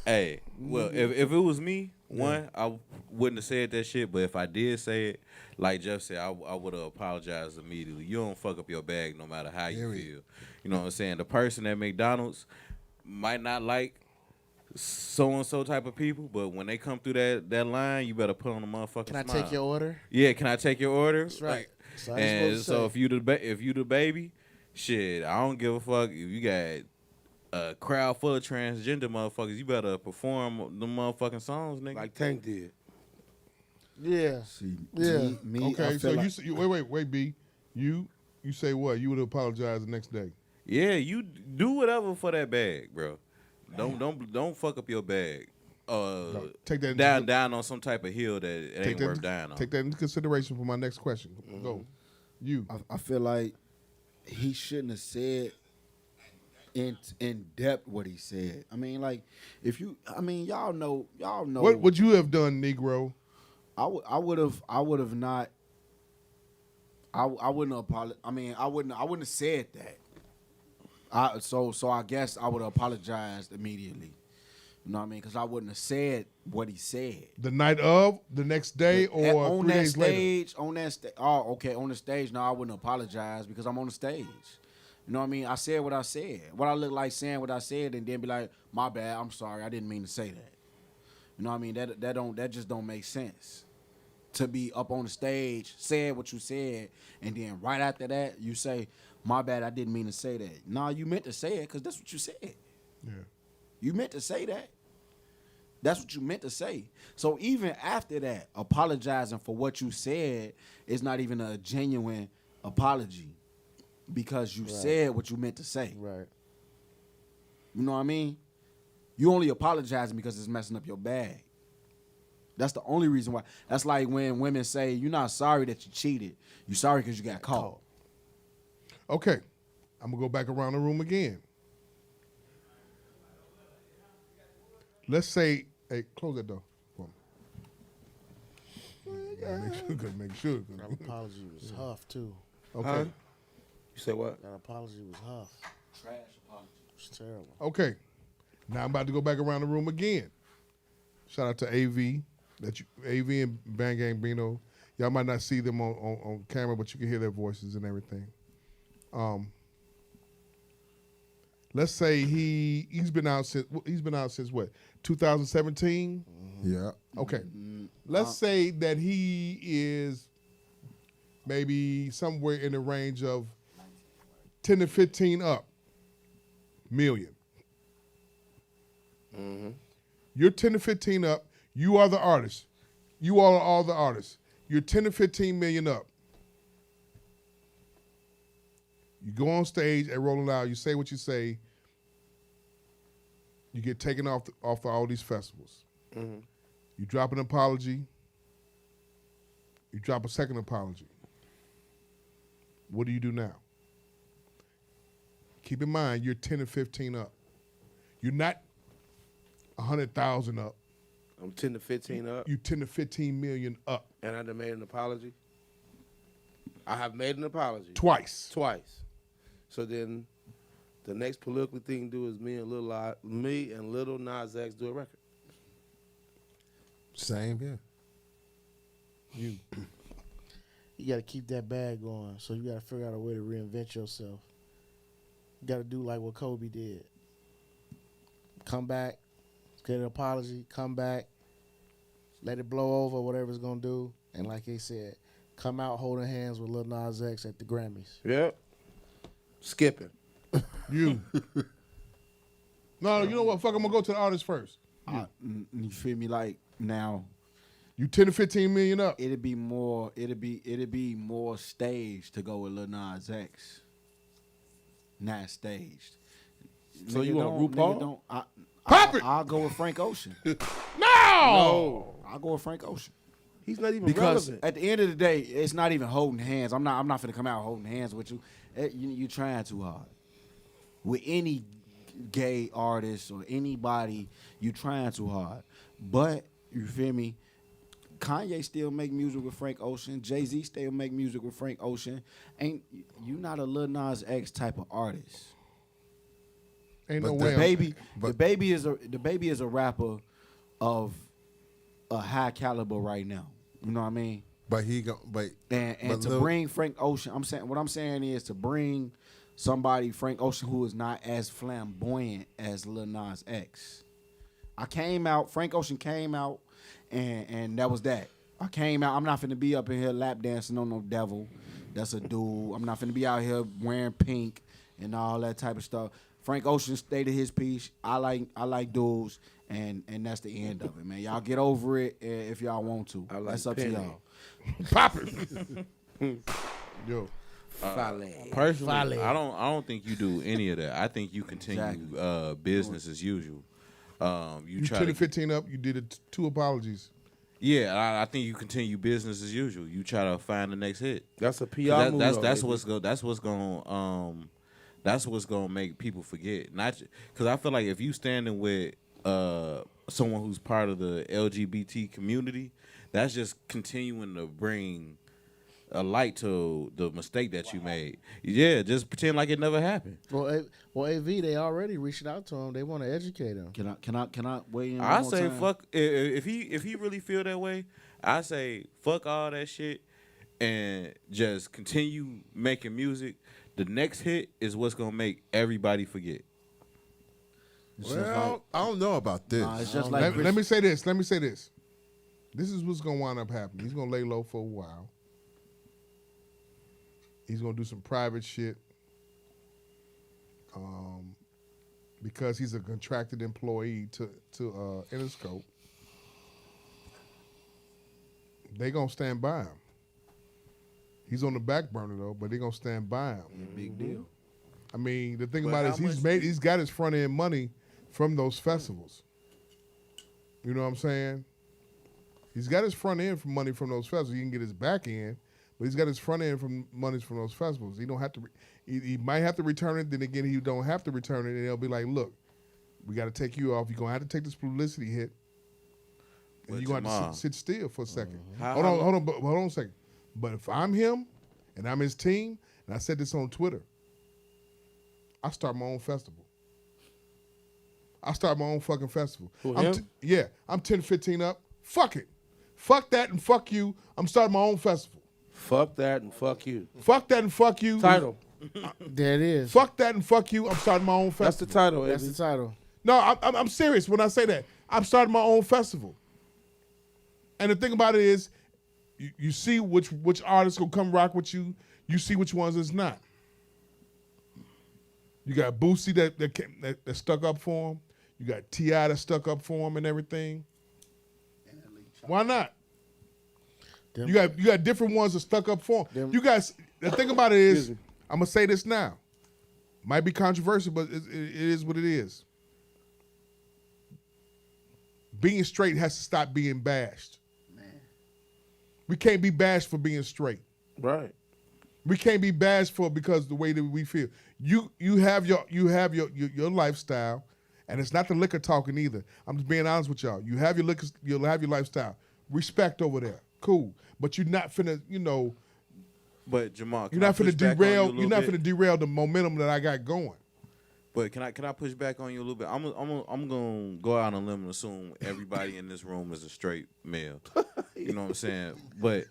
L: hey, well, if it was me, I wouldn't have said that shit. But if I did say it, like Jeff said, I would have apologized immediately. You don't fuck up your bag no matter how you feel. You know what I'm saying? The person at McDonald's might not like so-and-so type of people, but when they come through that line, you better put on a motherfucking
J: Can I
L: smile.
J: take your order?
L: Yeah, can I take your order?
J: That's right. That's how you
L: And
J: supposed to
L: so
J: say.
L: if you the baby, shit, I don't give a fuck. If you got a crowd full of transgender motherfuckers, you better perform the motherfucking songs, nigga.
I: Like Tank did.
J: Yeah.
K: See,
J: Yeah.
K: me,
G: Okay,
K: I
G: so
K: feel like,
G: you say, wait, B. You say what? You would apologize the next day.
L: Yeah, you do whatever for that bag, bro. Don't fuck up your bag.
G: Take that
L: down on some type of hill that it ain't worth dying on.
G: Take that into consideration for my next question. Go. You.
K: I feel like he shouldn't have said in depth what he said. I mean, like, if you, I mean, y'all know.
G: What would you have done, Negro?
K: I would have not. I wouldn't apologize. I mean, I wouldn't have said that. So I guess I would have apologized immediately. You know what I mean? Because I wouldn't have said what he said.
G: The night of, the next day, or
K: on
G: 3
K: that
G: days later?
K: stage, on that stage. Oh, okay, on the stage. No, I wouldn't apologize because I'm on the stage. You know what I mean? I said what I said. What I look like saying what I said, and then be like, "My bad. I'm sorry. I didn't mean to say that." You know what I mean? That just don't make sense. To be up on the stage, said what you said, and then right after that, you say, "My bad, I didn't mean to say that." Nah, you meant to say it because that's what you said.
G: Yeah.
K: You meant to say that. That's what you meant to say. So even after that, apologizing for what you said is not even a genuine apology because you said what you meant to say.
J: Right.
K: You know what I mean? You only apologizing because it's messing up your bag. That's the only reason why. That's like when women say, you're not sorry that you cheated. You're sorry because you got caught.
G: Okay. I'm going to go back around the room again. Let's say, hey, close that door for me. Make sure.
J: That apology was huff, too.
G: Okay.
I: Huh? You say what?
J: That apology was huff.
K: Trash apology.
J: It's terrible.
G: Okay. Now I'm about to go back around the room again. Shout out to AV. AV and Bang Gang Bino. Y'all might not see them on camera, but you can hear their voices and everything. Let's say he's been out since what? 2017?
H: Yeah.
G: Okay. Let's say that he is maybe somewhere in the range of 10 to 15 up million.
I: Mm-hmm.
G: You're 10 to 15 up. You are the artist. You all are all the artists. You're 10 to 15 million up. You go on stage at Rolling Loud. You say what you say. You get taken off all these festivals.
I: Mm-hmm.
G: You drop an apology. You drop a second apology. What do you do now? Keep in mind, you're 10 to 15 up. You're not 100,000 up.
I: I'm 10 to 15 up.
G: You 10 to 15 million up.
I: And I done made an apology. I have made an apology.
G: Twice.
I: So then the next political thing to do is me and Lil Nas X do a record.
H: Same here.
J: You got to keep that bag going. So you got to figure out a way to reinvent yourself. You got to do like what Kobe did. Come back, get an apology, come back, let it blow over, whatever it's going to do. And like he said, come out holding hands with Lil Nas X at the Grammys.
I: Yep. Skipping.
G: You. No, you know what? Fuck, I'm going to go to the artist first.
K: You feel me? Like now,
G: you 10 to 15 million up.
K: It'd be more staged to go with Lil Nas X. Not staged.
I: So
K: Nigga
I: you want RuPaul?
K: Pop it! I'll go with Frank Ocean.
G: No!
K: I'll go with Frank Ocean.
I: He's not even
M: because
I: relevant.
M: at the end of the day, it's not even holding hands. I'm not finna come out holding hands with you. You trying too hard. With any gay artist or anybody, you trying too hard. But you feel me? Kanye still make music with Frank Ocean. Jay-Z still make music with Frank Ocean. Ain't you not a Lil Nas X type of artist?
G: Ain't
M: But
G: no
M: the
G: way.
M: baby, the baby is a rapper of a high caliber right now. You know what I mean?
H: But
M: to bring Frank Ocean, what I'm saying is to bring somebody Frank Ocean who is not as flamboyant as Lil Nas X. Frank Ocean came out, and that was that. I came out. I'm not finna be up in here lap dancing on no devil. That's a dude. I'm not finna be out here wearing pink and all that type of stuff. Frank Ocean stated his piece. I like dudes, and that's the end of it, man. Y'all get over it if y'all want to. That's up to y'all.
G: Pop it. Yo.
L: Personally, I don't think you do any of that. I think you continue business as usual.
G: You try 15 up. You did it 2 apologies.
L: Yeah, I think you continue business as usual. You try to find the next hit.
I: That's a PR move.
L: That's what's gonna make people forget. Not because I feel like if you standing with someone who's part of the LGBT community, that's just continuing to bring a light to the mistake that you made. Yeah, just pretend like it never happened.
J: Well, AV, they already reached out to him. They want to educate him.
M: Can I weigh in?
L: I say fuck if he really feel that way. I say fuck all that shit and just continue making music. The next hit is what's gonna make everybody forget.
H: Well, I don't know about this.
M: It's just like
G: let me say this. This is what's gonna wind up happening. He's gonna lay low for a while. He's gonna do some private shit. Because he's a contracted employee to Interscope. They gonna stand by him. He's on the back burner though, but they gonna stand by him.
M: Big deal.
G: I mean, the thing about it is he's got his front end money from those festivals. You know what I'm saying? He's got his front end from money from those festivals. He can get his back end, but he's got his front end from money from those festivals. He don't have to. He might have to return it. Then again, he don't have to return it, and they'll be like, "Look, we got to take you off. You're gonna have to take this publicity hit, and you're gonna have to sit still for a second." Hold on a second. But if I'm him and I'm his team, and I said this on Twitter, I start my own festival. I start my own fucking festival. I'm 10, 15 up. Fuck it. Fuck that and fuck you. I'm starting my own festival.
I: Fuck that and fuck you.
G: Fuck that and fuck you.
I: Title.
J: There it is.
G: Fuck that and fuck you. I'm starting my own festival.
I: That's the title.
J: That's the title.
G: No, I'm serious when I say that. I'm starting my own festival. And the thing about it is, you see which artists gonna come rock with you. You see which ones is not. You got Boosie that stuck up for him. You got T.I. that stuck up for him and everything. Why not? You got different ones that stuck up for him. You guys, the thing about it is, I'm gonna say this now. Might be controversial, but it is what it is. Being straight has to stop being bashed. We can't be bashed for being straight.
I: Right.
G: We can't be bashed for because the way that we feel. You have your lifestyle, and it's not the liquor talking either. I'm just being honest with y'all. You have your liquor, you'll have your lifestyle. Respect over there. Cool. But you're not finna,
L: But Jamal,
G: you're not finna derail. You're not finna derail the momentum that I got going.
L: But can I push back on you a little bit? I'm gonna go out on a limb and assume everybody in this room is a straight male. You know what I'm saying? But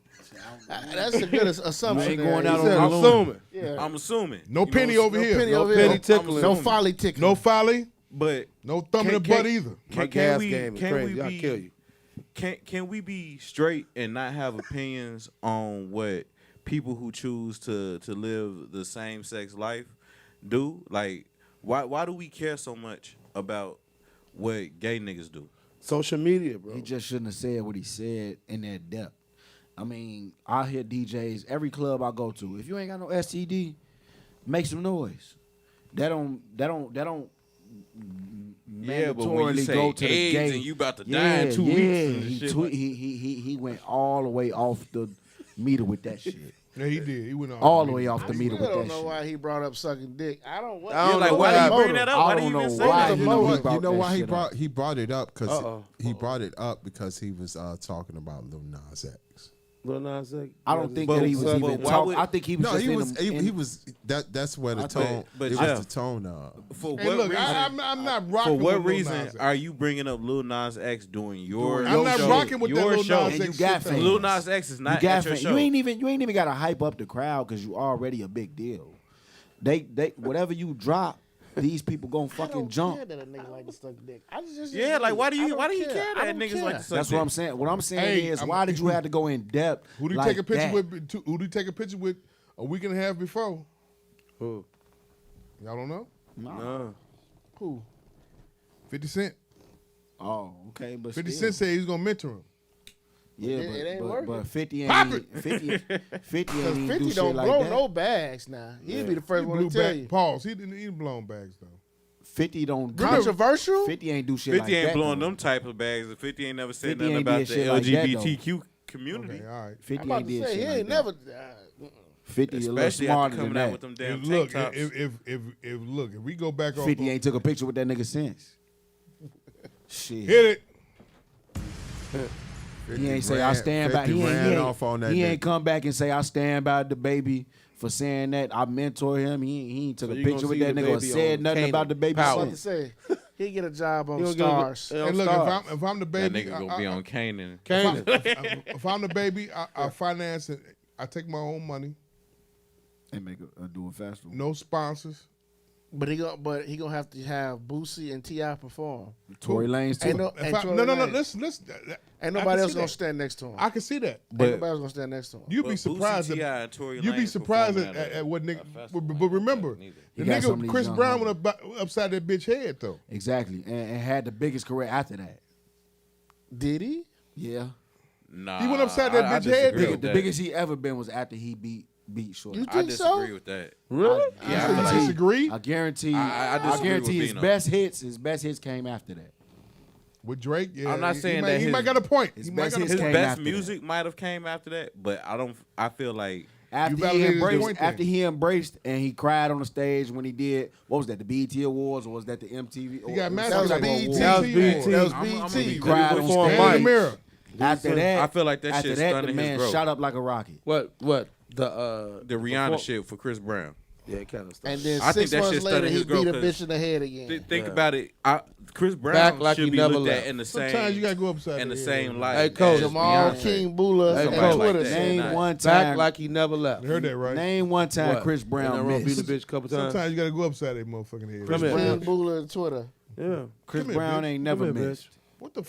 J: that's a good assumption.
L: Ain't going out on
I: I'm assuming.
J: Yeah.
L: I'm assuming.
G: No penny over here.
J: Penny
G: No
J: over
G: penny
J: here.
G: tickling.
J: No folly tickling.
G: No folly.
L: But
G: no thumb in the butt either.
I: My gas game is crazy. I'll kill you.
L: Can we be straight and not have opinions on what people who choose to live the same sex life do? Like, why do we care so much about what gay niggas do?
I: Social media, bro.
M: He just shouldn't have said what he said in that depth. I mean, I hear DJs every club I go to. If you ain't got no STD, make some noise. That don't
L: Yeah, but when you
M: mandatorily
L: say
M: go to the
L: AIDS
M: gate.
L: and you about to die in 2 weeks and
M: He,
L: shit
M: twe-
L: like-
M: he went all the way off the meter with that shit.
G: Yeah, he did. He went
M: all the way off the meter
J: I
M: with
J: don't
M: that
J: know
M: shit.
J: why he brought up sucking dick. I don't.
M: I don't know
L: why
M: why
L: you bring that up? Why do you even say that?
H: You know why he
M: brought
H: brought it up because
M: Uh-oh.
H: he brought it up because he was talking about Lil Nas X.
I: Lil Nas X.
M: I don't think that he was even talking. I think he was
H: No,
M: just
H: he
M: in
H: was.
M: the- in-
H: He was. That's where the
L: I
H: tone.
L: think- but
H: it
L: Jeff,
H: was the tone.
L: For
G: Hey,
L: what
G: look,
L: reason?
G: I'm not rocking
L: For what
G: with Lil
L: reason
G: Nas X.
L: are you bringing up Lil Nas X during your
G: I'm not
L: show?
G: rocking with that
L: your
G: Lil
L: show.
G: Nas X
M: And you got
G: shit,
M: fans.
L: Lil Nas X is not
M: you got
L: at your
M: fans.
L: show.
M: You ain't even got to hype up the crowd because you already a big deal. They whatever you drop, these people gonna fucking jump.
J: That a nigga like to suck dick. I just
L: Yeah, like why do you
J: I don't
L: care
J: I
L: that
J: don't
L: niggas like to suck
M: That's
L: dick?
M: what I'm saying. What I'm saying
G: Hey,
M: is,
G: I'm-
M: why did you have to go in depth?
G: Who did he
M: like
G: take a picture
M: that?
G: with? Who did he take a picture with a week and a half before?
I: Who?
G: Y'all don't know?
I: No.
J: Who?
G: 50 Cent.
M: Oh, okay, but
G: 50
M: still.
G: Cent said he's gonna mentor him.
M: Yeah,
J: It ain't
M: but
J: working.
M: 50
G: Pop
M: ain't
G: it!
M: 50 ain't
J: Because
M: even
J: 50
M: do shit
J: don't
M: like
J: blow
M: that.
J: no bags now. He'll be the first
G: He
J: one
G: blew
J: to tell
G: back.
J: you.
G: Pause. He didn't blown bags though.
M: 50 don't
J: Controversial?
M: 50 ain't do shit
L: 50
M: like
L: ain't
M: that.
L: blowing
M: though.
L: them type of bags. 50 ain't never said
M: 50
L: nothing
M: ain't
L: about
M: did
L: the
M: shit like that, though.
L: LGBTQ community.
G: Okay, all right.
M: 50
J: I'm about
M: ain't
J: to
M: did
J: say,
M: shit
J: he
M: like
J: ain't
M: that.
J: never.
M: 50 a little
L: Especially after
M: smarter than
L: coming out
M: that.
L: with them damn
G: If,
L: tank
G: look,
L: tops.
G: if we go back on
M: 50 ain't took a picture with that nigga since. Shit.
G: hit it.
M: He ain't say I stand by.
H: 50
M: He
H: ran
M: ain't,
H: off on that
M: he
H: nigga.
M: ain't come back and say I stand by the baby for saying that. I mentor him. He ain't took
I: So
M: a
I: you
M: picture
I: gonna
M: with
I: see
M: that
I: the
M: nigga or
I: baby
M: said
I: on
M: nothing
I: Kanan
M: about the baby
J: I was about to
M: since.
J: say, he get a job on
I: He gonna get a-
J: Stars.
G: And look,
I: Stars.
G: if I'm the
L: That
G: baby,
L: nigga gonna be on Kanan.
G: if I'm the baby, I finance it. I take my own money.
K: And make a do a festival.
G: No sponsors.
J: But he gonna have to have Boosie and T.I. perform.
M: Tory Lanez too.
J: Ain't no,
G: If
J: and
G: I,
J: Tory
G: no,
J: Lanez.
G: listen.
J: Ain't
G: I
J: nobody
G: can
J: else
G: see
J: gonna
G: that.
J: stand next to him.
G: I can see that.
J: Ain't
L: But
J: nobody else gonna stand next to him.
G: You'd
L: But
G: be
L: Boosie,
G: surprised.
L: T.I. and Tory
G: You'd be
L: Lanez
G: surprised
L: performing
G: at what
L: a
G: nigga.
L: festival
G: But remember,
L: neither.
G: the
M: He got some of
G: nigga
M: these
G: Chris
M: young
G: Brown
M: homies.
G: went upside that bitch head though.
M: Exactly, and had the biggest career after that.
J: Did he?
M: Yeah,
L: Nah,
G: He went upside that
L: I
G: bitch head,
L: disagree
G: though.
L: with
M: the
L: that.
M: biggest he ever been was after he beat Shorty.
J: You
L: I
J: think
L: disagree
J: so?
L: with that.
I: Really?
L: Yeah, I
G: You
L: feel like
G: disagree
M: I guarantee.
L: I
M: I
L: disagree
M: guarantee
L: with
M: his
L: Bino.
M: his best hits came after that.
G: with Drake. Yeah,
L: I'm not saying that
G: he
L: his-
G: might got a point.
M: his
G: He might
M: best
G: got a
M: hits
L: his
G: point.
M: came
L: best
M: after
L: music might have came after that, but I feel like
M: After he
G: validated his
M: embraced,
G: point then.
M: after he embraced, and he cried on the stage when he did. What was that? The BET Awards, or was that the MTV?
G: He got
M: or-
G: massive
J: That was
G: like
J: BET.
I: That was BET.
J: That was
L: I'm
J: BET.
L: gonna
M: He
L: be
M: cried
L: really
M: on
L: with you.
I: Perform
M: stage.
G: Man in the
I: Mike.
G: mirror.
M: After that,
L: I feel like that
M: after
L: shit
M: that,
L: stunning
M: the
L: his
M: man
L: growth.
M: shot up like a rocket.
I: What? The
L: the Rihanna shit for Chris Brown.
I: Yeah, kind of stuff.
J: And then
L: I think
J: 6
L: that
J: months
L: shit
J: later,
L: stunning
J: he
L: his growth
J: beat a
L: 'cause
J: bitch in the head again.
L: Think
I: Yeah.
L: about it. Chris Brown
I: Back like
L: should
I: he
L: be
I: never
L: looked
I: left.
L: at in the same
G: Sometimes you gotta go upside
L: in the
G: head.
L: same light.
I: Hey, Coach.
L: as
J: Jamal
L: Beyonce.
J: King Bula
I: Hey,
J: and
I: Coach.
J: Twitter
L: Like that.
J: said.
M: Name
L: Nah.
M: one
I: Back
M: time.
I: like he never left.
G: You heard that right?
M: Name one time
I: What?
M: Chris
I: And
M: Brown
I: I beat
M: missed.
I: the bitch a couple times.
G: Sometimes you gotta go upside that motherfucking head.
I: Come here.
J: Brand Bula and Twitter.
I: Yeah.
M: Chris
G: Come here,
M: Brown
G: bitch.
M: ain't never
I: Come here,
M: missed.
G: What the?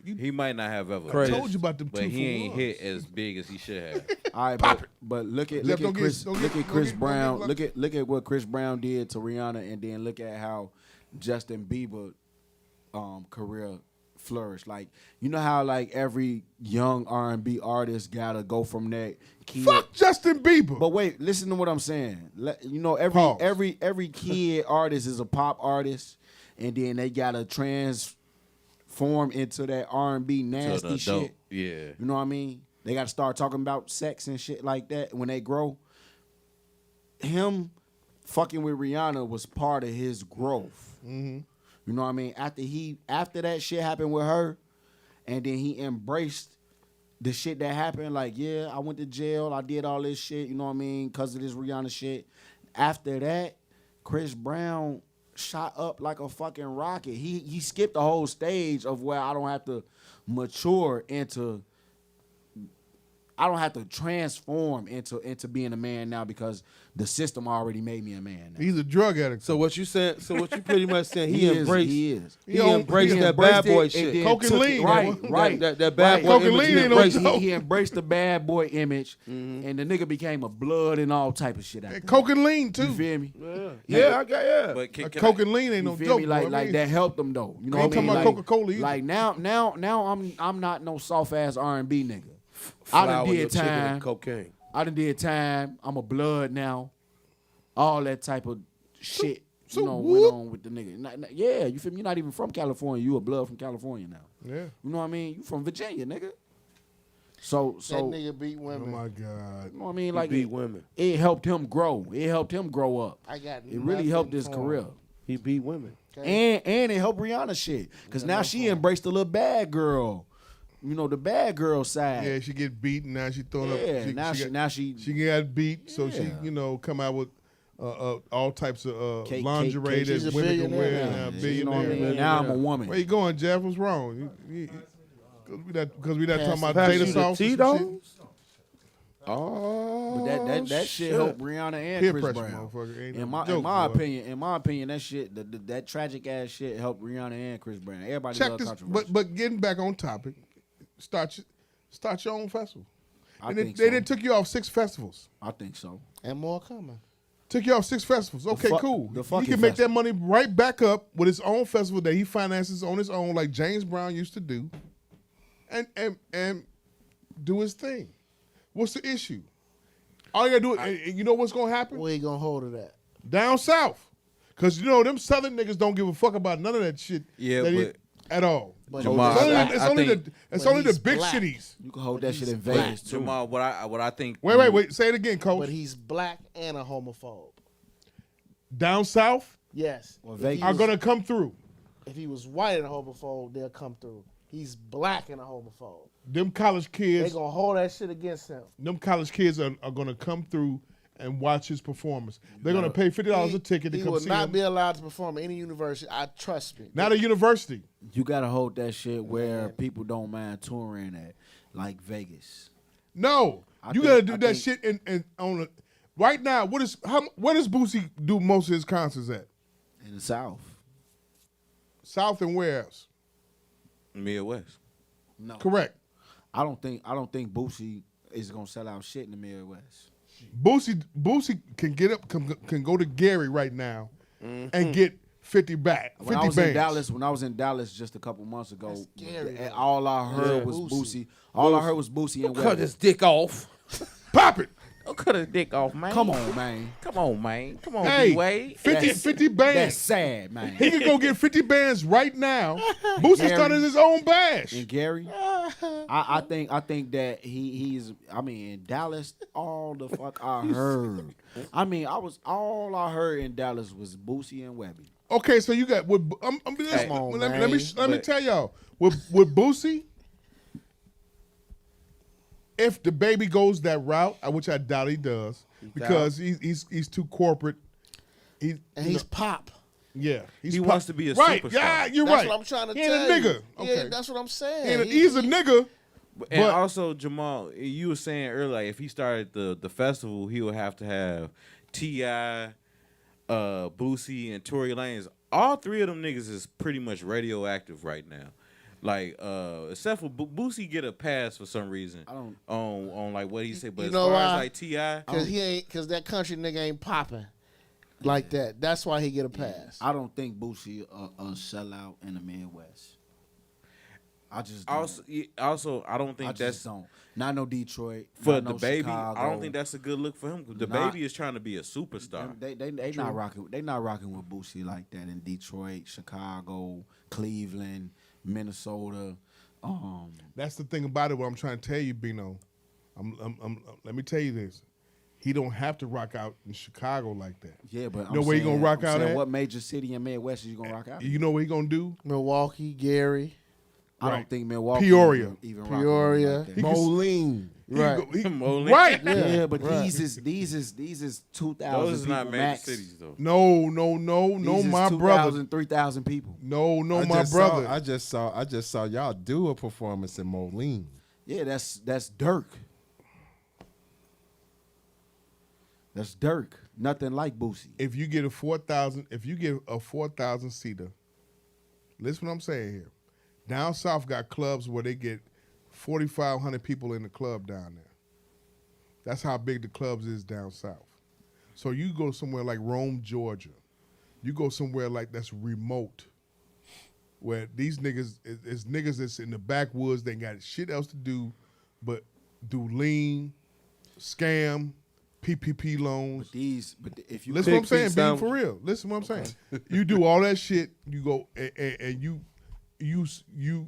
G: You
L: He might not have ever.
I: Crazy.
G: I told you about them
L: but
G: 2
L: he
G: for
L: ain't
G: ones.
L: hit as big as he should have.
M: All right, but look at
G: Left, don't
M: Chris
G: get- don't
M: look
G: get-
M: at Chris
G: don't get-
M: Brown.
G: don't get-
M: Look at what Chris Brown did to Rihanna, and then look at how Justin Bieber career flourished. Like, you know how like every young R&B artist gotta go from that kid.
G: Fuck Justin Bieber.
M: But wait, listen to what I'm saying. You know,
G: Pause.
M: every kid artist is a pop artist, and then they gotta transform into that R&B
L: To
M: nasty
L: the
M: shit.
L: adult. Yeah.
M: You know what I mean? They got to start talking about sex and shit like that when they grow. Him fucking with Rihanna was part of his growth.
G: Mm-hmm.
M: You know what I mean? After that shit happened with her, and then he embraced the shit that happened. Like, yeah, I went to jail. I did all this shit. You know what I mean? Because of this Rihanna shit. After that, Chris Brown shot up like a fucking rocket. He skipped the whole stage of where I don't have to mature into. I don't have to transform into being a man now because the system already made me a man now.
G: He's a drug addict.
I: So what you saying? So what you pretty much saying? He
M: He
I: embraced.
M: is.
I: He embraced that bad boy shit.
G: Coke and lean,
M: Right.
I: That bad boy
G: Coke and
I: image
G: lean
I: he
G: ain't no
I: embraced.
G: joke.
M: He embraced the bad boy image, and the nigga became a blood and all type of shit. After that.
G: Coke and lean too.
M: You feel me?
I: Yeah, I got yeah.
L: But can
G: Coke and lean ain't
M: You
G: no
M: feel
G: joke.
M: me?
G: boy. I
M: Like
G: mean,
M: that helped them though. You know
G: ain't
M: what I mean?
G: talking about
M: Like,
G: Coca-Cola either.
M: like now I'm not no soft ass R&B nigga. I done
I: Flour, your
M: did
I: chicken, and
M: time.
I: cocaine.
M: I done did time. I'm a blood now. All that type of shit.
G: So
M: went
G: whoop.
M: on with the nigga. Yeah, you feel me? You're not even from California. You a blood from California now.
G: Yeah.
M: You know what I mean? You from Virginia, nigga. So
J: That nigga beat women.
G: Oh my God.
M: You know what I mean? Like
I: beat women.
M: It helped him grow. It helped him grow up.
J: I got
M: It really helped his
J: nothing for
M: career.
J: him.
I: He beat women.
J: Okay.
M: And it helped Rihanna shit. Because now she embraced the little bad girl. You know, the bad girl side.
G: Yeah, she get beaten. Now she throwing up.
M: Yeah, she
G: She got beat, so she
M: Yeah.
G: come out with all types of
M: Cake,
G: lingerie
M: cake,
J: she's
G: that
J: a
G: women can wear.
J: billionaire
G: Now,
J: now.
M: You know what I
G: billionaire.
M: mean? Now I'm a woman.
G: Where you going, Jeff? What's wrong? Because we not talking about
I: Pass
G: Jada
I: you the
G: sauce. and some
I: Tito's?
G: shit?
I: Oh,
M: But that shit helped Rihanna and
G: Peer
M: Chris
G: pressure,
M: Brown.
G: motherfucker. Ain't
M: In
G: no
M: my
G: joke, boy.
M: opinion, that shit, that tragic ass shit helped Rihanna and Chris Brown. Everybody
G: Check
M: love
G: this,
M: controversy.
G: but getting back on topic, start your own festival.
M: I
G: And
M: think
G: they
M: so.
G: done took you off 6 festivals.
M: I think so.
J: And more coming.
G: Took you off 6 festivals. Okay,
M: fu-
G: cool.
M: the
G: He
M: fucking
G: can make that
M: festival.
G: money right back up with his own festival that he finances on his own, like James Brown used to do, and do his thing. What's the issue? All you gotta do, and you know what's gonna happen?
J: Where you gonna hold it at?
G: Down south, because you know them southern niggas don't give a fuck about none of that shit.
L: Yeah,
G: that
L: but-
G: at all.
J: But
L: Jamal,
G: It's only
L: I think-
G: the big
J: black.
G: cities.
M: You can hold that shit in
J: black.
M: Vegas too.
L: Jamal, what I think.
G: Wait. Say it again, coach.
J: But he's black and a homophobe.
G: Down south
J: Yes.
M: Well,
J: If
M: Vegas-
J: he
G: are
J: was-
G: gonna come through.
J: If he was white and a homophobe, they'll come through. He's black and a homophobe.
G: Them college
J: They
G: kids.
J: gonna hold that shit against him.
G: Them college kids are gonna come through and watch his performance. They're gonna pay $50 a ticket to
J: He
G: come
J: will
G: see
J: not
G: him.
J: be allowed to perform at any university. Trust me.
G: Not a university.
M: You gotta hold that shit where people don't mind touring at, like Vegas.
G: No,
M: I
G: you
M: think-
G: gotta do
M: I
G: that
M: think-
G: shit in on a, right now. Where does Boosie do most of his concerts at?
M: In the South.
G: South and where else?
L: Midwest.
M: No.
G: Correct.
M: I don't think Boosie is gonna sell out shit in the Midwest.
G: Boosie can get up, can go to Gary right now, and get 50 back. 50
M: When I was
G: bands.
M: in Dallas just a couple months ago,
J: scary,
M: and
J: though.
M: all I heard
J: Yeah.
M: was
J: Boosie.
M: Boosie. All I heard was Boosie and
I: Cut
M: Weather.
I: his dick off.
G: Pop it.
I: Don't cut his dick off, man.
M: Come on, man.
I: Come on, man. Come on,
G: Hey,
I: D-Wade.
G: 50
M: That's
G: bands.
M: sad, man.
G: He could go get 50 bands right now. Boosie
M: Gary.
G: started his own bash.
M: And Gary, I think that he's. I mean, in Dallas, all the fuck I heard. I mean, all I heard in Dallas was Boosie and Webby.
G: Okay, so you got with
J: Come on,
G: let
J: man.
G: me tell y'all with Boosie. If the baby goes that route, which I doubt he does, because he's too corporate.
J: And he's pop.
G: Yeah,
L: He wants to be a
G: right.
L: superstar.
G: Yeah, you're
J: That's
G: right.
J: what I'm trying to
G: he
J: tell
G: ain't a nigga.
J: you.
G: Okay,
J: Yeah, that's what I'm saying.
G: he's a nigga.
L: And
G: But-
L: also, Jamal, you were saying earlier, like, if he started the festival, he would have to have T.I., Boosie, and Tory Lanez. All 3 of them niggas is pretty much radioactive right now. Like, except for Boosie get a pass for some reason.
M: I don't
L: on like what he said, but
J: You
L: as
J: know
L: far as
J: why?
L: like T.I.,
J: Because that country nigga ain't popping like that. That's why he get a pass.
M: I don't think Boosie a sellout in the Midwest. I just don't.
L: also I don't think
M: I
L: that's
M: just don't. Not no Detroit.
L: for
M: not
L: the
M: no
L: baby.
M: Chicago.
L: I don't think that's a good look for him. The
M: Not-
L: baby is trying to be a superstar.
M: They not rocking. They not rocking with Boosie like that in Detroit, Chicago, Cleveland, Minnesota.
G: That's the thing about it. What I'm trying to tell you, Bino. Let me tell you this. He don't have to rock out in Chicago like that.
M: Yeah, but
G: You know where he gonna rock out at?
M: What major city in Midwest is you gonna rock out?
G: You know what he gonna do?
J: Milwaukee, Gary.
M: I
G: Right.
M: don't think Milwaukee
G: Peoria.
M: even
J: Peoria.
M: rock with him like that.
G: He can-
I: Moline.
J: Right.
L: Moline.
G: Right.
M: Yeah, but
J: Right.
M: these is 2,000
L: Those is not
M: people
L: major
M: max.
L: cities though.
G: No,
M: These is
G: my
M: 2,000,
G: brother.
M: 3,000 people.
G: No,
H: I
G: my
H: just
G: brother.
H: I just saw y'all do a performance in Moline.
M: Yeah, that's Dirk. That's Dirk. Nothing like Boosie.
G: If you get a 4,000 seater, listen what I'm saying here. Down south got clubs where they get 4,500 people in the club down there. That's how big the clubs is down south. So you go somewhere like Rome, Georgia. You go somewhere like that's remote, where these niggas is niggas that's in the backwoods. They ain't got shit else to do but do lean, scam, PPP loans.
M: But if you
G: listen, what I'm saying, being for real. Listen, what I'm saying. You do all that shit. You go and you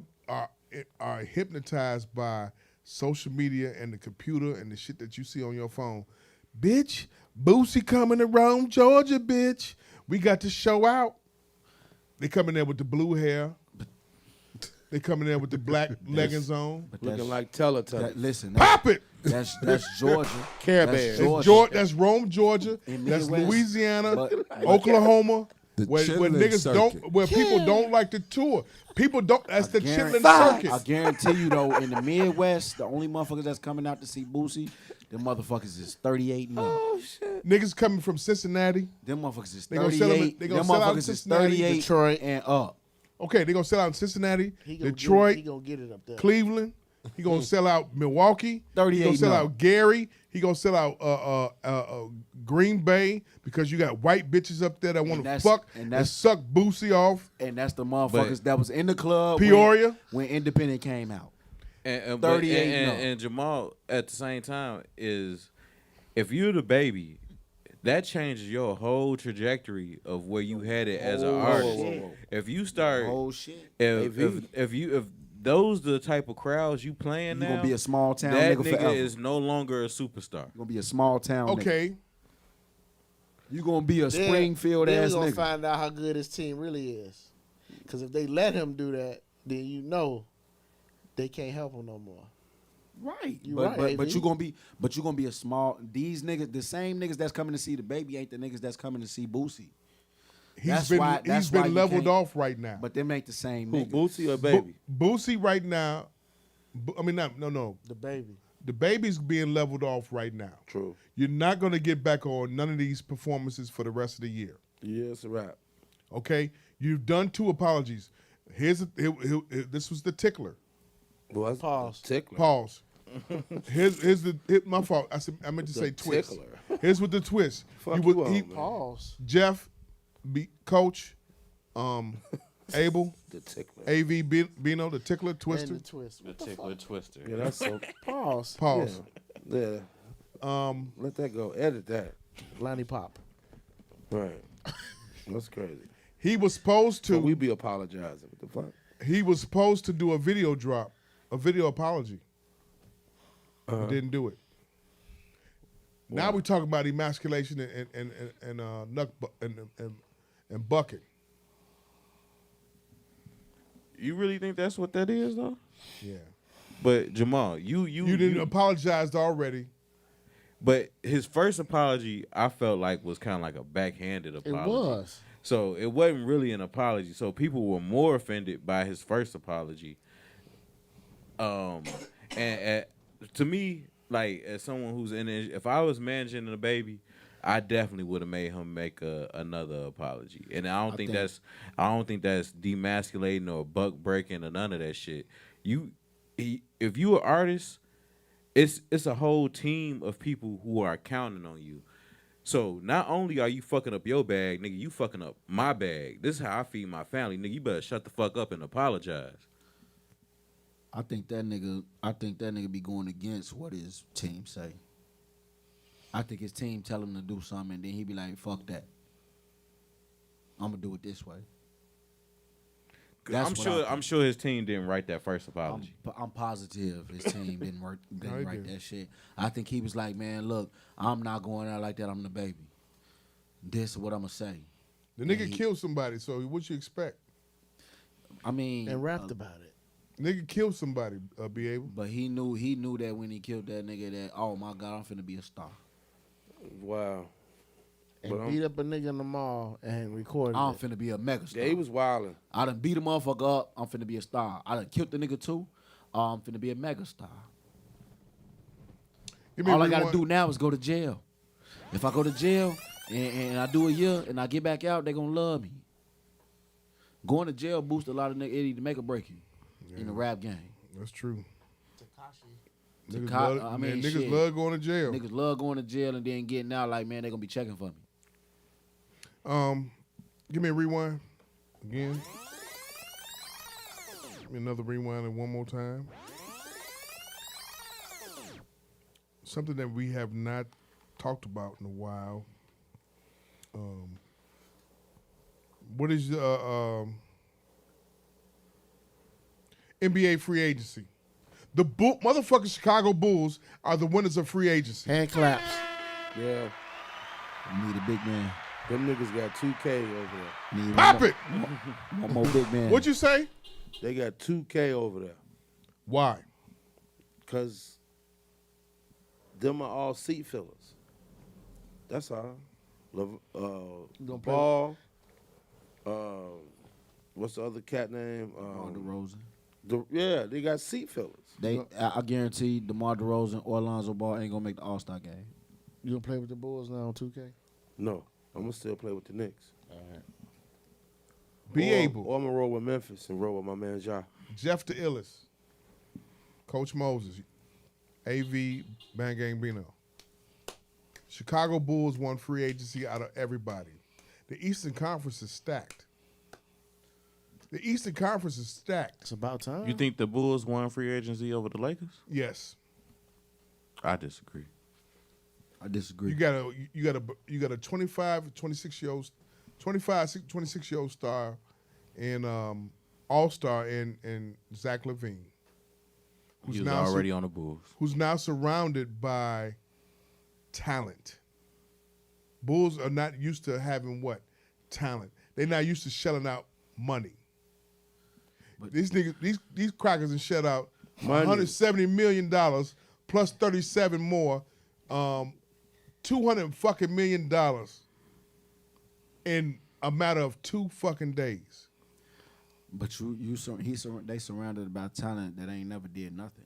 G: are hypnotized by social media and the computer and the shit that you see on your phone. Bitch, Boosie coming to Rome, Georgia, bitch. We got to show out. They coming there with the blue hair. They coming there with the black leggings on.
I: Looking like Teletubbies.
M: Listen.
G: Pop it!
M: That's Georgia.
I: Care
M: Bears.
G: That's Rome, Georgia. That's
M: Midwest,
G: Louisiana, Oklahoma. Where people don't like to tour. People don't. That's the chitlin circuit.
M: I guarantee you though, in the Midwest, the only motherfuckers that's coming out to see Boosie, them motherfuckers is 38 and up.
I: Oh shit.
G: Niggas coming from Cincinnati.
M: Them motherfuckers is
G: They gonna sell
M: 38.
G: They gonna
M: Them
G: sell out in
M: motherfuckers is
G: Cincinnati,
M: 38
G: Detroit,
M: and up.
G: Okay, they gonna sell out in Cincinnati,
J: He gonna
G: Detroit,
J: he gonna get it up there.
G: Cleveland. He gonna sell out Milwaukee.
M: 38
G: He gonna sell
M: and
G: out
M: up.
G: Gary. He gonna sell out Green Bay because you got white bitches up there that want to fuck and suck Boosie off.
M: And that's the motherfuckers that was in the club
G: Peoria
M: when Independent came out.
L: And
M: 38
L: and Jamal at the same time is, if you're the baby, that changes your whole trajectory of where you headed as an artist. If you start, if those the type of crowds you playing now,
M: gonna be a small town
L: that
M: nigga
L: nigga
M: forever.
L: is no longer a superstar.
M: You're gonna be a small town.
G: Okay.
M: Nigga. You gonna be a
J: Then-
M: Springfield
J: then
M: ass
J: we gonna
M: nigga.
J: find out how good his team really is. Because if they let him do that, then you know they can't help him no more.
M: Right.
J: You
M: But
J: right,
M: you
J: AV.
M: gonna be a small. These niggas, the same niggas that's coming to see the baby, ain't the niggas that's coming to see Boosie.
G: He's been leveled off right now.
M: But them ain't the same
I: Who,
M: niggas.
I: Boosie or Baby?
G: Boosie right now. No.
J: The baby.
G: The baby's being leveled off right now.
I: True.
G: You're not gonna get back on none of these performances for the rest of the year.
I: Yeah, it's a wrap.
G: Okay, you've done 2 apologies. This was the tickler.
I: Well,
J: Pause.
I: Tickler.
G: Pause. My fault. I meant to say twist.
I: tickler.
G: Here's with the twist.
I: Fuck you up, man.
J: Pause.
G: Jeff, Coach, Abel,
I: The tickler.
G: AV Bino, the tickler, twister.
J: And the twist.
L: The tickler twister.
I: Yeah, that's so.
J: Pause.
G: Pause.
I: Yeah. Let that go. Edit that.
J: Lonnie Pop.
I: Right. That's crazy.
G: He was supposed to.
I: So we be apologizing. What the fuck?
G: He was supposed to do a video drop, a video apology. He didn't do it. Now we talking about emasculation and bucking.
L: You really think that's what that is, though?
G: Yeah.
L: But Jamal, you
G: didn't apologize already.
L: But his first apology, I felt like was kind of like a backhanded apology.
J: It was.
L: So it wasn't really an apology. So people were more offended by his first apology. And to me, like as someone who's in it, if I was managing the baby, I definitely would have made him make another apology. And I don't think that's demasculating or buck breaking or none of that shit. If you an artist, it's a whole team of people who are counting on you. So not only are you fucking up your bag, nigga, you fucking up my bag. This is how I feed my family, nigga. You better shut the fuck up and apologize.
M: I think that nigga be going against what his team say. I think his team tell him to do something, and then he be like, "Fuck that, I'm gonna do it this way."
L: I'm sure his team didn't write that first apology.
M: I'm positive his team didn't write that shit. I think he was like, "Man, look, I'm not going out like that. I'm the baby. This is what I'm gonna say."
G: The nigga killed somebody, so what you expect?
M: I mean,
J: and rapped about it.
G: Nigga killed somebody, be able.
M: But he knew that when he killed that nigga, that oh my god, I'm finna be a star.
I: Wow.
J: And beat up a nigga in the mall and recorded
M: I'm
J: it.
M: finna be a mega star.
I: Yeah, he was wilding.
M: I done beat a motherfucker up. I'm finna be a star. I done killed the nigga too. I'm finna be a mega star. All I gotta do now is go to jail. If I go to jail and I do a year and I get back out, they gonna love me. Going to jail boosts a lot of niggas. It either make or break you in the rap game.
G: That's true.
J: Tekashi.
G: Niggas love going to jail.
M: Niggas love going to jail and then getting out like, man, they gonna be checking for me.
G: Give me a rewind again. Give me another rewind and one more time. Something that we have not talked about in a while. What is NBA free agency? The motherfucking Chicago Bulls are the winners of free agency.
J: Hand claps.
I: Yeah.
M: We need a big man.
I: Them niggas got 2K over there.
M: Need
G: Pop it.
M: One more big man.
G: What'd you say?
I: They got 2K over there.
G: Why?
I: Because them are all seat fillers. That's all. Ball. What's the other cat name?
M: DeRozan.
I: Yeah, they got seat fillers.
M: I guarantee DeMar DeRozan or Alonzo Ball ain't gonna make the All-Star game.
J: You gonna play with the Bulls now on 2K?
I: No, I'm gonna still play with the Knicks.
J: All right.
G: Be able.
I: Or I'm gonna roll with Memphis and roll with my man Ja.
G: Jeff the Illis, Coach Moses, AV Bang Bino. Chicago Bulls won free agency out of everybody. The Eastern Conference is stacked. The Eastern Conference is stacked.
J: It's about time.
L: You think the Bulls won free agency over the Lakers?
G: Yes.
L: I disagree.
M: I disagree.
G: You got a 26 year old star and all-star in Zach LaVine.
L: He was already on the Bulls.
G: Who's now surrounded by talent. Bulls are not used to having what? Talent. They're not used to shelling out money. But these niggas, these crackers and shut out $170 million plus 37 more, $200 fucking million in a matter of 2 fucking days.
M: But they surrounded by talent that ain't never did nothing.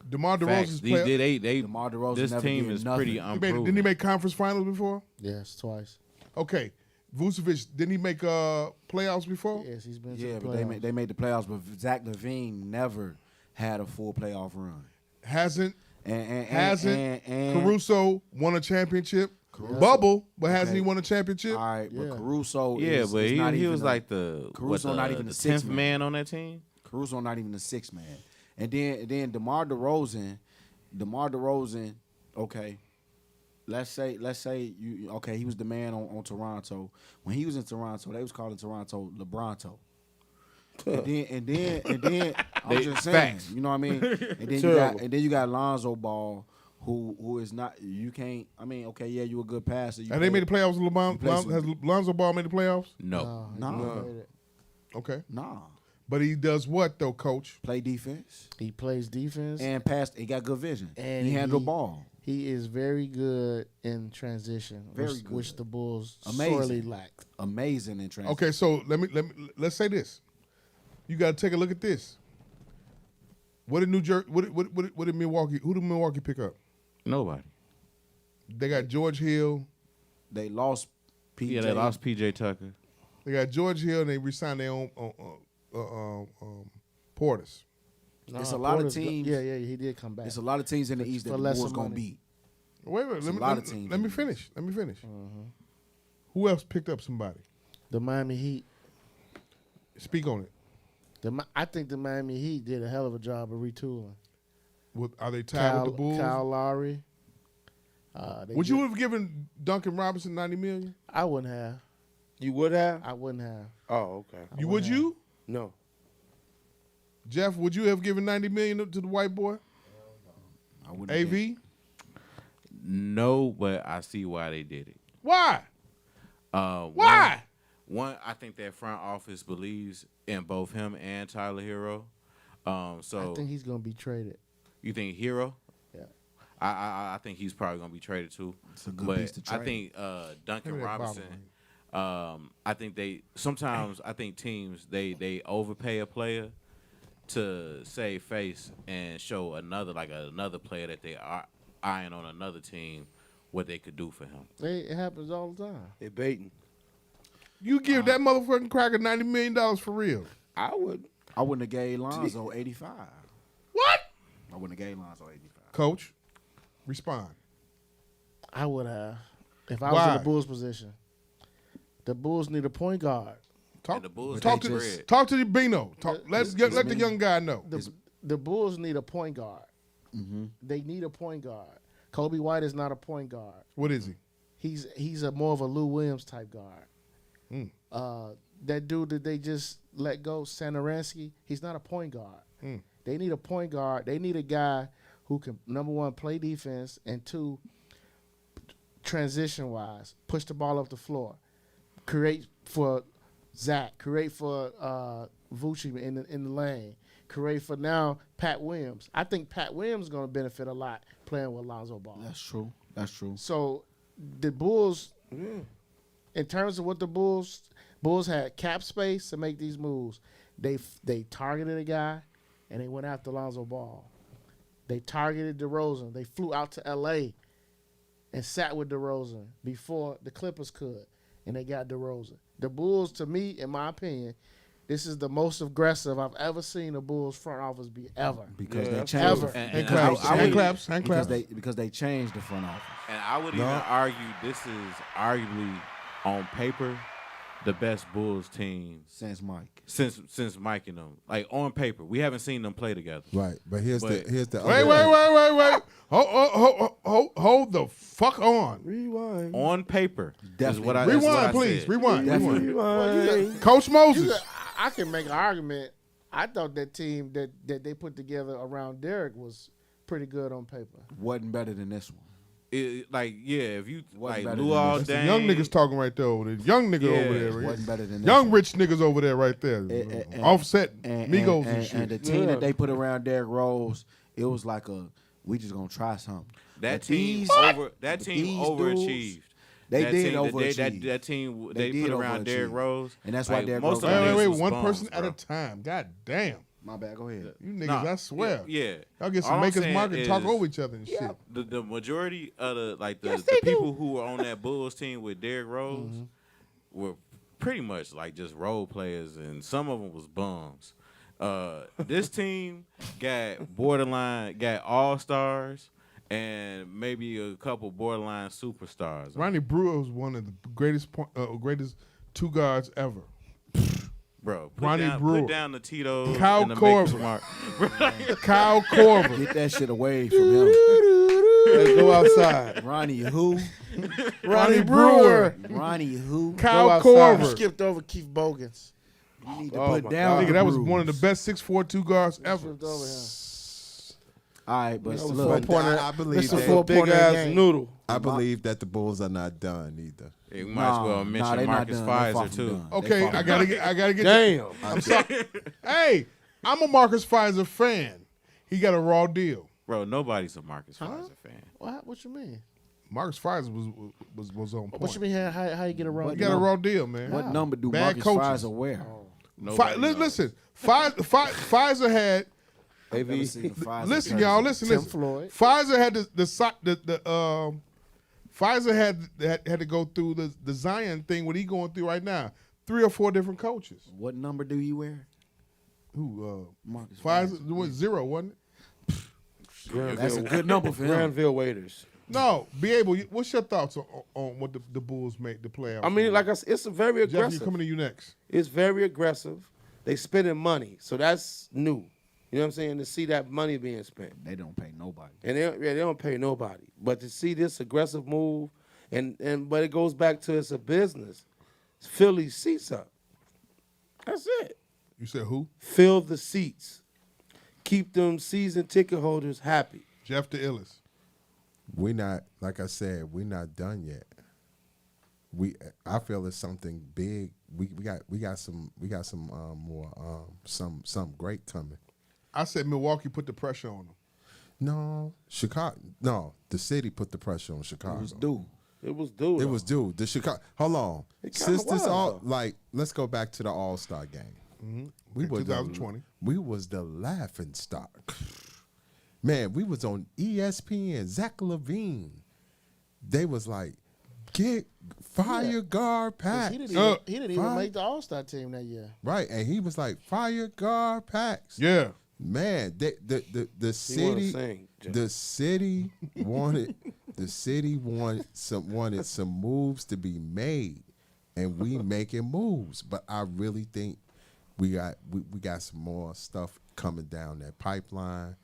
G: DeMar DeRozan's player.
M: DeMar DeRozan
L: this
M: never
L: team
M: did
L: is
M: nothing.
L: pretty unproven.
G: Didn't he make conference finals before?
J: Yes, twice.
G: Okay. Vucevic, didn't he make playoffs before?
J: Yes, he's been to
M: Yeah,
J: the
M: but
J: playoffs.
M: they made the playoffs, but Zach LaVine never had a full playoff run.
G: Hasn't.
M: And
G: Caruso won a championship.
M: Caruso.
G: Bubble, but hasn't he won a championship?
M: All right, but Caruso
L: but
M: is not
L: he
M: even
L: was like the
M: Caruso not even the
L: 10th
M: sixth
L: man on that team.
M: Caruso not even the 6th man. And then DeMar DeRozan, okay. Let's say he was the man on Toronto. When he was in Toronto, they was calling Toronto LeBronto. And then I'm just saying,
L: facts.
M: you know what I mean? And then you got Lonzo Ball, who is not, you can't, I mean, okay, yeah, you a good passer.
G: And they made the playoffs. Has Lonzo Ball made the playoffs?
L: No.
G: Okay.
M: Nah.
G: But he does what though, Coach?
M: Play defense.
J: He plays defense
M: And pass. He got good vision.
J: and
M: he handle ball.
J: He is very good in transition,
M: Very good.
J: which the Bulls
M: Amazing.
J: sorely lack.
M: Amazing in transition.
G: Okay, so let's say this. You got to take a look at this. What did New Jersey? What did Milwaukee? Who did Milwaukee pick up?
L: Nobody.
G: They got George Hill.
M: They lost PJ.
L: Yeah, they lost PJ Tucker.
G: They got George Hill, and they re-signed their own Portis.
M: It's a lot of teams.
J: Yeah, he did come back.
M: It's a lot of teams in the East that
J: for
M: the
J: lesser
M: Bulls gonna
J: money.
M: beat.
G: Wait,
M: It's a lot of teams
G: let
M: in
G: me
M: the
G: finish. Let me finish.
J: Mm-hmm.
G: Who else picked up somebody?
J: The Miami Heat.
G: Speak on it.
J: I think the Miami Heat did a hell of a job of retooling.
G: Are they tied with the Bulls?
J: Kyle Lowry.
G: Would you have given Duncan Robinson $90 million?
J: I wouldn't have.
I: You would have?
J: I wouldn't have.
I: Oh, okay.
G: Would you?
I: No.
G: Jeff, would you have given $90 million to the white boy?
M: I wouldn't.
G: AV?
L: No, but I see why they did it.
G: Why?
L: Why? One, I think that front office believes in both him and Tyler Hero. So
J: I think he's gonna be traded.
L: You think Hero?
J: Yeah.
L: I think he's probably gonna be traded too.
M: It's a good
L: but
M: piece to trade.
L: I think Duncan
G: Give me that
L: Robinson.
G: bottle,
L: I think I think teams they overpay a player to save face and show another player that they are eyeing on another team what they could do for him.
J: It happens all the time.
I: They baiting.
G: You give that motherfucking cracker $90 million for real?
I: I would.
M: I wouldn't have gave Lonzo 85.
G: What?
M: I wouldn't have gave Lonzo 85.
G: Coach, respond.
J: I would have. If I was in the Bulls position. The Bulls need a point guard.
L: And the Bulls
G: Talk
L: take
G: to
L: bread.
G: talk to the Bino. Let the young guy know.
J: The Bulls need a point guard.
M: Mm-hmm.
J: They need a point guard. Kobe White is not a point guard.
G: What is he?
J: He's a more of a Lou Williams type guard. That dude that they just let go, Satoransky, he's not a point guard. They need a point guard. They need a guy who can, number one, play defense, and two, transition-wise, push the ball up the floor, create for Zach, create for Vucci in the lane, create for now Pat Williams. I think Pat Williams is going to benefit a lot playing with Lonzo Ball.
M: That's true. That's true.
J: So the Bulls, in terms of what the Bulls had cap space to make these moves. They targeted a guy, and they went after Lonzo Ball. They targeted DeRozan. They flew out to L.A. and sat with DeRozan before the Clippers could, and they got DeRozan. The Bulls, to me, in my opinion, this is the most aggressive I've ever seen the Bulls front office be ever.
M: Because they changed.
J: Ever.
M: Because they changed the front office.
L: And I would even argue this is arguably on paper the best Bulls team
M: since Mike.
L: Since Mike and them. Like on paper. We haven't seen them play together.
H: Right. But here's the
G: Wait. Hold the fuck on.
I: Rewind.
L: On paper.
H: Definitely.
L: Is what I
G: Rewind, please.
L: said.
G: Rewind.
J: Rewind.
G: Coach Moses.
J: I can make an argument. I thought that team that they put together around Derek was pretty good on paper.
M: Wasn't better than this one.
L: If you like
M: better
L: Luol
G: That's the
L: Deng,
G: young niggas talking right there over there. Young nigga over there.
M: Wasn't better than this
G: young
M: one.
G: rich niggas over there right there. Offset, Migos and shit.
M: And the team that they put around Derrick Rose, it was like we just gonna try something.
L: That
M: But
L: team
M: these
L: overachieved.
M: dudes, they did overachieve.
L: That team
M: They
L: they put
M: did
L: around Derrick
M: overachieve.
L: Rose,
M: And that's why Derrick
L: most
M: Rose-
L: of them
G: Wait,
L: niggas was
G: one
L: bums,
G: person at
L: bro.
G: a time. God damn.
M: My bad. Go ahead.
G: You niggas,
L: Nah,
G: I swear.
L: yeah.
G: Y'all get
L: All
G: some
L: I'm
G: Maker's
L: saying
G: Mark and talk
L: is
G: over each other and shit.
L: The majority of the people who were on that Bulls team with Derrick Rose were pretty much like just role players, and some of them was bums. This team got all-stars and maybe a couple borderline superstars.
G: Ronnie Brewer was one of the greatest two guards ever.
L: Bro,
G: Ronnie Brewer.
L: Put down the Tito's
G: Kyle
L: and the
G: Korver.
L: Maker's Mark.
G: Kyle Korver.
M: Get that shit away from him.
I: Let's go outside.
M: Ronnie who?
G: Ronnie Brewer.
M: Ronnie who?
G: Kyle
J: You
G: Korver.
J: skipped over Keith Bogans.
M: You need to put down.
G: Nigga,
M: the
G: that was
M: Brews.
G: one of the best 6'4" two guards ever.
J: Skipped over him.
M: All right, but
J: That was
M: look,
H: I believe
J: It's a
H: that.
J: 4-point
I: Big ass
J: game.
I: noodle.
H: I believe that the Bulls are not done either.
L: You might as well mention
M: they not
L: Marcus
M: done. They far
L: Pfizer
M: from
L: too.
M: done.
G: Okay,
M: They far
G: I
M: from
G: gotta
M: done.
G: get.
I: Damn.
G: I'm sorry. Hey, I'm a Marcus Pfizer fan. He got a raw deal.
L: Bro, nobody's a Marcus Pfizer fan.
J: What you mean?
G: Marcus Pfizer was on point.
J: What you mean? How you get around?
G: He got a raw deal, man.
M: What number do
G: Bad
M: Marcus
G: coaches.
M: Pfizer wear?
L: Nobody knows.
G: Listen, Pfizer had.
M: Never seen a Pfizer
G: Listen,
M: jersey.
G: y'all. Listen.
J: Floyd.
G: Pfizer had Pfizer had to go through the Zion thing. What he going through right now? 3 or 4 different coaches.
M: What number do you wear?
G: Who?
M: Marcus
G: Pfizer was 0, wasn't it?
M: That's a good number for him.
I: Granville Waiters.
G: No, be able. What's your thoughts on what the Bulls make the playoffs?
I: I mean, like I said, it's a very
G: Jeff,
I: aggressive.
G: coming to you next.
I: It's very aggressive. They spending money, so that's new. You know what I'm saying? To see that money being spent,
M: They don't pay nobody.
I: and they don't pay nobody. But to see this aggressive move, but it goes back to it's a business. Fill these seats up. That's it.
G: You said who?
I: Fill the seats. Keep them season ticket holders happy.
G: Jeff the illest.
H: We not, like I said, we not done yet. I feel it's something big. We got some more some great coming.
G: I said Milwaukee put the pressure on them.
H: No, Chicago. No, the city put the pressure on Chicago.
M: It was due.
I: It was due.
H: It was due. The Chicago. Hold on.
I: It kinda
H: Since this
I: was,
H: all
I: though.
H: like, let's go back to the All-Star game. We
G: In
H: was
G: 2020.
H: We was the laughing stock. Man, we was on ESPN. Zach Levine. They was like, fire guard
J: 'Cause
H: Pax.
J: He didn't even
H: Fire-
J: make the All-Star team that year.
H: Right, and he was like, fire guard Pax.
G: Yeah.
H: Man, the
I: wanna
H: city,
I: sing, Jeff.
H: the city wanted some moves to be made, and we making moves. But I really think we got some more stuff coming down that pipeline.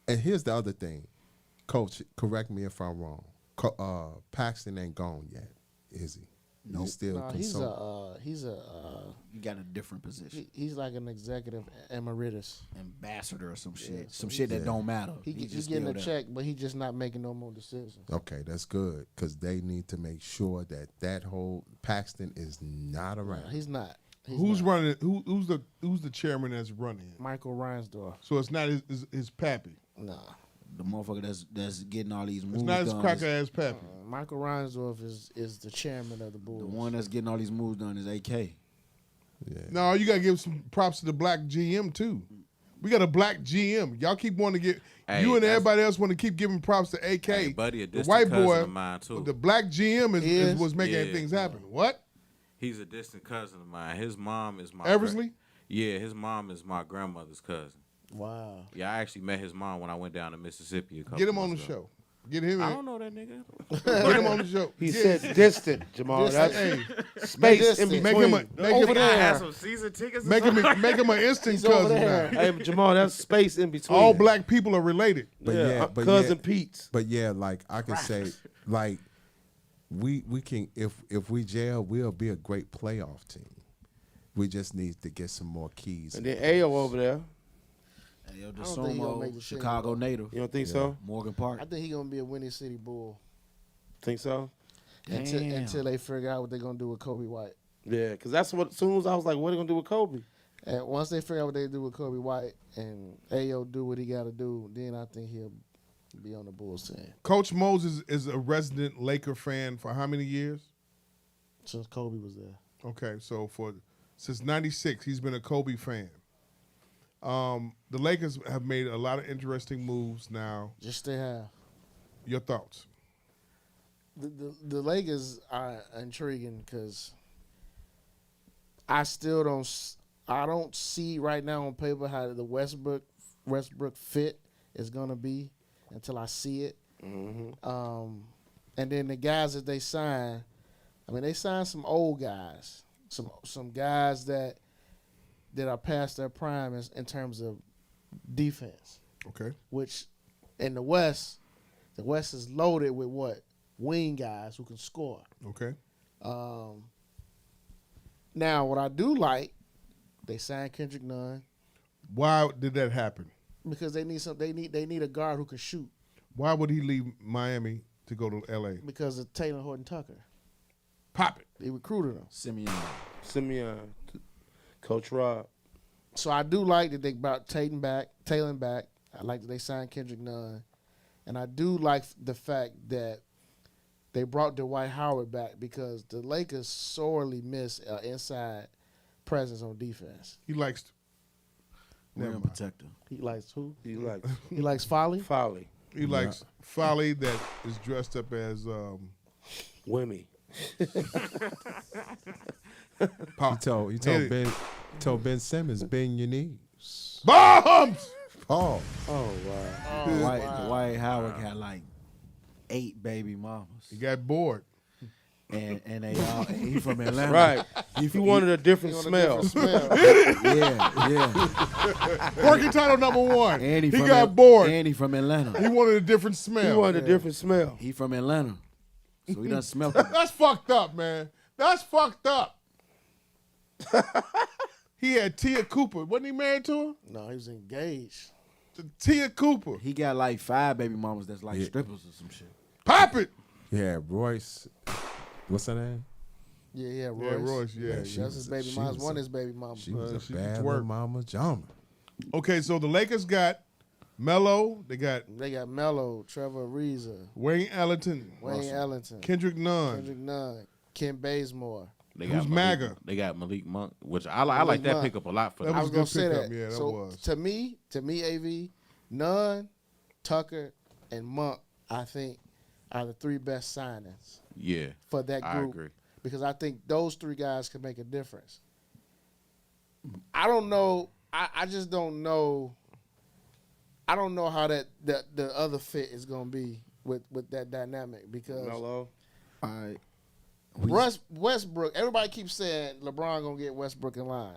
H: And here's the other thing: Coach, correct me if I'm wrong. Paxton ain't gone yet, is he?
K: Nope.
H: He's still
J: He's a
K: You got a different position.
J: he's like an executive emeritus.
K: Ambassador or some shit.
J: Yeah,
K: Some
J: so
K: shit that
H: Yeah.
K: don't matter.
J: He's
K: just
J: getting a
K: still
J: check, but he's just not making no more decisions.
H: Okay, that's good because they need to make sure that whole Paxton is not around.
J: He's not.
G: Who's running? Who's the chairman that's running?
J: Michael Reinsdorf.
G: So it's not his pappy.
J: Nah.
K: The motherfucker that's getting all these moves
G: It's not his
K: done
G: cracker
K: is-
G: ass pappy.
J: Michael Reinsdorf is the chairman of the Bulls.
K: The one that's getting all these moves done is AK.
G: No, you gotta give some props to the black GM too. We got a black GM. Y'all keep wanting to get
L: Hey,
G: you and
L: that's-
G: everybody else want to keep giving props to AK.
L: Hey, buddy, a
G: the
L: distant
G: white
L: cousin
G: boy,
L: of mine, too.
G: the black GM is what's making
L: Yeah.
G: things happen. What?
L: He's a distant cousin of mine. His mom is my
G: Eversley?
L: Yeah, his mom is my grandmother's cousin.
J: Wow.
L: Yeah, I actually met his mom when I went down to Mississippi a couple
G: Get him on the
L: months ago.
G: show. Get him.
L: I don't know that nigga.
G: Get him on the show.
I: He
G: Get-
I: said distant, Jamal.
G: Distant.
I: That's space in between.
G: Make him
I: over there.
G: Make him an instant
I: He's over
G: cousin
I: there.
G: now.
I: Hey, Jamal, that's space in between.
G: All black people are related.
H: But
I: Yeah,
H: yeah, but
I: cousin
H: yeah,
I: Pete's.
H: But yeah, like I can say, like we can if we jail, we'll be a great playoff team. We just need to get some more keys.
I: And then Ayo over there.
K: Hey, yo,
J: I don't think he gonna make the team.
K: Chicago native.
I: You don't think so?
K: Morgan Park.
J: I think he's gonna be a Windy City Bull
I: Think so?
J: until they figure out what they're gonna do with Kobe White.
I: Yeah, because that's what. As soon as I was like, what are they gonna do with Kobe?
J: And once they figure out what they do with Kobe White and Ayo do what he got to do, then I think he'll be on the Bulls team.
G: Coach Moses is a resident Laker fan for how many years?
J: Since Kobe was there.
G: Okay, so since '96, he's been a Kobe fan. The Lakers have made a lot of interesting moves now.
J: Just they have.
G: Your thoughts?
J: The Lakers are intriguing because I still don't see right now on paper how the Westbrook fit is gonna be until I see it. And then the guys that they sign, I mean, they signed some old guys, some guys that are past their prime in terms of defense.
G: Okay.
J: Which in the West is loaded with what? Wing guys who can score.
G: Okay.
J: Now, what I do like, they signed Kendrick Nunn
G: Why did that happen?
J: because they need a guard who can shoot
G: Why would he leave Miami to go to LA?
J: because of Taylor Horton Tucker.
G: Pop it.
J: They recruited him.
K: Simeon.
I: Coach Rob.
J: So I do like that they brought Taylor back. I like that they signed Kendrick Nunn. And I do like the fact that they brought Dwight Howard back because the Lakers sorely miss an inside presence on defense.
G: He likes
K: Rim protector.
J: He likes who?
I: He likes
J: He likes Folly?
I: Folly.
G: He likes Folly that is dressed up as
I: Wimmy.
G: Pop.
H: You told Ben Simmons, bend your knees.
G: Bombs.
H: Paul.
I: Oh wow.
K: Dwight Howard had like 8 baby mamas.
G: He got bored.
K: And they all he from Atlanta.
I: Right. He wanted a different smell.
K: Yeah.
G: Working title number 1.
K: And
G: he
K: from
G: got bored.
K: And he from Atlanta.
G: He wanted a different smell.
I: He wanted a different smell.
K: He from Atlanta. So he done smelled it.
G: That's fucked up, man. That's fucked up. He had Tia Cooper. Wasn't he married to her?
J: No, he was engaged.
G: Tia Cooper.
K: He got like 5 baby mamas that's like strippers or some shit.
G: Pop it.
H: Yeah, Royce. What's her name?
J: Yeah, Royce.
G: Yeah, Royce, yeah.
J: That's his baby mama. One of his baby mama.
H: She was a
G: she
H: bad
G: twerk.
H: little mama jama.
G: Okay, so the Lakers got Melo. They got
J: Melo, Trevor Ariza,
G: Wayne Ellington, Kendrick Nunn,
J: Ken Bazemore.
L: They
G: Who's MAGA?
L: They got Malik Monk, which I like that
J: Monk.
L: pickup a lot for them.
J: I was gonna say
G: pickup.
J: that.
G: Yeah, that
J: so
G: was.
J: to me, AV, Nunn, Tucker, and Monk, I think, are the 3 best signings.
L: Yeah,
J: for that group.
L: I agree.
J: Because I think those 3 guys can make a difference. I don't know. I just don't know. I don't know how the other fit is gonna be with that dynamic because
I: Melo.
J: Westbrook. Everybody keeps saying LeBron gonna get Westbrook in line.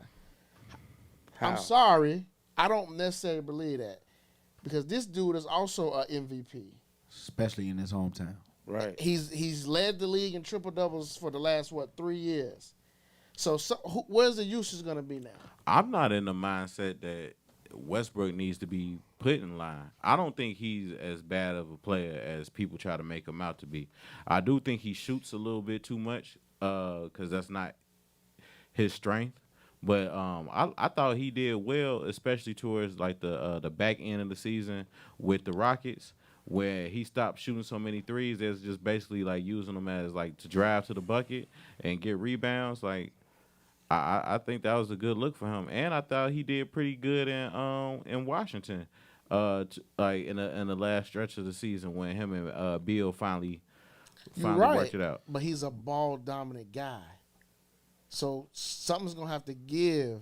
I: How?
J: I'm sorry, I don't necessarily believe that because this dude is also a MVP.
M: especially in his hometown.
I: Right.
J: He's led the league in triple doubles for the last 3 years. So where's the usage going to be now?
L: I'm not in the mindset that Westbrook needs to be put in line. I don't think he's as bad of a player as people try to make him out to be. I do think he shoots a little bit too much because that's not his strength. But I thought he did well, especially towards like the back end of the season with the Rockets, where he stopped shooting so many threes. There's just basically like using them as like to drive to the bucket and get rebounds. Like I think that was a good look for him, and I thought he did pretty good in Washington, like in the last stretch of the season when him and Beal finally worked it out.
J: But he's a ball dominant guy, so something's gonna have to give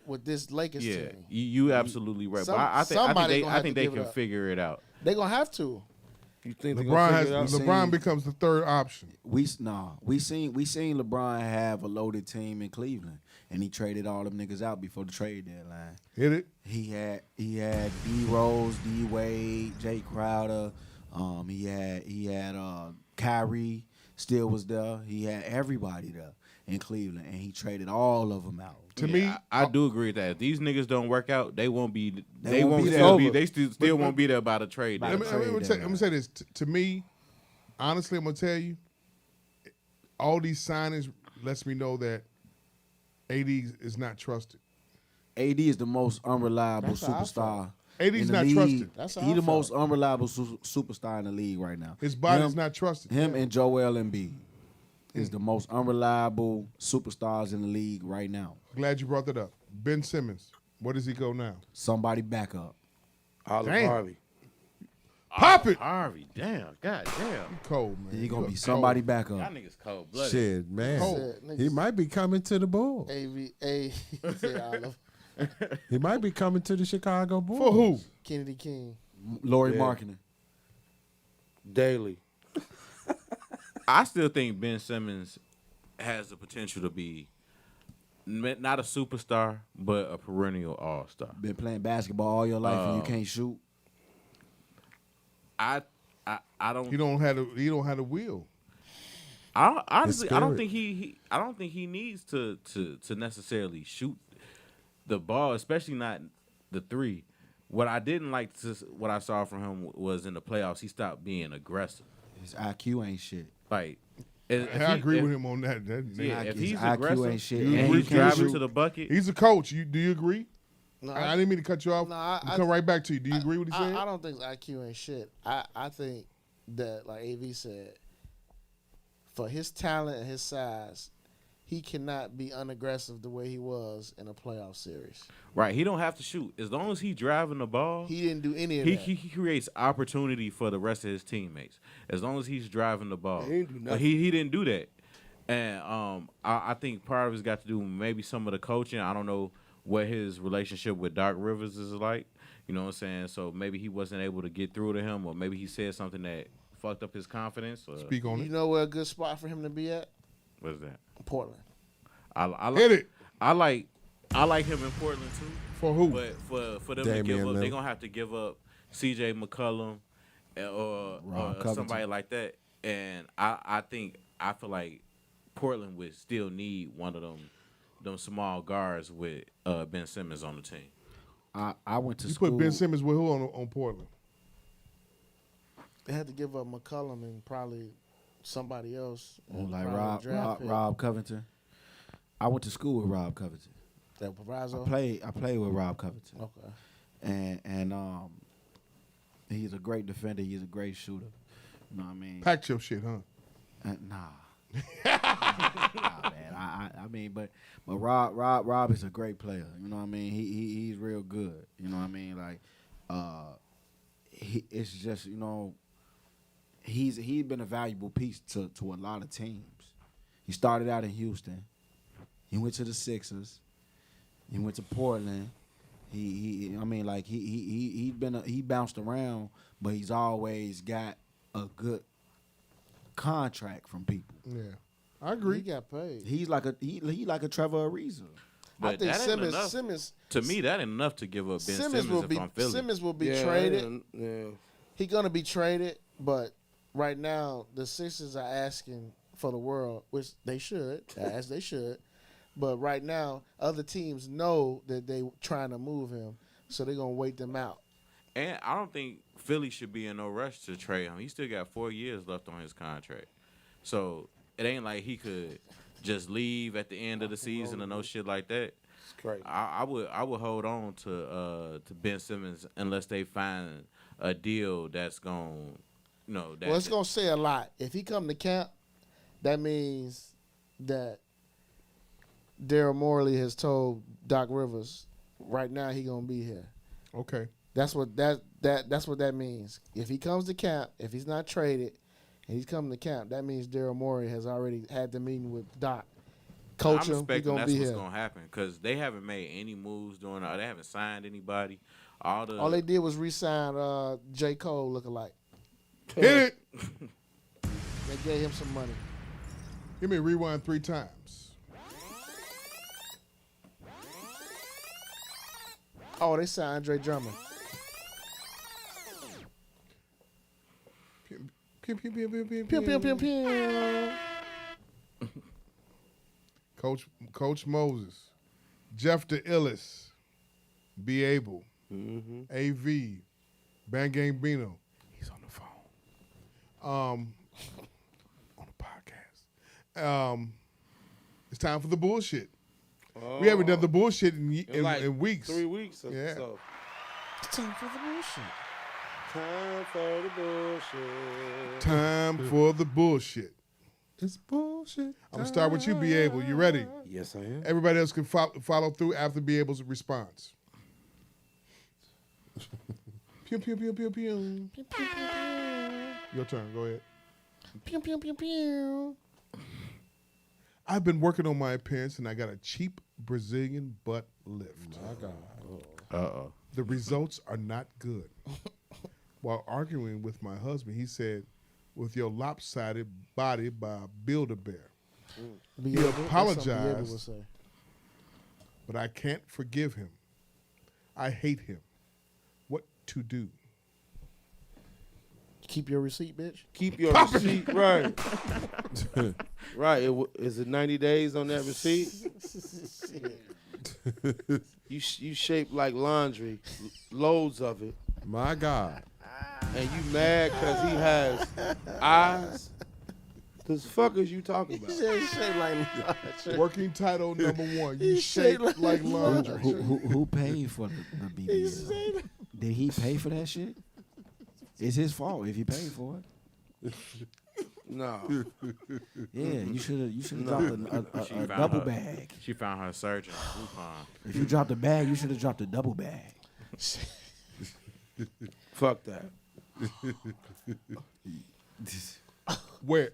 J: with this Lakers team.
L: You absolutely right. But I think they can figure it out.
J: They're gonna have to.
I: You think
G: LeBron becomes the third option?
M: We seen LeBron have a loaded team in Cleveland, and he traded all them niggas out before the trade deadline.
G: Hit it.
M: He had D Rose, D Wade, Jay Crowder. He had Kyrie still was there. He had everybody there in Cleveland, and he traded all of them out.
L: To me, I do agree with that. If these niggas don't work out, they won't be. They still won't be there by the trade.
G: Let me say this. To me, honestly, I'm gonna tell you, all these signings lets me know that AD is not trusted.
M: AD is the most unreliable superstar.
G: AD's not trusted.
M: He's the most unreliable superstar in the league right now.
G: His body's not trusted.
M: Him and Joel Embiid is the most unreliable superstars in the league right now.
G: Glad you brought that up. Ben Simmons, where does he go now?
M: Somebody back up.
I: Olive Harvey.
G: Pop it.
L: Harvey, damn, god damn.
G: You cold, man.
M: He gonna be somebody back
L: Y'all
M: up.
L: niggas cold blooded.
H: Shit, man. He might be coming to the Bulls. He might be coming to the Chicago Bulls.
G: For who?
J: Kennedy King.
M: Laurie Marketing.
I: Daily.
L: I still think Ben Simmons has the potential to be not a superstar, but a perennial all-star.
M: Been playing basketball all your life and you can't shoot.
L: I don't.
G: He don't have the will.
L: Honestly, I don't think he needs to necessarily shoot the ball, especially not the three. What I didn't like, what I saw from him was in the playoffs, he stopped being aggressive.
M: His IQ ain't shit.
L: Like,
G: I agree with him on that.
L: If he's
M: IQ
L: aggressive
M: ain't shit.
L: and he's driving to the bucket,
G: he's a coach. Do you agree?
J: No,
G: I didn't mean to cut you off.
J: No,
G: I'll come right back to you. Do you agree with what he said?
J: I don't think IQ ain't shit. I think that, like AV said, for his talent and his size, he cannot be unaggressive the way he was in a playoff series.
L: right? He don't have to shoot as long as he's driving the ball.
J: He didn't do any of
L: He
J: that.
L: creates opportunity for the rest of his teammates as long as he's driving the ball.
I: He didn't do
L: But
I: nothing.
L: he didn't do that, and I think part of it's got to do with maybe some of the coaching. I don't know what his relationship with Doc Rivers is like. You know what I'm saying? So maybe he wasn't able to get through to him, or maybe he said something that fucked up his confidence. Or,
G: Speak on
J: You
G: it.
J: know where a good spot for him to be at?
L: what is that?
J: Portland.
L: I
G: Hit it.
L: I like him in Portland too.
G: For who?
L: But for them
H: Damian
L: to give up,
H: Lillard.
L: they're gonna have to give up C.J. McCollum or
M: Covington.
L: somebody like that. And I feel like Portland would still need one of them small guards with Ben Simmons on the team.
M: I went to
G: You
M: school.
G: put Ben Simmons with who on Portland?
J: They had to give up McCullum and probably somebody else.
M: like
J: Probably a draft pick.
M: Rob Covington. I went to school with Rob Covington.
J: That Pavrazzo?
M: I played with Rob Covington.
J: Okay.
M: And he's a great defender. He's a great shooter. You know what I mean?
G: Packed your shit, huh?
M: Nah. Nah, man. I mean, but Rob is a great player. You know what I mean? He's real good. You know what I mean? Like, it's just, you know, he's been a valuable piece to a lot of teams. He started out in Houston. He went to the Sixers. He went to Portland. He bounced around, but he's always got a good contract from people.
G: Yeah, I agree.
J: He got paid.
M: He's like a Trevor Ariza.
L: But
J: I think
L: that ain't enough.
J: Simmons.
L: To me, that ain't enough to give up Ben Simmons
J: will
L: if
J: be
L: I'm Philly.
J: Simmons will be traded.
I: Yeah.
J: He gonna be traded, but right now the Sixers are asking for the world, which they should, as they should. But right now, other teams know that they trying to move him, so they're gonna wait them out.
L: And I don't think Philly should be in no rush to trade him. He still got 4 years left on his contract. So it ain't like he could just leave at the end of the season or no shit like that.
I: It's crazy.
L: I would hold on to Ben Simmons unless they find a deal that's going, that.
J: Well, it's gonna say a lot. If he come to camp, that means that Daryl Morley has told Doc Rivers right now he gonna be here.
G: Okay.
J: That's what that means. If he comes to camp, if he's not traded, and he's coming to camp, that means Daryl Morey has already had the meeting with Doc. Coach
L: I'm
J: him. He
L: expecting
J: gonna
L: that's
J: be
L: what's
J: here.
L: gonna happen because they haven't made any moves during. They haven't signed anybody. All
J: All they did was re-sign J. Cole lookalike.
G: Hit it.
J: They gave him some money.
G: Give me a rewind 3 times.
J: Oh, they signed Andre Drummond.
G: Pew, pew, pew, pew, pew,
J: Pew, pew, pew, pew.
G: Coach Moses, Jeff the Illis, Be Able, AV, Bang Gang Bino. He's on the phone. On the podcast. It's time for the bullshit. We haven't done the bullshit in weeks.
I: 3 weeks or
G: Yeah.
I: so.
J: It's time for the bullshit.
I: Time for the bullshit.
G: Time for the bullshit.
H: It's bullshit.
G: I'm going to start with you, Be Able. You ready?
I: Yes, I am.
G: Everybody else can follow through after Be Able's response. Pew, pew, pew, pew, pew.
J: Pew, pew, pew, pew.
G: Your turn. Go ahead.
J: Pew, pew, pew, pew.
G: I've been working on my appearance, and I got a cheap Brazilian butt lift.
L: Uh-oh.
G: The results are not good. While arguing with my husband, he said, with your lopsided body by Build-A-Bear.
J: Be
G: He
J: able- that's something Be Able would
G: apologized,
J: say.
G: but I can't forgive him. I hate him. What to do?
J: Keep your receipt, bitch.
I: Keep your receipt, right? Right. Is it 90 days on that receipt? You shaped like laundry, loads of it.
H: My God.
I: And you mad because he has eyes? The fuck is you talking about?
J: Shaped like laundry.
G: Working title number 1. You
J: He
G: shaped
J: shaped
G: like
J: like
G: laundry.
M: Who paid for the BBL? Did he pay for that shit? It's his fault if he paid for it.
I: No.
M: Yeah, you should have
I: No.
M: dropped
L: She
M: a
L: found
M: double
L: her-
M: bag.
L: She found her surgeon on Groupon.
M: If you dropped a bag, you should have dropped a double bag.
I: Fuck that.
G: Where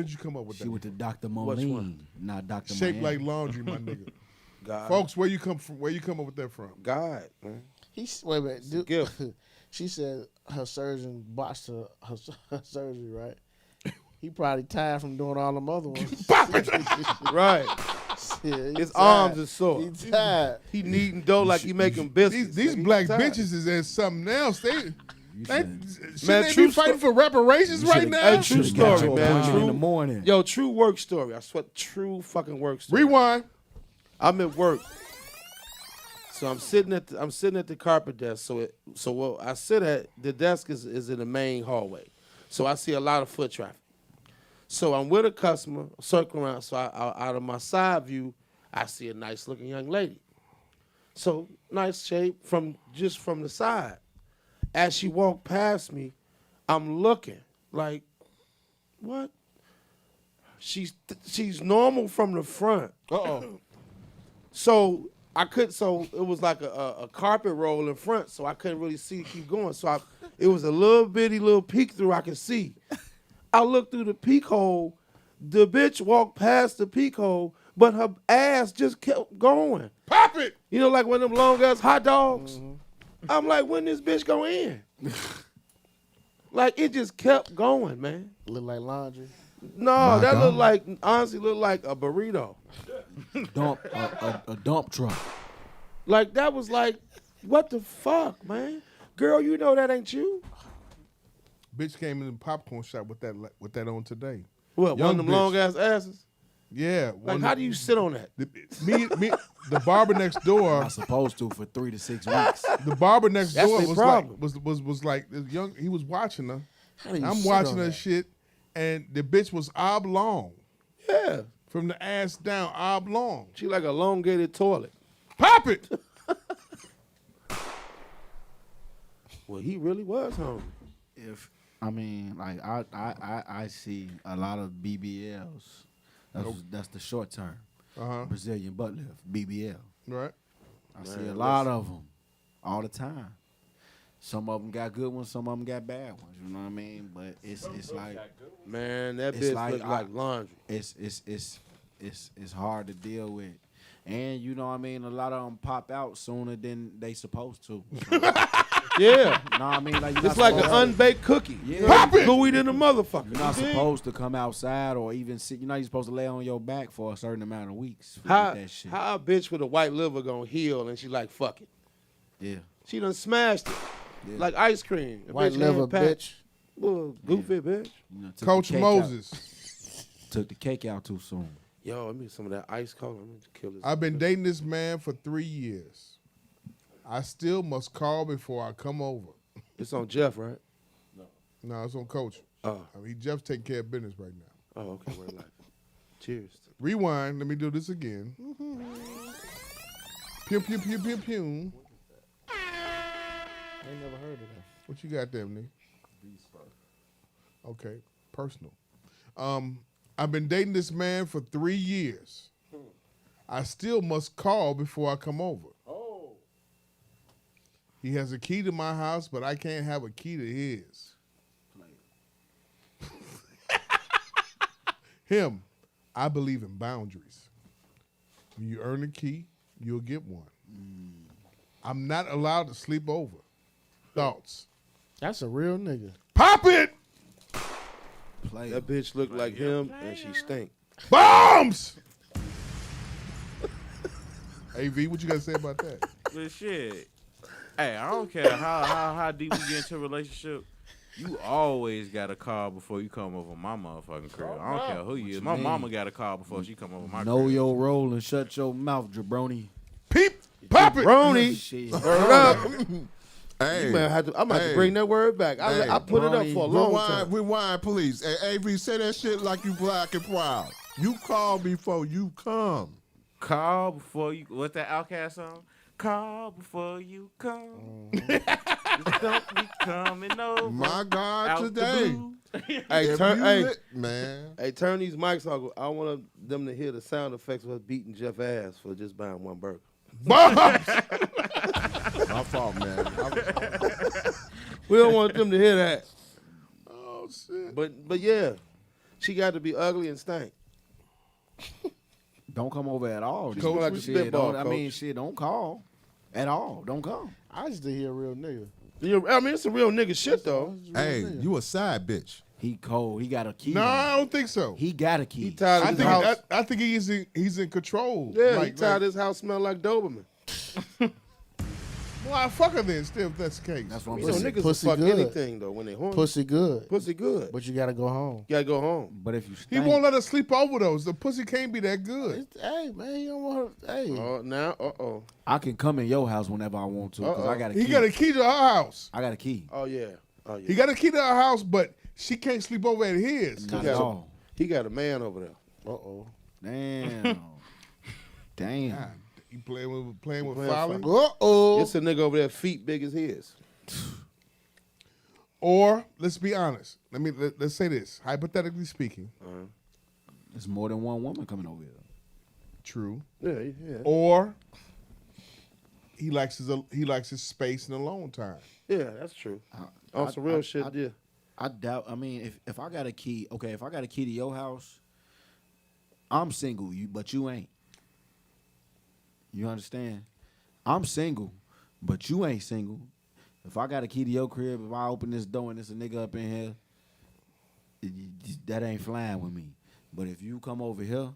G: did you come up with
M: She
G: that?
M: went to Dr.
I: Which
M: Moline,
I: one?
M: not Dr.
G: Shaped
M: Miami.
G: like laundry, my nigga.
I: God.
G: Folks, where you come from? Where you come up with that from?
I: God, man.
J: Wait a minute.
I: It's a gift.
J: She said her surgeon botched her surgery, right? He probably tired from doing all them other ones.
I: Right.
J: Yeah,
I: His arms is sore.
J: He tired.
I: He kneading dough like he making biscuits.
G: These
I: Nigga,
G: black
I: he tired.
G: bitches is in something else. Shouldn't they
I: true
G: be fighting
I: sto-
G: for reparations right now?
I: Hey, true
M: Should've got
I: story,
M: your
I: man.
M: appointment in
I: True
M: the morning.
I: Yo, true work story. I swear, true fucking work story.
G: Rewind.
I: I'm at work, so I'm sitting at the carpet desk. So what I sit at, the desk is in the main hallway, so I see a lot of foot traffic. So I'm with a customer, circling around. So I out of my side view, I see a nice looking young lady. So nice shape from the side. As she walked past me, I'm looking like, what? She's normal from the front.
J: Uh-oh.
I: So it was like a carpet roll in front, so I couldn't really keep going. So it was a little peek through I could see. I looked through the peek hole. The bitch walked past the peek hole, but her ass just kept going.
G: Pop it!
I: You know, like one of them long ass hot dogs. I'm like, when this bitch go in? Like it just kept going, man.
J: Look like laundry.
I: No, that honestly looked like a burrito.
M: A dump truck.
I: Like that was like, what the fuck, man? Girl, you know that ain't you.
G: Bitch came in the popcorn shop with that on today.
I: What, one of them long ass asses?
G: Yeah.
I: Like, how do you sit on that?
G: The barber next door.
M: Not supposed to for 3 to 6 weeks.
G: The barber next
I: That's
G: door
I: their
G: was
I: problem.
G: like was like this young. He was watching her.
J: How do you
G: I'm
J: sit
G: watching
J: on
G: her
J: that?
G: shit, and the bitch was oblong.
I: Yeah.
G: From the ass down, oblong.
I: She like a elongated toilet.
G: Pop it.
I: Well, he really was hungry.
M: I see a lot of BBLs. That's the short term. Brazilian butt lift, BBL.
G: Right.
M: I see a lot of them all the time. Some of them got good ones, some of them got bad ones. You know what I mean? But it's like,
I: man, that
M: it's
I: bitch look like laundry.
M: It's hard to deal with, and you know what I mean. A lot of them pop out sooner than they supposed to.
I: Yeah.
M: No, I mean, like,
I: it's like an unbaked cookie.
M: Yeah.
I: Pop it. Gooey than a motherfucker.
M: You're not
I: You dig?
M: supposed to come outside or even sit. You're not even supposed to lay on your back for a certain amount of weeks. with
I: How
M: that shit.
I: a bitch with a white liver gonna heal and she like fuck it?
M: Yeah.
I: She done smashed it
M: Yeah.
I: like ice cream. A
J: White
I: bitch
J: liver,
I: hand-packed.
J: bitch.
I: Well, goofy bitch.
M: You know, took the
G: Coach
M: cake
G: Moses.
M: out. Took the cake out too soon.
I: Yo, let me some of that ice cold. I'm gonna kill this.
G: I've been dating this man for 3 years. I still must call before I come over.
I: It's on Jeff, right?
G: No, it's on Coach.
I: Oh.
G: I mean, Jeff's taking care of business right now.
I: Oh, okay. We're like, cheers.
G: Rewind. Let me do this again. Pew, pew, pew, pew, pew.
J: I ain't never heard of that.
G: What you got there, Nick? Okay, personal. I've been dating this man for 3 years. I still must call before I come over.
I: Oh.
G: He has a key to my house, but I can't have a key to his. Him, I believe in boundaries. When you earn a key, you'll get one. I'm not allowed to sleep over. Thoughts?
J: That's a real nigga.
G: Pop it!
I: That bitch look like him and she stink.
G: Bombs! AV, what you got to say about that?
L: But shit, hey, I don't care how deep we get into a relationship. You always got to call before you come over my motherfucking crib. I don't care who you is. My mama got to call before she come over my
M: Know
L: crib.
M: your role and shut your mouth, jabroni.
G: Peep, pop it.
I: Brony.
M: Shit.
I: Word up.
H: Hey,
I: You might have to, I might have to bring that word back. I put it up for a long time.
H: Rewind, please. Hey, AV, say that shit like you black and proud. You call before you come.
L: Call before you. What's that Outkast song? Call before you come. Just don't be coming over.
H: My God,
L: out the
H: today.
L: blue.
I: Hey,
H: If
I: turn,
H: you
I: hey,
H: lit, man.
I: hey, turn these mics off. I want them to hear the sound effects of us beating Jeff ass for just buying one burger.
G: Bombs!
H: My fault, man.
I: We don't want them to hear that.
G: Oh, shit.
I: But yeah, she got to be ugly and stank.
M: Don't come over at all.
I: She smell like a
M: Shit,
I: spitball,
M: don't- I mean,
I: Coach.
M: shit, don't call at all. Don't come.
J: I just did hear a real nigga.
I: I mean, it's a real nigga shit though.
H: Hey, you a side bitch.
M: He cold. He got a key.
G: No,
M: on.
G: I don't think so.
M: He got a key.
I: He tired of
G: I
I: his
G: think
I: house.
G: I think he's in control.
I: Yeah, he
G: Like-
I: tired his house smell like Doberman.
G: Well, I fuck her then, still, if that's the case.
M: That's what I'm
I: You know,
M: saying.
I: niggas will
J: Pussy
I: fuck
J: good.
I: anything though when they horny.
J: Pussy good.
I: Pussy good.
J: But you gotta go home.
I: You gotta go home.
M: But if you
G: He
M: stink,
G: won't let her sleep over those. The pussy can't be that good.
J: Hey, man, you don't want her. Hey.
I: Oh, now,
M: I can come in your house whenever I want to because I got a key.
G: He got a key to her house.
M: I got a key.
I: Oh yeah. Oh yeah.
G: He got a key to her house, but she can't sleep over at his.
M: Not
I: got
M: at
I: a-
M: all.
I: He got a man over there.
M: Damn. Damn.
G: God, he playing with
I: Playing
G: folly.
J: Uh-oh.
I: It's a nigga over there, feet big as his.
G: Or let's be honest. Let's say this. Hypothetically speaking,
M: There's more than one woman coming over here.
G: true.
I: Yeah, yeah.
G: Or he likes his space and alone time.
I: Yeah, that's true. On some real shit, yeah.
M: I doubt. I mean, if I got a key, okay, if I got a key to your house, I'm single, but you ain't. You understand? I'm single, but you ain't single. If I got a key to your crib, if I open this door and there's a nigga up in here, that ain't flying with me. But if you come over here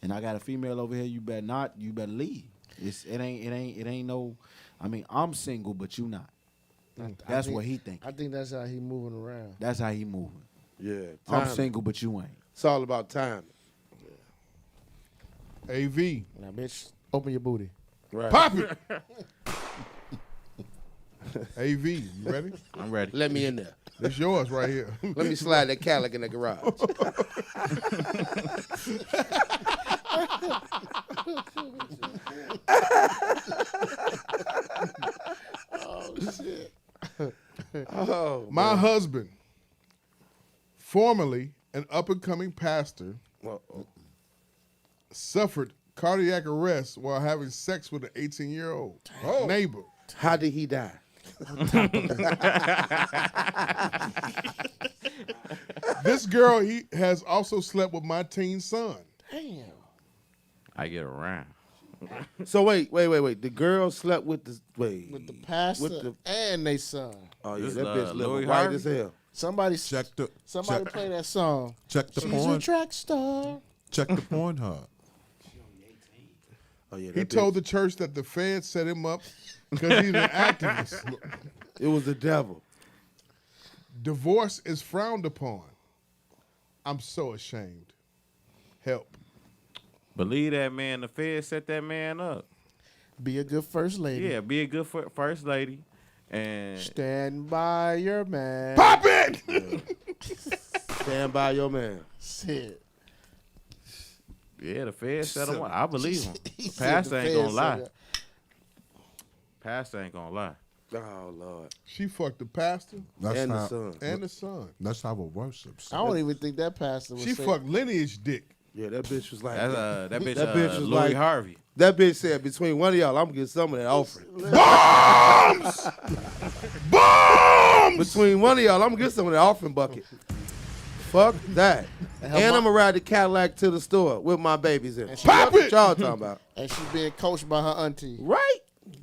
M: and I got a female over here, you better leave. It ain't no. I mean, I'm single, but you not. That's what he think.
J: I think that's how he moving around.
M: That's how he moving.
I: Yeah.
M: I'm
I: timing.
M: single, but you ain't.
I: It's all about time.
G: AV.
J: Now, bitch, open your booty.
I: Right.
G: Pop it. AV, you ready?
L: I'm ready.
I: Let me in there.
G: It's yours right here.
I: Let me slide that Cadillac in the garage.
J: Oh, shit.
I: Oh,
G: My
I: man.
G: husband, formerly an up-and-coming pastor, suffered cardiac arrest while having sex with an 18-year-old neighbor.
I: How did he die?
G: This girl he has also slept with my teen son.
J: Damn.
L: I get around.
I: So wait. The girl slept with the
J: With the pastor and they son.
I: Oh yeah,
L: This
I: that bitch
L: Louis
I: living white
L: Harvey?
I: as hell.
J: Somebody
H: check
J: play that song.
H: Check the
J: She's
H: porn.
J: a track star.
H: Check the Pornhub.
I: Oh yeah,
G: He told the church that the feds set him up because he's an activist.
I: It was the devil.
G: Divorce is frowned upon. I'm so ashamed. Help.
L: Believe that man. The Fed set that man up.
J: Be a good first lady.
L: Yeah, be a good first lady. And
J: Stand by your man.
G: Pop it!
I: Stand by your man.
J: Shit.
L: yeah, the Fed set him up. I believe him.
J: He said
L: Pastor
J: the
L: ain't gonna
J: feds
L: lie.
J: said
L: Pastor ain't gonna lie.
I: Oh Lord.
G: She fucked the pastor
I: And the son.
G: and the son.
H: Let's have a worship.
J: I don't even think that pastor was
G: She fucked lineage dick.
I: Yeah, that bitch was like
L: That bitch.
I: That bitch was
L: Louis
I: like-
L: Harvey.
I: That bitch said between one of y'all, I'm gonna get some of that offering.
G: Bombs! Bombs!
I: Between one of y'all, I'm gonna get some of that offering bucket. Fuck that. And I'm gonna ride the Cadillac to the store with my babies in.
G: Pop
I: What
G: it!
I: y'all talking about?
J: And she's being coached by her auntie.
I: Right?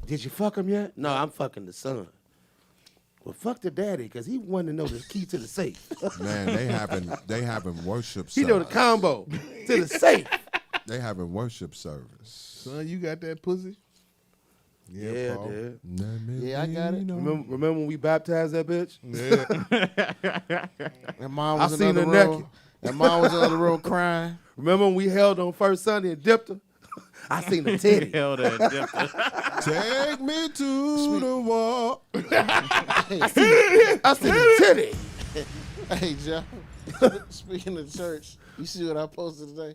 I: Did you fuck him yet? No, I'm fucking the son. Well, fuck the daddy, because he wanted to know the key to the safe.
H: Man, they having worship.
I: He know the
H: service.
I: combo to the safe.
H: They having worship service.
G: Son, you got that pussy?
I: Yeah,
G: Paul.
I: dude.
J: Yeah, I got it.
I: Remember when we baptized that bitch?
G: Yeah.
J: And mom
I: I
J: was in
I: seen
J: the
I: her
J: room.
I: naked.
J: And mom was in the other room crying.
I: Remember when we held on first Sunday and dipped her? I seen the titty.
L: Hell, that
H: Take me to the wall.
I: I seen the titty.
J: Hey, Joe. Speaking of church, you see what I posted today?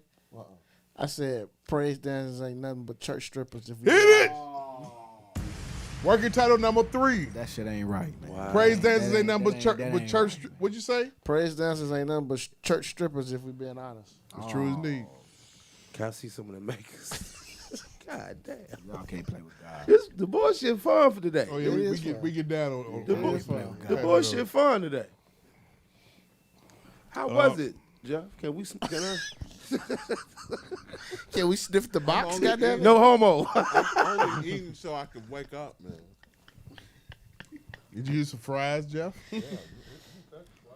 J: I said, praise dancers ain't nothing but church strippers. If we
G: Hit it! Working title number 3.
M: That shit ain't right, man.
I: Wow.
G: Praise dancers
M: That
G: ain't nothing but
M: ain't-
G: church.
M: that
G: But
M: ain't
G: church.
M: right.
G: What'd you say?
J: Praise dancers ain't nothing but church strippers, if we being honest.
G: It's true as need.
I: Can I see some of the makers? God damn.
M: Y'all can't play with God.
I: The bullshit fun for today.
G: Oh yeah,
J: It
G: we
J: is
G: get
J: fun.
G: we get down on
I: The,
J: It
I: bull-
J: is fun.
I: the bullshit fun today. How was it, Jeff? Can we? Can I?
J: Can we sniff the box? Goddamn it.
I: No homo.
H: I'm only eating so I can wake up, man.
G: Did you use some fries, Jeff?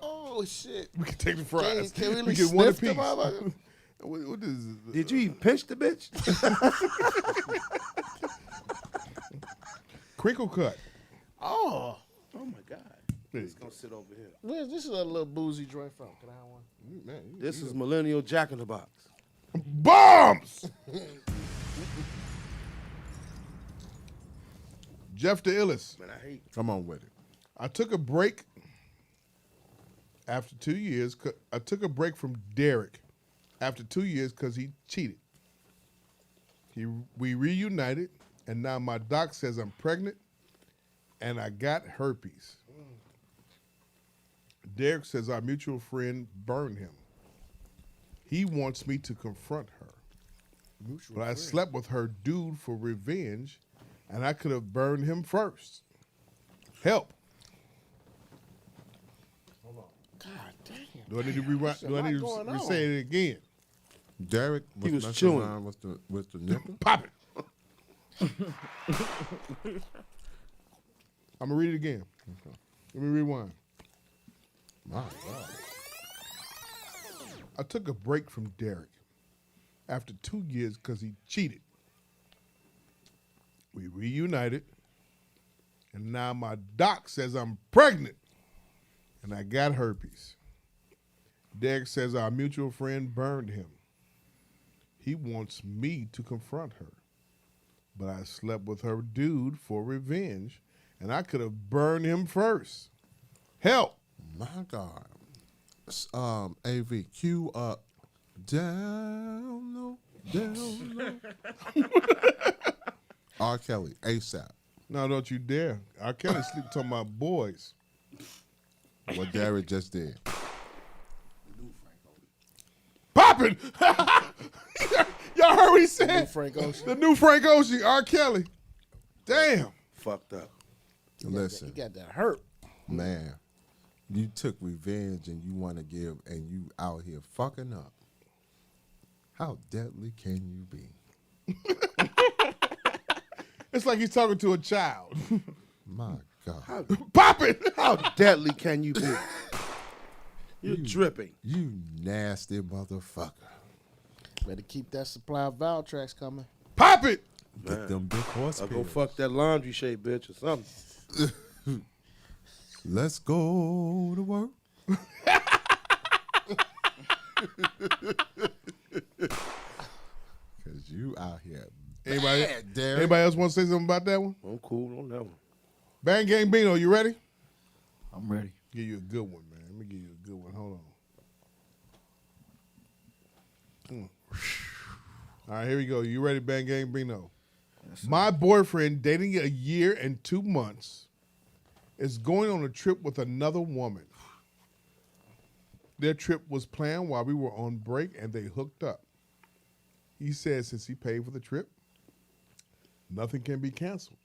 J: Oh, shit.
G: We can take the fries.
J: Can we at
G: we
J: least
G: get one
J: sniff the
G: apiece.
J: motherfucker?
G: What is it?
I: Did you even pinch the bitch?
G: Crinkle cut.
J: Oh.
I: Oh my God.
G: There
I: It's
G: you
I: gonna sit over here.
J: Where's this is a little boozy joint from? Can I have one?
G: Man,
I: This is Millennial Jack in the Box.
G: bombs. Jeff the illest.
I: Man, I hate.
H: Come on with it.
G: I took a break after 2 years. I took a break from Derek after 2 years because he cheated. We reunited, and now my doc says I'm pregnant, and I got herpes. Derek says our mutual friend burned him. He wants me to confront her. But I slept with her dude for revenge, and I could have burned him first. Help.
J: God damn.
G: Do I need to rewind? Do I need to say it again?
H: Derek
I: He was
H: messing
I: chewing.
H: around with the nipple.
G: Pop it. I'm gonna read it again. Okay. Let me rewind.
H: My God.
G: I took a break from Derek after 2 years because he cheated. We reunited, And now my doc says I'm pregnant and I got herpes. Derek says our mutual friend burned him. He wants me to confront her. But I slept with her dude for revenge, and I could have burned him first. Help.
H: My God. AV, cue up. Down low, down low. R. Kelly, ASAP.
G: No, don't you dare. R. Kelly sleep talking about boys.
H: What Derek just did.
G: Poppin'! Y'all heard what he said?
J: The new Frank Ocean.
G: The new Frank Ocean, R. Kelly. Damn.
I: Fucked up.
H: Listen.
J: You got that hurt.
H: Man, you took revenge and you want to give and you out here fucking up. How deadly can you be?
G: It's like he's talking to a child.
H: My God.
G: Pop it!
I: How deadly can you be? You're dripping.
H: You nasty motherfucker.
J: Better keep that supply of Valtrex coming.
G: Pop it!
H: Get them big horse
I: I'll go
H: pills.
I: fuck that laundry shade bitch or something.
H: Let's go to work. Cause you out here.
G: Anybody else want to say something about that one?
I: I'm cool on that one.
G: Bang Gang Bino, you ready?
M: I'm ready.
G: Give you a good one, man. Let me give you a good one. Hold on. All right, here we go. You ready, Bang Gang Bino?
M: Yes,
G: My boyfriend, dating a year and 2 months, is going on a trip with another woman. Their trip was planned while we were on break, and they hooked up. He said since he paid for the trip, nothing can be canceled.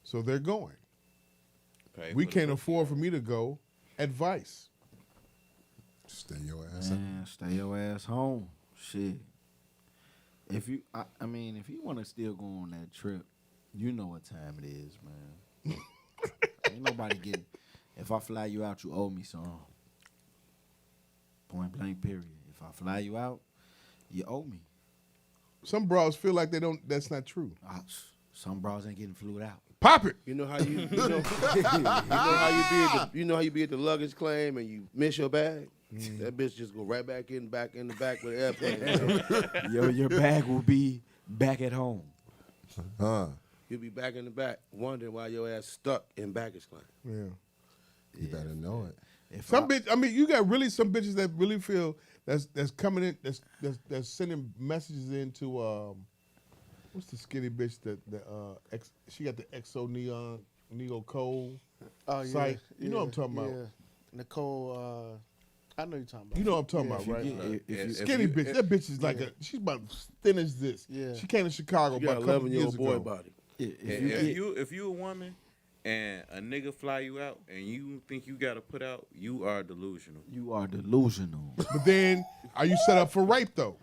G: So they're going. We can't afford for me to go. Advice.
H: Stay your ass
M: Man, stay your ass home. Shit. If you, I mean, if you want to still go on that trip, you know what time it is, man. Ain't nobody getting. If I fly you out, you owe me some. Point blank. Period. If I fly you out, you owe me.
G: Some bras feel like they don't. That's not true.
M: Some bras ain't getting flued out.
G: Pop it.
I: You know how you know how you be at the luggage claim and you miss your bag? That bitch just go right back in the back with the airplane.
M: Your bag will be back at home.
I: You'll be back in the back wondering why your ass stuck in baggage claim.
G: Yeah.
H: You better know it.
G: Some bitch. I mean, you got really some bitches that really feel that's coming in. That's sending messages into what's the skinny bitch that she got the Exo Neo Cole site. You know what I'm talking about.
J: Nicole. I know you're talking about.
G: You know what I'm talking about, right? Skinny bitch. That bitch is like she's about as thin as this.
J: Yeah.
G: She came to Chicago
I: You got
G: about a couple
I: 11-year-old
G: years
I: boy
G: ago.
I: body.
L: If you a woman and a nigga fly you out and you think you gotta put out, you are delusional.
M: You are delusional.
G: But then, are you set up for rape though?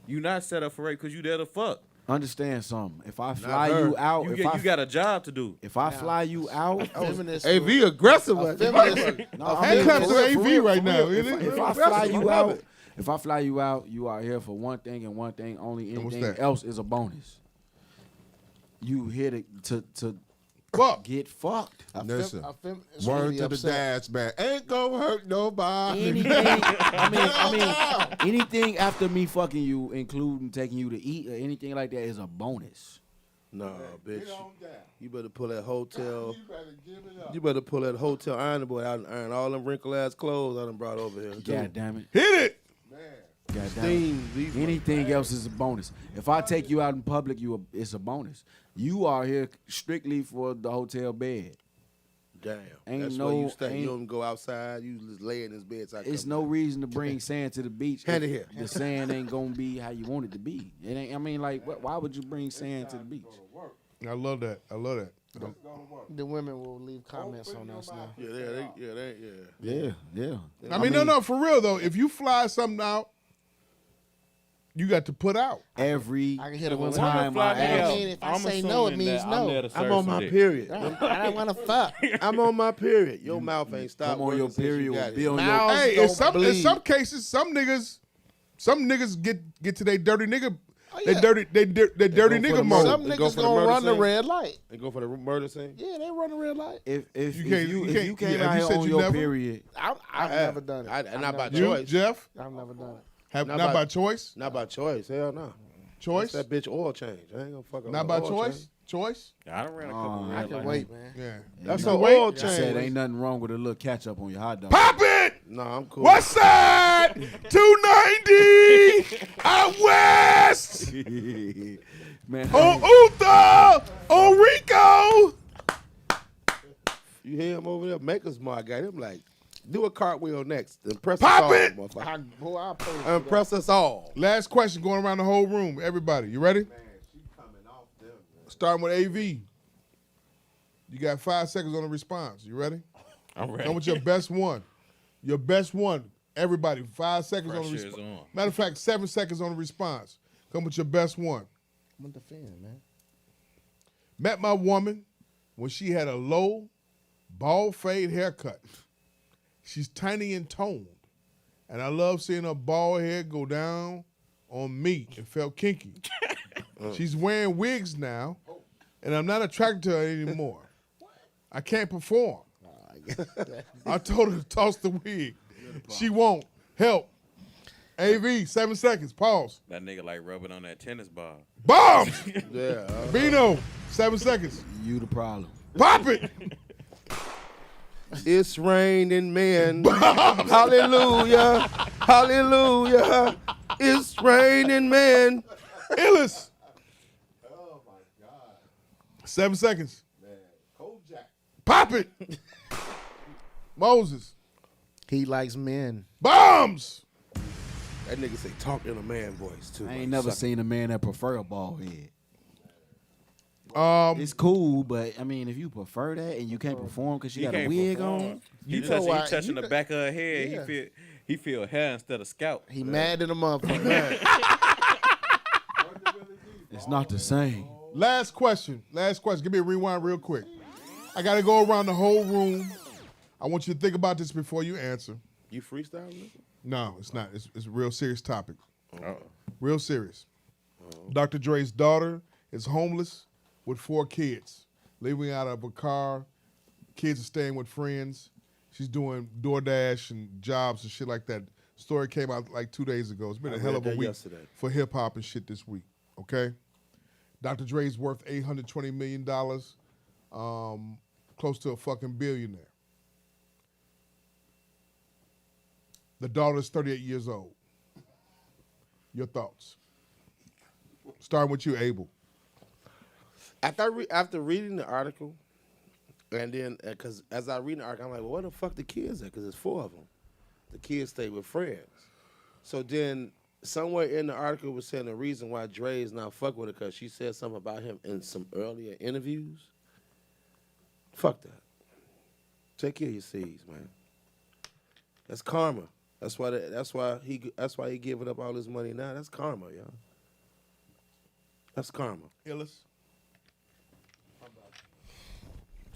L: You not set up for rape because you there to fuck.
M: Understand something. If I fly you out,
L: you got a job to do.
M: If I fly you out,
I: AV aggressive.
G: Handcuffs to AV right now.
M: If I fly you out, you are here for one thing and one thing only. Anything else is a bonus. You here to get fucked.
H: Listen, word to the dads, man. Ain't gonna hurt nobody.
M: Anything after me fucking you, including taking you to eat or anything like that, is a bonus.
I: No, bitch. You better pull that hotel. You better pull that hotel iron boy out and iron all them wrinkled ass clothes I done brought over here.
M: God damn it.
G: Hit it.
M: God damn it. Anything else is a bonus. If I take you out in public, it's a bonus. You are here strictly for the hotel bed.
I: Damn.
M: That's
I: where you stay. You don't go outside. You just lay in this bed.
M: It's no reason to bring sand to the beach.
I: Hand it here.
M: The sand ain't gonna be how you want it to be. It ain't. I mean, like, why would you bring sand to the beach?
G: I love that.
J: The women will leave comments on us now.
M: Yeah.
G: I mean, no, for real though. If you fly something out, you got to put out.
M: Every
J: I can hit it one
M: time
J: I
M: ask.
J: mean, if I say no, it means no.
I: I'm on my period.
J: I don't want to fuck.
I: I'm on my period. Your mouth ain't stopped.
M: Come on your period.
G: Hey, in some cases, some niggas get to their dirty nigga They dirty. They dirty nigga mode.
J: Some niggas gonna run the red light.
I: They go for the murder scene.
J: Yeah, they run the red light.
K: If
G: You
K: you
G: can't-
K: came
G: have
K: out
G: you
K: here
G: said
K: on
G: you
K: your
G: never?
K: period,
J: I've never done it.
I: Not by
G: You,
I: choice.
G: Jeff?
J: I've never done it.
G: Have
I: Not
G: not
I: by-
G: by choice.
I: Not by choice. Hell no.
G: Choice.
I: That's that bitch oil change. I ain't gonna fuck up.
G: Not
I: no
G: by
I: oil
G: choice.
I: change.
G: Choice.
L: I done ran a couple
J: I
L: red
J: can
L: lights.
J: wait, man.
G: Yeah.
I: That's
G: You
I: the
G: can wait.
I: oil
K: I said
I: change.
K: ain't nothing wrong with a little ketchup on your hot dog.
G: Pop it.
I: No, I'm cool.
G: West side, 290 out west.
K: Man,
G: On Utah, on Rico.
I: You hear him over there? Maker's Mark got him like, do a cartwheel next. Impress
G: Pop
I: us all,
G: it!
I: motherfucker.
J: I'll pay
I: Impress us all.
G: Last question going around the whole room. Everybody, you ready? Starting with AV. You got 5 seconds on the response. You ready?
L: I'm ready.
G: Come with your best one. Your best one. Everybody, 5 seconds on the
L: Pressure is
G: response.
L: on.
G: Matter of fact, 7 seconds on the response. Come with your best one.
J: I'm with the fan, man.
G: Met my woman when she had a low, bald fade haircut. She's tiny and toned, and I love seeing her bald hair go down on me. It felt kinky. She's wearing wigs now, and I'm not attracted to her anymore. I can't perform. I told her to toss the wig. She won't. Help. AV, 7 seconds. Pause.
L: That nigga like rubbing on that tennis ball.
G: Bombs!
I: Yeah.
G: Bino, 7 seconds.
K: You the problem.
G: Pop it!
I: It's raining men. Hallelujah. Hallelujah. It's raining men.
G: Illis. Oh my God. 7 seconds. Man, Kojak. Pop it. Moses.
J: He likes men.
G: Bombs.
I: That nigga say talk in a man voice too.
K: I ain't never seen a man that prefer a bald head.
G: Um,
K: It's cool, but I mean, if you prefer that and you can't perform because you
L: He
K: got a
L: can't
K: wig
L: perform.
K: on,
L: He
J: why-
L: touching
J: you
L: the
J: know-
L: back of her head.
J: Yeah.
L: He feel hair instead of scalp.
J: He mad at a motherfucker.
K: it's not the same.
G: Last question. Last question. Give me a rewind real quick. I got to go around the whole room. I want you to think about this before you answer.
I: You freestyling?
G: No, it's not. It's a real serious topic.
I: Uh-oh.
G: Real serious. Dr. Dre's daughter is homeless with 4 kids, living out of a car. Kids are staying with friends. She's doing DoorDash and jobs and shit like that. Story came out like 2 days ago. It's been
I: I
G: a hell
I: read
G: of a
I: that
G: week
I: yesterday.
G: for hip hop and shit this week. Okay, Dr. Dre's worth $820 million, close to a fucking billionaire. The daughter's 38 years old. Your thoughts? Starting with you, Abel.
I: After reading the article, and then because as I read the article, I'm like, well, where the fuck the kids at? Because there's 4 of them. The kids stay with friends. So then somewhere in the article was saying the reason why Dre is not fuck with her because she said something about him in some earlier interviews. Fuck that. Take care of your seeds, man. That's karma. That's why he giving up all his money now. That's karma, y'all. That's karma.
G: Illis.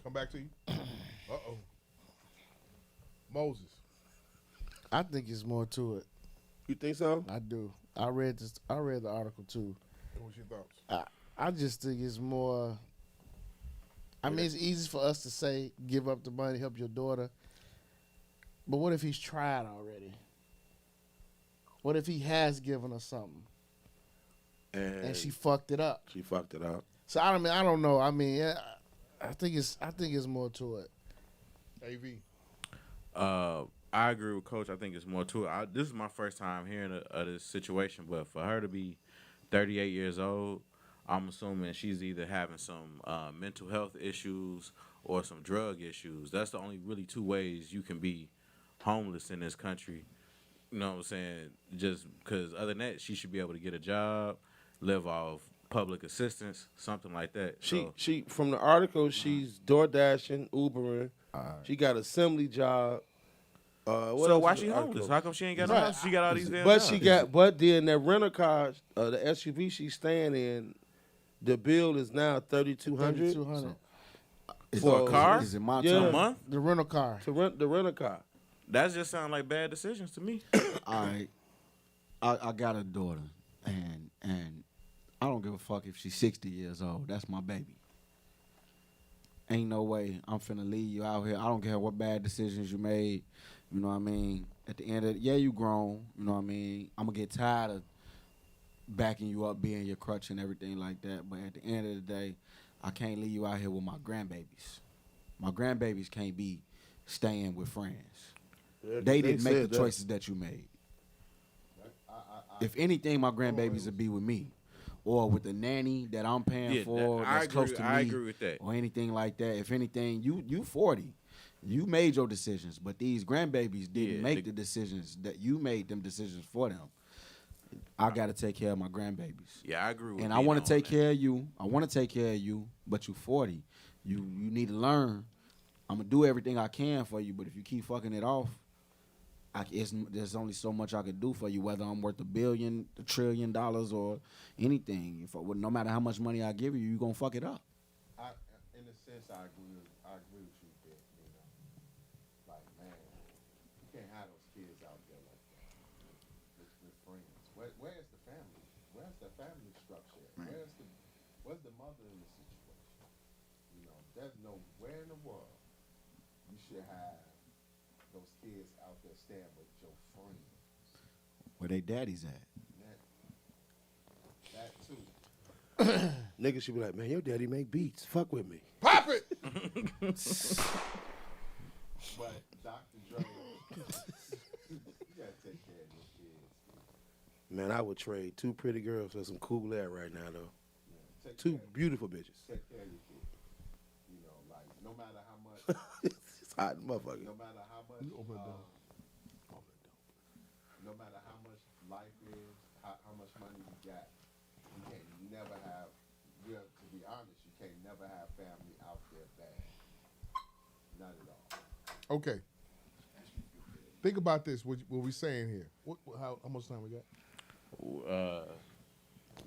G: Come back to you. Uh-oh. Moses.
J: I think it's more to it.
I: You think so?
J: I do. I read the article too.
G: What's your thoughts?
J: I just think it's more. I mean, it's easy for us to say, give up the money, help your daughter. But what if he's tried already? What if he has given her something and she fucked it up?
I: She fucked it up.
J: So I don't know. I mean, I think it's more to it.
G: AV.
L: I agree with Coach. I think it's more to it. This is my first time hearing of this situation, but for her to be 38 years old, I'm assuming she's either having some mental health issues or some drug issues. That's the only really 2 ways you can be homeless in this country. You know what I'm saying? Just because other than that, she should be able to get a job, live off public assistance, something like that.
I: She from the article, she's door dashing, Ubering. She got an assembly job.
L: So why she homeless? How come she ain't got no house? She got all these damn jobs.
I: But then that rental car, the SUV she's staying in, the bill is now $3,200
L: for a car.
K: Is it my
L: A month?
J: The rental car.
I: To rent the rental car.
L: That just sound like bad decisions to me.
K: All right, I got a daughter, and
M: I don't give a fuck if she's 60 years old. That's my baby. Ain't no way I'm finna leave you out here. I don't care what bad decisions you made. You know what I mean? At the end of you grown. You know what I mean? I'm gonna get tired of backing you up, being your crutch and everything like that. But at the end of the day, I can't leave you out here with my grandbabies. My grandbabies can't be staying with friends.
I: Yeah,
M: they didn't make the
I: that.
M: choices that you made. If anything, my grandbabies would be with me. Or with the nanny that I'm paying for that's close to me.
L: I agree with that.
M: Or anything like that. If anything, you 40. You made your decisions, but these grandbabies didn't make the decisions that you made them decisions for them. I got to take care of my grandbabies.
L: Yeah, I agree with
M: and
L: you.
M: I want to take care of you. I want to take care of you, but you 40. You need to learn. I'm going to do everything I can for you, but if you keep fucking it off, there's only so much I could do for you, whether I'm worth $1 billion, $1 trillion, or anything. No matter how much money I give you, you're going to fuck it up.
H: In a sense, I agree with you there. You know, like, man, you can't have those kids out there like that with friends. Where's the family? Where's the family structure?
M: Right.
H: Where's the mother in the situation? You know, there's nowhere in the world you should have those kids out there staying with your friends.
M: Where they daddies at?
H: That too.
I: Niggas should be like, man, your daddy make beats. Fuck with me.
G: Pop it!
H: But Dr. Dre, you gotta take care of your kids.
I: Man, I would trade 2 pretty girls for some cool air right now, though.
H: Yeah,
I: 2 beautiful bitches.
H: Take care of your kids. You know, like, no matter how much.
I: It's hot, motherfucker.
H: No matter how much. No matter how much life is, how much money you got, you can't never have. To be honest, you can't never have family out there bad. Not at all.
G: Okay. Think about this. What we saying here? How much time we got?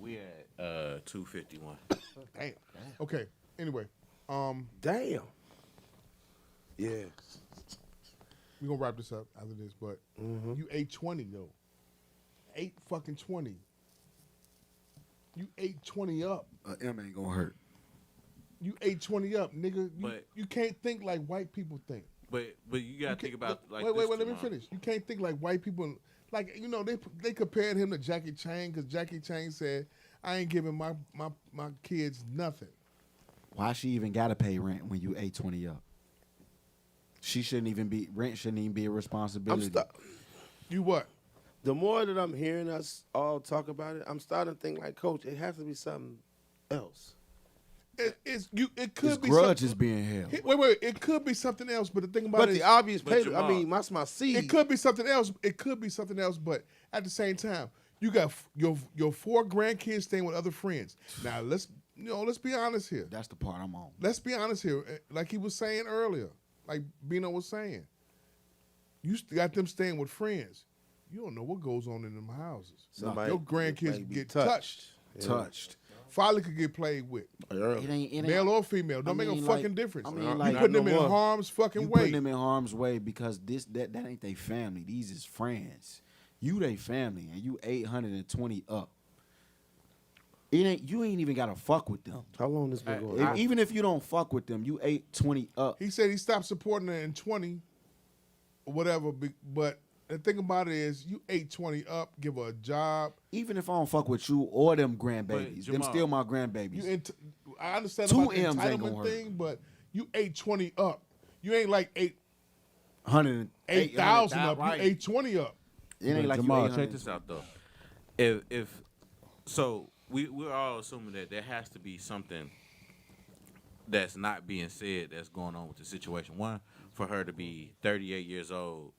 L: We at 2:51.
G: Damn. Okay. Anyway.
I: Damn. Yeah.
G: We're gonna wrap this up after this, but you ate 20 though. 8 fucking 20. You ate 20 up.
M: M ain't gonna hurt.
G: You ate 20 up, nigga.
L: But-
G: You can't think like white people think.
L: But you gotta think about like
G: wait,
L: this,
G: let me
L: Jamal.
G: finish. You can't think like white people. Like, you know, they compared him to Jackie Chan because Jackie Chan said, "I ain't giving my kids nothing."
M: Why she even gotta pay rent when you ate 20 up? She shouldn't even be rent. Shouldn't even be a responsibility.
G: You what?
I: The more that I'm hearing us all talk about it, I'm starting to think like, Coach, it has to be something else.
G: It could
M: His
G: be
M: grudge
G: something-
M: is being held.
G: Wait. It could be something else, but the thing about
I: But
G: it
I: the
G: is,
I: obvious pay, I
L: Jamal,
I: mean, that's my seed.
G: it could be something else. It could be something else, but at the same time, you got your 4 grandkids staying with other friends. Now let's be honest here.
M: That's the part I'm on.
G: Let's be honest here. Like he was saying earlier, like Bino was saying, you got them staying with friends. You don't know what goes on in them houses.
I: Somebody-
G: Your grandkids
I: somebody be
G: get
I: touched.
G: touched. Father could get played with,
M: It ain't
G: male or female. Don't make no fucking difference.
M: I mean,
G: you
M: like,
G: putting them in
I: no more.
G: harm's fucking
M: You
G: way.
M: putting them in harm's way because that ain't their family. These is friends. You they family, and you 820 up. You ain't even gotta fuck with them.
I: How long this been going on?
M: Even if you don't fuck with them, you 820 up.
G: He said he stopped supporting her in 20 or whatever, but the thing about it is you 820 up, give her a job.
M: Even if I don't fuck with you or them grandbabies, them
L: Jamal,
M: still my grandbabies.
G: I understand
M: 2
G: about the
M: M's ain't gonna
G: entitlement
M: hurt.
G: thing, but you 820 up. You ain't like
M: 8,000
G: up.
M: right.
G: You 820 up.
M: It ain't like
L: Jamal,
M: you
L: check
M: 800.
L: this out though. If so, we're all assuming that there has to be something that's not being said that's going on with the situation. One, for her to be 38 years old,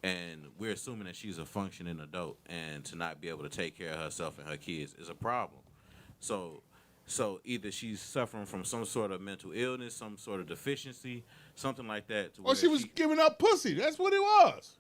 L: and we're assuming that she's a functioning adult, and to not be able to take care of herself and her kids is a problem. So either she's suffering from some sort of mental illness, some sort of deficiency, something like that. To
G: Or
L: where
G: she was giving up pussy. That's what it was.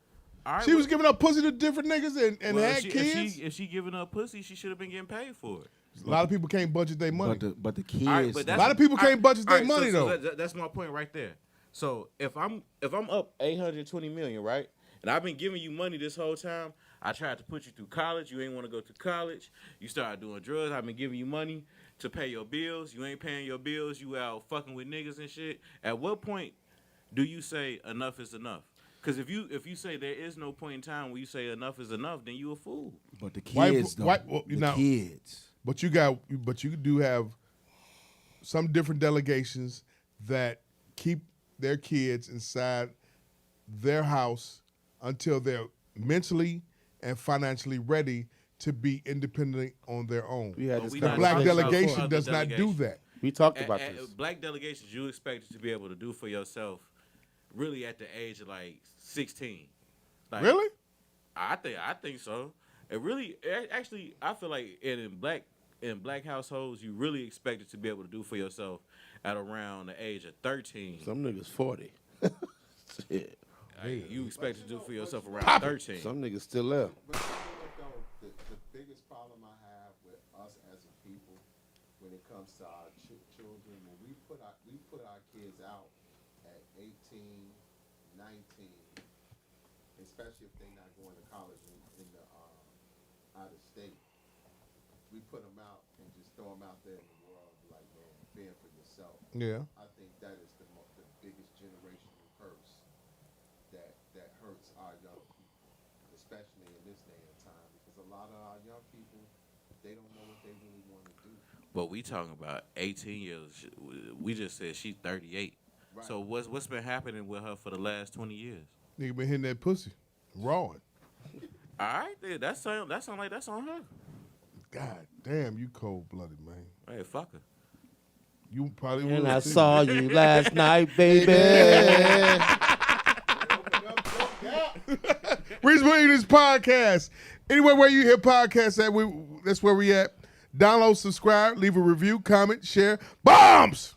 L: All right,
G: She was giving up pussy to different niggas and
L: well,
G: had kids.
L: If she giving up pussy, she should have been getting paid for it.
G: A lot of people can't budget their money.
M: But the kids,
L: All right, but
G: a lot of people can't budget their money though.
L: That's my point right there. So if I'm up 820 million, right, and I've been giving you money this whole time, I tried to put you through college. You ain't want to go to college. You started doing drugs. I've been giving you money to pay your bills. You ain't paying your bills. You out fucking with niggas and shit. At what point do you say enough is enough? Because if you say there is no point in time where you say enough is enough, then you a fool.
M: But the kids, kids.
G: But you do have some different delegations that keep their kids inside their house until they're mentally and financially ready to be independent on their own. The black delegation does not do that.
I: We talked about this.
L: Black delegations, you expect to be able to do for yourself really at the age of like 16. Like,
G: really?
L: I think so. It really, actually, I feel like in black households, you really expect it to be able to do for yourself at around the age of 13.
I: Some niggas 40. Shit.
L: You expect to do for yourself around 13.
I: Some niggas still left.
H: The biggest problem I have with us as a people when it comes to our children, when we put our kids out at 18, 19, especially if they're not going to college in the out of state, we put them out and just throw them out there in the world, like, man, fend for yourself.
G: Yeah.
H: I think that is the biggest generational curse that hurts our young people, especially in this day and time, because a lot of our young people, they don't know what they really want to do.
L: But we talking about 18 years. We just said she's 38. Right. So what's been happening with her for the last 20 years?
G: Nigga been hitting that pussy, rawing.
L: All right, then that sound like that's on her.
G: God damn, you cold-blooded, man.
L: Hey, fuck her.
G: You probably
I: And
G: will,
I: I
G: too.
I: saw you last night, baby.
G: Reason Williams podcast. Anywhere where you hear podcasts at, that's where we at. Download, subscribe, leave a review, comment, share. Bombs!